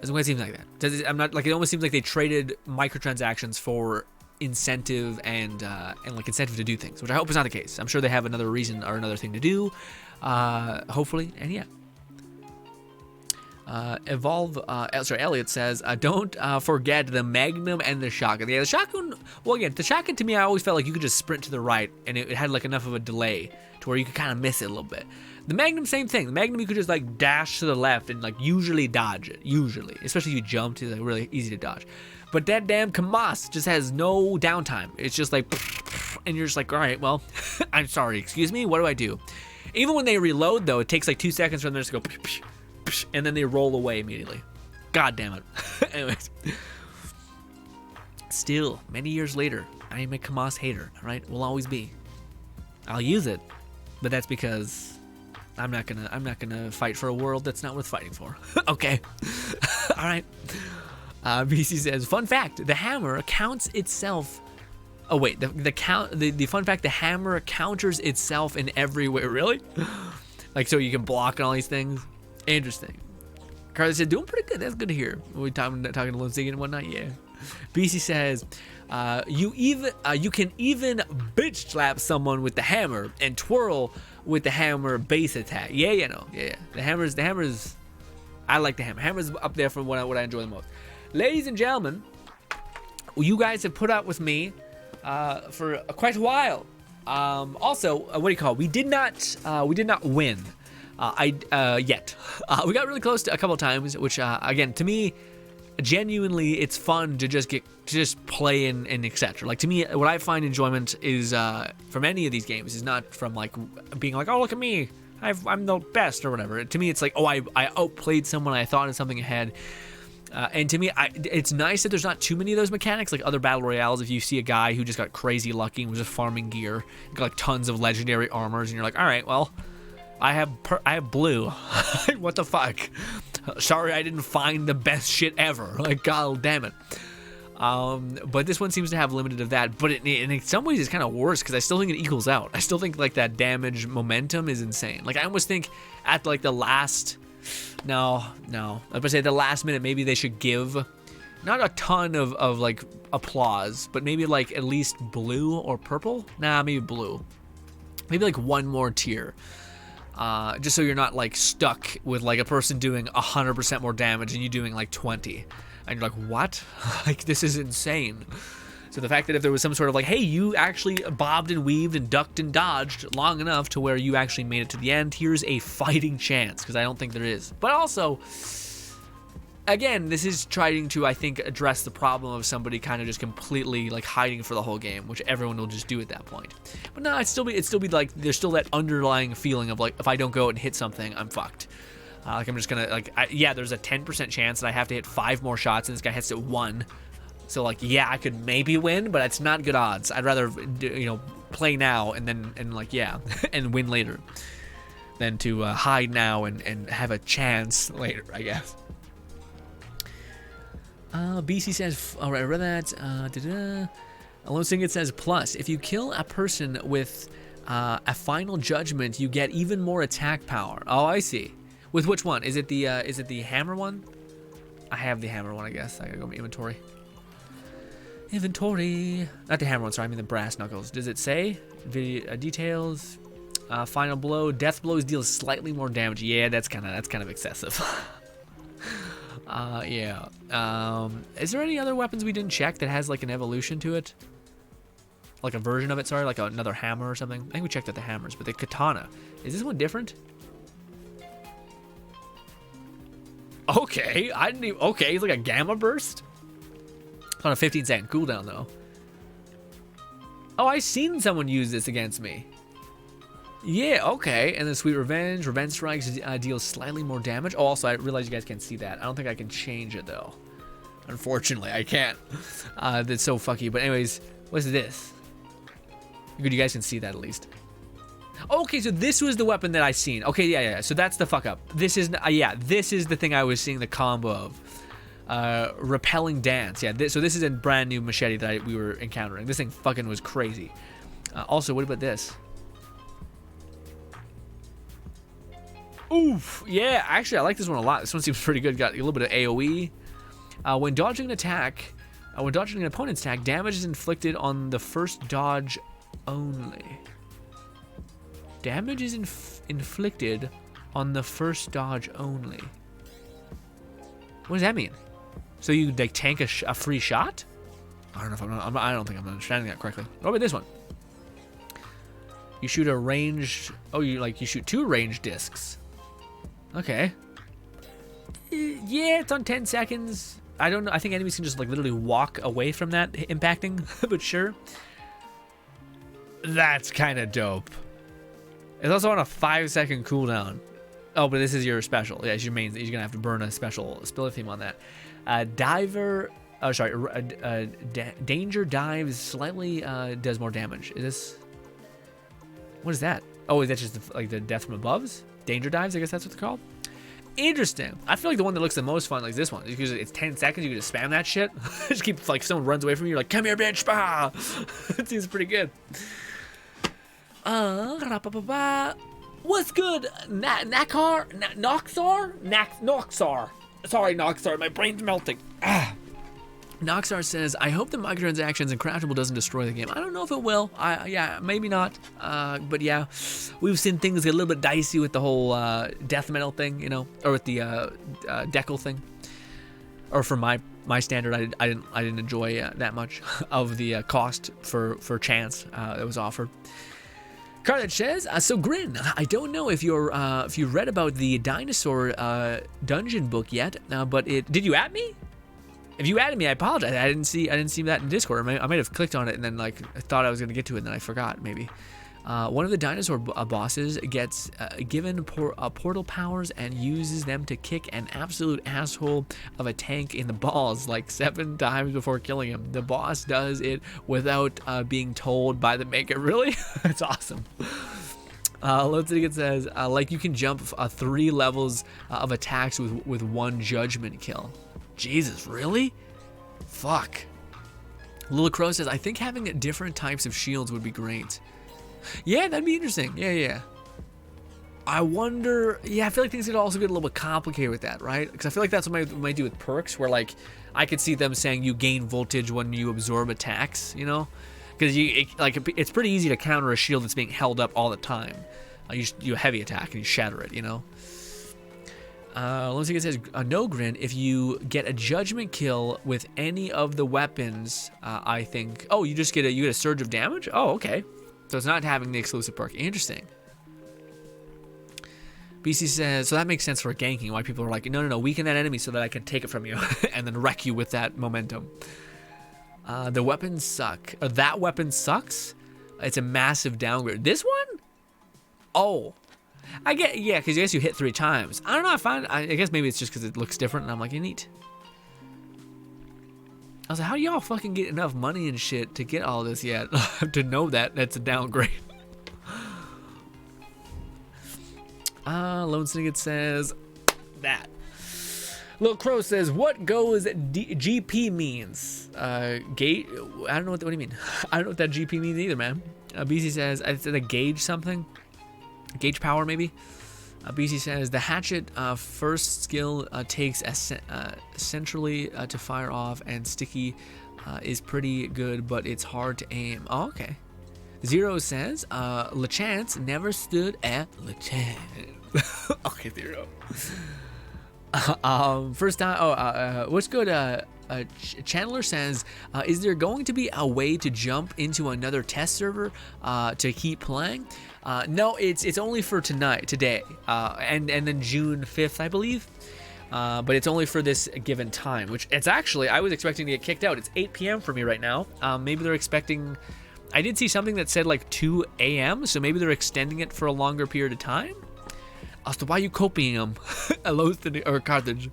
Doesn't quite seem like that. I'm not like, it almost seems like they traded microtransactions for incentive and like incentive to do things, which I hope is not the case. I'm sure they have another reason or another thing to do, hopefully. And yeah, Elliot says, don't forget the Magnum and the shotgun. Yeah, the shotgun, well, again, the shotgun to me, I always felt like you could just sprint to the right and it had like enough of a delay to where you could kind of miss it a little bit. The Magnum, same thing. The Magnum, you could just like dash to the left and like usually dodge it. Usually, especially if you jumped, it's like really easy to dodge. But that damn Kamas just has no downtime. It's just like, and you're just like, all right, well, I'm sorry, excuse me, what do I do? Even when they reload though, it takes like 2 seconds for them to just go, and then they roll away immediately. God damn it. Anyways, still many years later, I am a Kamas hater. All right, will always be. I'll use it, but that's because I'm not gonna fight for a world that's not worth fighting for. Okay. All right. BC says, fun fact, the hammer counts itself. Oh wait, the fun fact, the hammer counters itself in every way. Really? Like, so you can block and all these things. Interesting. Carly said, doing pretty good. That's good to hear. We talking to Lone Syndicate and whatnot. Yeah. BC says, you can even bitch slap someone with the hammer and twirl with the hammer base attack. Yeah, no. Yeah. The hammer's. I like the hammer. Hammer's up there from what I enjoy the most. Ladies and gentlemen, you guys have put up with me for quite a while. Also, what do you call it? We did not win yet. We got really close to a couple times, which again, to me, genuinely, it's fun to just play and etc. Like, to me, what I find enjoyment is from any of these games is not from like being like, oh, look at me, I'm the best or whatever. To me, it's like, oh, I outplayed someone, I thought of something ahead. And to me, it's nice that there's not too many of those mechanics like other battle royales. If you see a guy who just got crazy lucky and was just farming gear, got like tons of legendary armors, and you're like, all right, well, I have blue. What the fuck? Sorry, I didn't find the best shit ever. Like, god damn it. But this one seems to have limited of that. But in some ways, it's kind of worse because I still think it equals out. I still think like that damage momentum is insane. Like, I almost think at like the last. No. I was gonna say the last minute, maybe they should give not a ton of like applause, but maybe like at least blue or purple. Nah, maybe blue. Maybe like one more tier. Just so you're not like stuck with like a person doing 100% more damage and you doing like 20, and you're like, what? Like, this is insane. So the fact that if there was some sort of like, hey, you actually bobbed and weaved and ducked and dodged long enough to where you actually made it to the end, here's a fighting chance, because I don't think there is. But also, again, this is trying to, I think, address the problem of somebody kind of just completely like hiding for the whole game, which everyone will just do at that point. But no, it'd still be like there's still that underlying feeling of like, if I don't go out and hit something, I'm fucked. Like I'm just gonna like, yeah, there's a 10% chance that I have to hit 5 more shots, and this guy hits it 1. So like, yeah, I could maybe win, but it's not good odds. I'd rather, you know, play now and then like, yeah, and win later, than to hide now and have a chance later, I guess. BC says, all right, I read that. Alone Sing, it says, plus, if you kill a person with a final judgment, you get even more attack power. Oh, I see. With which one? Is it the hammer one? I have the hammer one, I guess. I gotta go to my inventory. Inventory. Not the hammer one, sorry, I mean the brass knuckles. Does it say? Video, details. Final blow. Death blows deals slightly more damage. Yeah, that's kind of excessive. Yeah. Is there any other weapons we didn't check that has like an evolution to it? Like a version of it, sorry, like another hammer or something? I think we checked out the hammers, but the katana. Is this one different? Okay, I didn't even, okay, it's like a gamma burst? On a 15-second cooldown, though. Oh, I've seen someone use this against me. Yeah, okay. And then Sweet Revenge. Revenge Strikes deals slightly more damage. Oh, also, I realize you guys can't see that. I don't think I can change it, though. Unfortunately, I can't. That's so fucky. But anyways, what's this? Good, you guys can see that at least. Okay, so this was the weapon that I seen. Okay, yeah. So that's the fuck up. This is, yeah, this is the thing I was seeing the combo of. Repelling dance. Yeah, so this is a brand new machete that we were encountering. This thing fucking was crazy. Also, what about this? Oof. Yeah, actually, I like this one a lot. This one seems pretty good. Got a little bit of AoE. When dodging an attack, when dodging an opponent's attack, damage is inflicted on the first dodge only. Damage is inflicted on the first dodge only. What does that mean? So you like tank a free shot? I don't know if I don't think I'm understanding that correctly. What about this one? You shoot a ranged. Oh, you shoot 2 ranged discs. Okay. Yeah, it's on 10 seconds. I don't know. I think enemies can just like literally walk away from that impacting, but sure. That's kind of dope. It's also on a 5-second cooldown. Oh, but this is your special. Yeah, it's your main. You're gonna have to burn a special ability theme on that. Danger dives slightly does more damage. Is this? What is that? Oh, is that just like the death from above's? Danger dives, I guess that's what they're called. Interesting. I feel like the one that looks the most fun, like this one, because it's 10 seconds. You can just spam that shit. Just keep like someone runs away from you, you're like, come here, bitch! Bah! It seems pretty good. What's good, Noxar? Noxar. Sorry, Noxar, my brain's melting. Noxar says, I hope the microtransactions and craftable doesn't destroy the game. I don't know if it will. Yeah, maybe not. But yeah, we've seen things get a little bit dicey with the whole death metal thing, you know, or with the decal thing. Or for my standard, I didn't enjoy that much of the cost for chance that was offered. Carlet says, so Grinn, I don't know if you read about the dinosaur dungeon book yet, but did you add me? If you added me, I apologize. I didn't see that in Discord. I might have clicked on it and then like I thought I was gonna get to it and then I forgot maybe. One of the dinosaur bosses gets given portal powers and uses them to kick an absolute asshole of a tank in the balls like 7 times before killing him. The boss does it without being told by the maker. Really? That's awesome. Lotzig says, like you can jump 3 levels of attacks with 1 judgment kill. Jesus, really? Fuck. Lil Crow says, I think having different types of shields would be great. Yeah, that'd be interesting. Yeah. I wonder. Yeah, I feel like things could also get a little bit complicated with that, right? Because I feel like that's what we might do with perks, where like I could see them saying you gain voltage when you absorb attacks, you know? Because it's pretty easy to counter a shield that's being held up all the time. You heavy attack and you shatter it, you know? Let's see. It says no, Grinn. If you get a judgment kill with any of the weapons, I think. Oh, you just get a surge of damage. Oh, okay. So it's not having the exclusive perk. Interesting. BC says, so that makes sense for ganking. Why people are like, no, weaken that enemy so that I can take it from you and then wreck you with that momentum. The weapons suck. That weapon sucks. It's a massive downgrade. This one? Oh. I get, yeah, because I guess you hit 3 times. I don't know, I guess maybe it's just because it looks different, and I'm like, neat. I was like, how do y'all fucking get enough money and shit to get all this yet? To know that that's a downgrade. Lone Syndicate says that. Lil Crow says, what goes GP means? Gauge? I don't know what do you mean? I don't know what that GP means either, man. BC says, it's a gauge something. Gauge power, maybe. BC says, the hatchet first skill takes centrally to fire off, and sticky is pretty good, but it's hard to aim. Oh, okay. Zero says, LeChance never stood at LeChance. Okay, Zero. First time, what's good? Chandler says, is there going to be a way to jump into another test server to keep playing? No, it's only for today, and then June 5th, I believe. But it's only for this given time, which it's actually, I was expecting to get kicked out. It's 8 p.m. for me right now. Maybe they're expecting, I did see something that said like 2 a.m., so maybe they're extending it for a longer period of time. As to why you copying them? Or Carthage.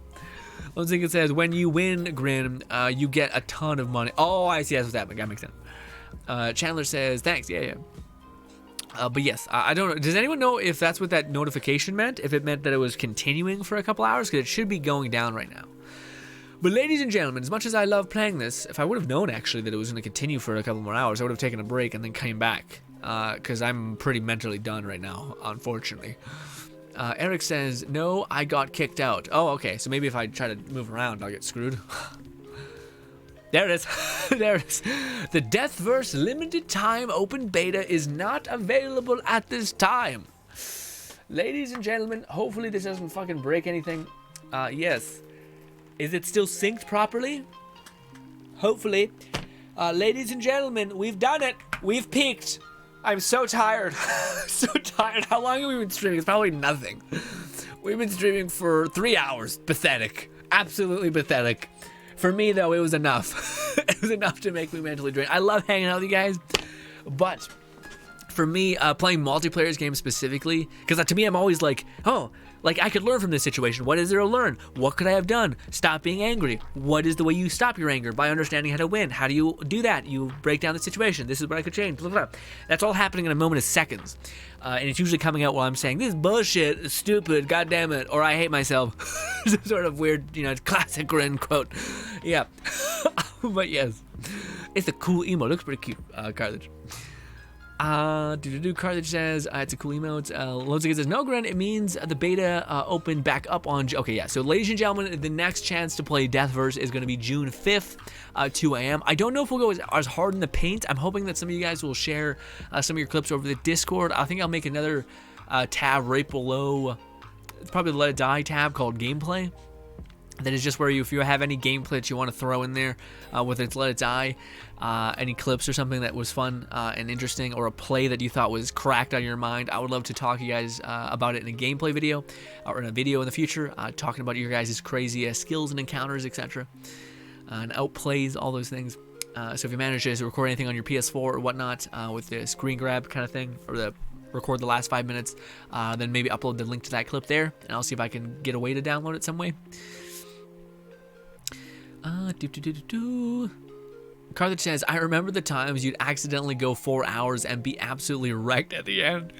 One thing it says, when you win, Grinn, you get a ton of money. Oh, I see. That's what's happening. That makes sense. Chandler says, thanks. Yeah. But yes, I don't know. Does anyone know if that's what that notification meant? If it meant that it was continuing for a couple hours? Because it should be going down right now. But ladies and gentlemen, as much as I love playing this, if I would have known actually that it was going to continue for a couple more hours, I would have taken a break and then came back. Because I'm pretty mentally done right now, unfortunately. Eric says, no, I got kicked out. Oh, okay. So maybe if I try to move around, I'll get screwed. There it is. There it is. The Deathverse limited time open beta is not available at this time. Ladies and gentlemen, hopefully this doesn't fucking break anything. Yes. Is it still synced properly? Hopefully. Ladies and gentlemen, we've done it. We've peaked. I'm so tired. So tired. How long have we been streaming? It's probably nothing. We've been streaming for 3 hours. Pathetic. Absolutely pathetic. For me, though, it was enough. It was enough to make me mentally drained. I love hanging out with you guys, but for me, playing multiplayer games specifically, because to me, I'm always like, oh, like I could learn from this situation. What is there to learn? What could I have done? Stop being angry. What is the way you stop your anger? By understanding how to win. How do you do that? You break down the situation. This is what I could change. Blah, blah, blah. That's all happening in a moment of seconds. And it's usually coming out while I'm saying, this is bullshit, it's stupid, god damn it, or I hate myself. Some sort of weird, classic Grinn quote. Yeah. But yes. It's a cool emo. Looks pretty cute, Carthage. Carthage says, it's a cool emote. Lozig says, no, Grinn, it means the beta opened back up on... Okay, yeah. So, ladies and gentlemen, the next chance to play Deathverse is going to be June 5th, 2 a.m. I don't know if we'll go as hard in the paint. I'm hoping that some of you guys will share some of your clips over the Discord. I think I'll make another tab right below, probably the Let It Die tab called Gameplay. That is just where if you have any gameplay that you want to throw in there, whether it's Let It Die, any clips or something that was fun and interesting, or a play that you thought was cracked on your mind, I would love to talk to you guys about it in a gameplay video, or in a video in the future, talking about your guys' crazy skills and encounters, etc. And outplays, all those things. So if you manage to record anything on your PS4 or whatnot, with the screen grab kind of thing, or record the last 5 minutes, then maybe upload the link to that clip there, and I'll see if I can get a way to download it some way. Carthage says, I remember the times you'd accidentally go 4 hours and be absolutely wrecked at the end.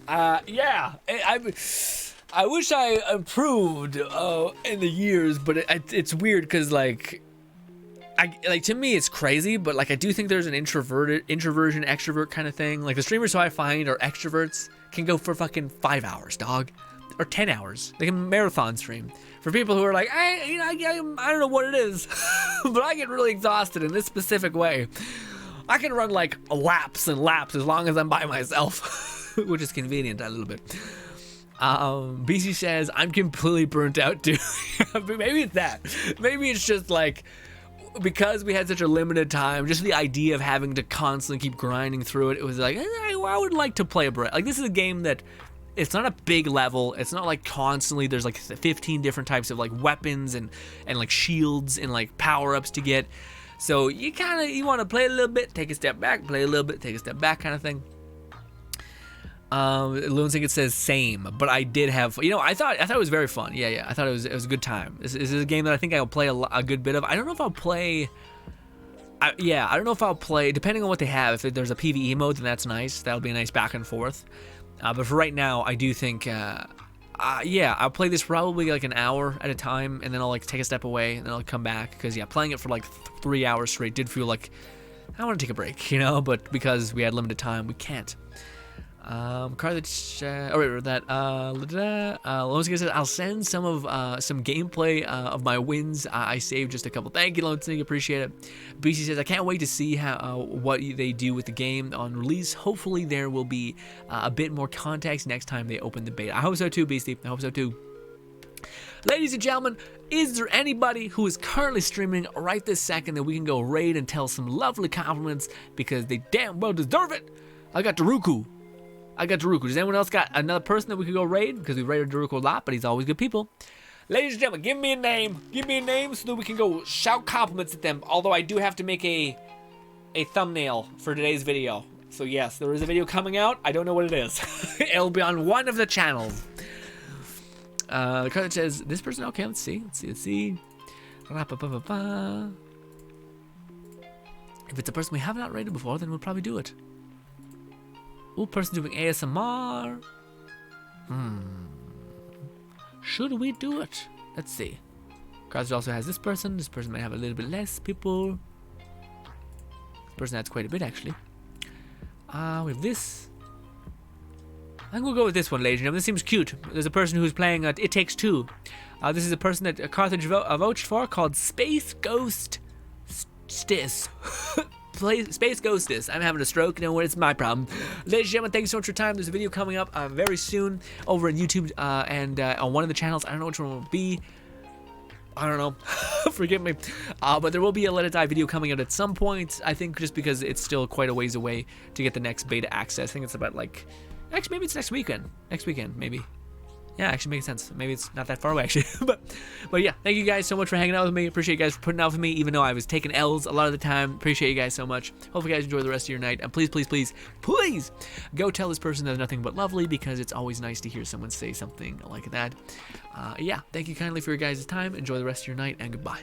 Yeah, I wish I improved in the years, but it's weird because to me it's crazy, but I do think there's an introversion extrovert kind of thing. Like the streamers who I find are extroverts can go for fucking 5 hours, dog, or 10 hours. They can marathon stream. For people who are like, I don't know what it is, but I get really exhausted in this specific way. I can run laps and laps as long as I'm by myself, which is convenient a little bit. BC says, I'm completely burnt out too. Maybe it's that. Maybe it's just like, because we had such a limited time, just the idea of having to constantly keep grinding through it, it was like, I would like to play a break. Like, this is a game that, it's not a big level. It's not like constantly there's like 15 different types of like weapons and like shields and like power-ups to get. So you want to play a little bit, take a step back, play a little bit, take a step back kind of thing. Loonsick says same, but I did have, I thought it was very fun. Yeah, I thought it was a good time. This is a game that I think I'll play a good bit of. I don't know if I'll play. I don't know if I'll play, depending on what they have. If there's a PvE mode, then that's nice. That'll be a nice back and forth. But for right now, I do think, I'll play this probably like an hour at a time, and then I'll like take a step away, and then I'll come back. Because playing it for like 3 hours straight did feel like I want to take a break, but because we had limited time, we can't. Lonesky says, I'll send some gameplay of my wins. I saved just a couple. Thank you, Lonesky, appreciate it. BC says, I can't wait to see what they do with the game on release. Hopefully there will be a bit more context next time they open the beta. I hope so too, Beastie. I hope so too. Ladies and gentlemen, is there anybody who is currently streaming right this second that we can go raid and tell some lovely compliments, because they damn well deserve it? I got Daruku. Does anyone else got another person that we could go raid? Because we raided Daruku a lot, but he's always good people. Ladies and gentlemen, give me a name. Give me a name so that we can go shout compliments at them. Although I do have to make a thumbnail for today's video. So yes, there is a video coming out. I don't know what it is. It'll be on one of the channels. The card says, this person, okay, let's see. If it's a person we have not raided before, then we'll probably do it. Ooh, person doing ASMR. Should we do it? Let's see. Cards also has this person. This person might have a little bit less people. This person has quite a bit, actually. We have this. I think we'll go with this one, ladies and gentlemen. This seems cute. There's a person who's playing It Takes Two. This is a person that Carthage vouched for, called Space Ghost Stis. Space Ghostis. I'm having a stroke. You know what? It's my problem. Ladies and gentlemen, thank you so much for your time. There's a video coming up very soon over on YouTube and on one of the channels. I don't know which one it will be. I don't know. Forgive me. But there will be a Let It Die video coming out at some point. I think just because it's still quite a ways away to get the next beta access. I think it's about like... Actually, maybe it's next weekend. Maybe. Yeah, actually makes sense. Maybe it's not that far away, actually. but yeah, thank you guys so much for hanging out with me. Appreciate you guys for putting out with me, even though I was taking L's a lot of the time. Appreciate you guys so much. Hopefully you guys enjoy the rest of your night. And please, go tell this person they're nothing but lovely, because it's always nice to hear someone say something like that. Yeah, thank you kindly for your guys' time. Enjoy the rest of your night, and goodbye.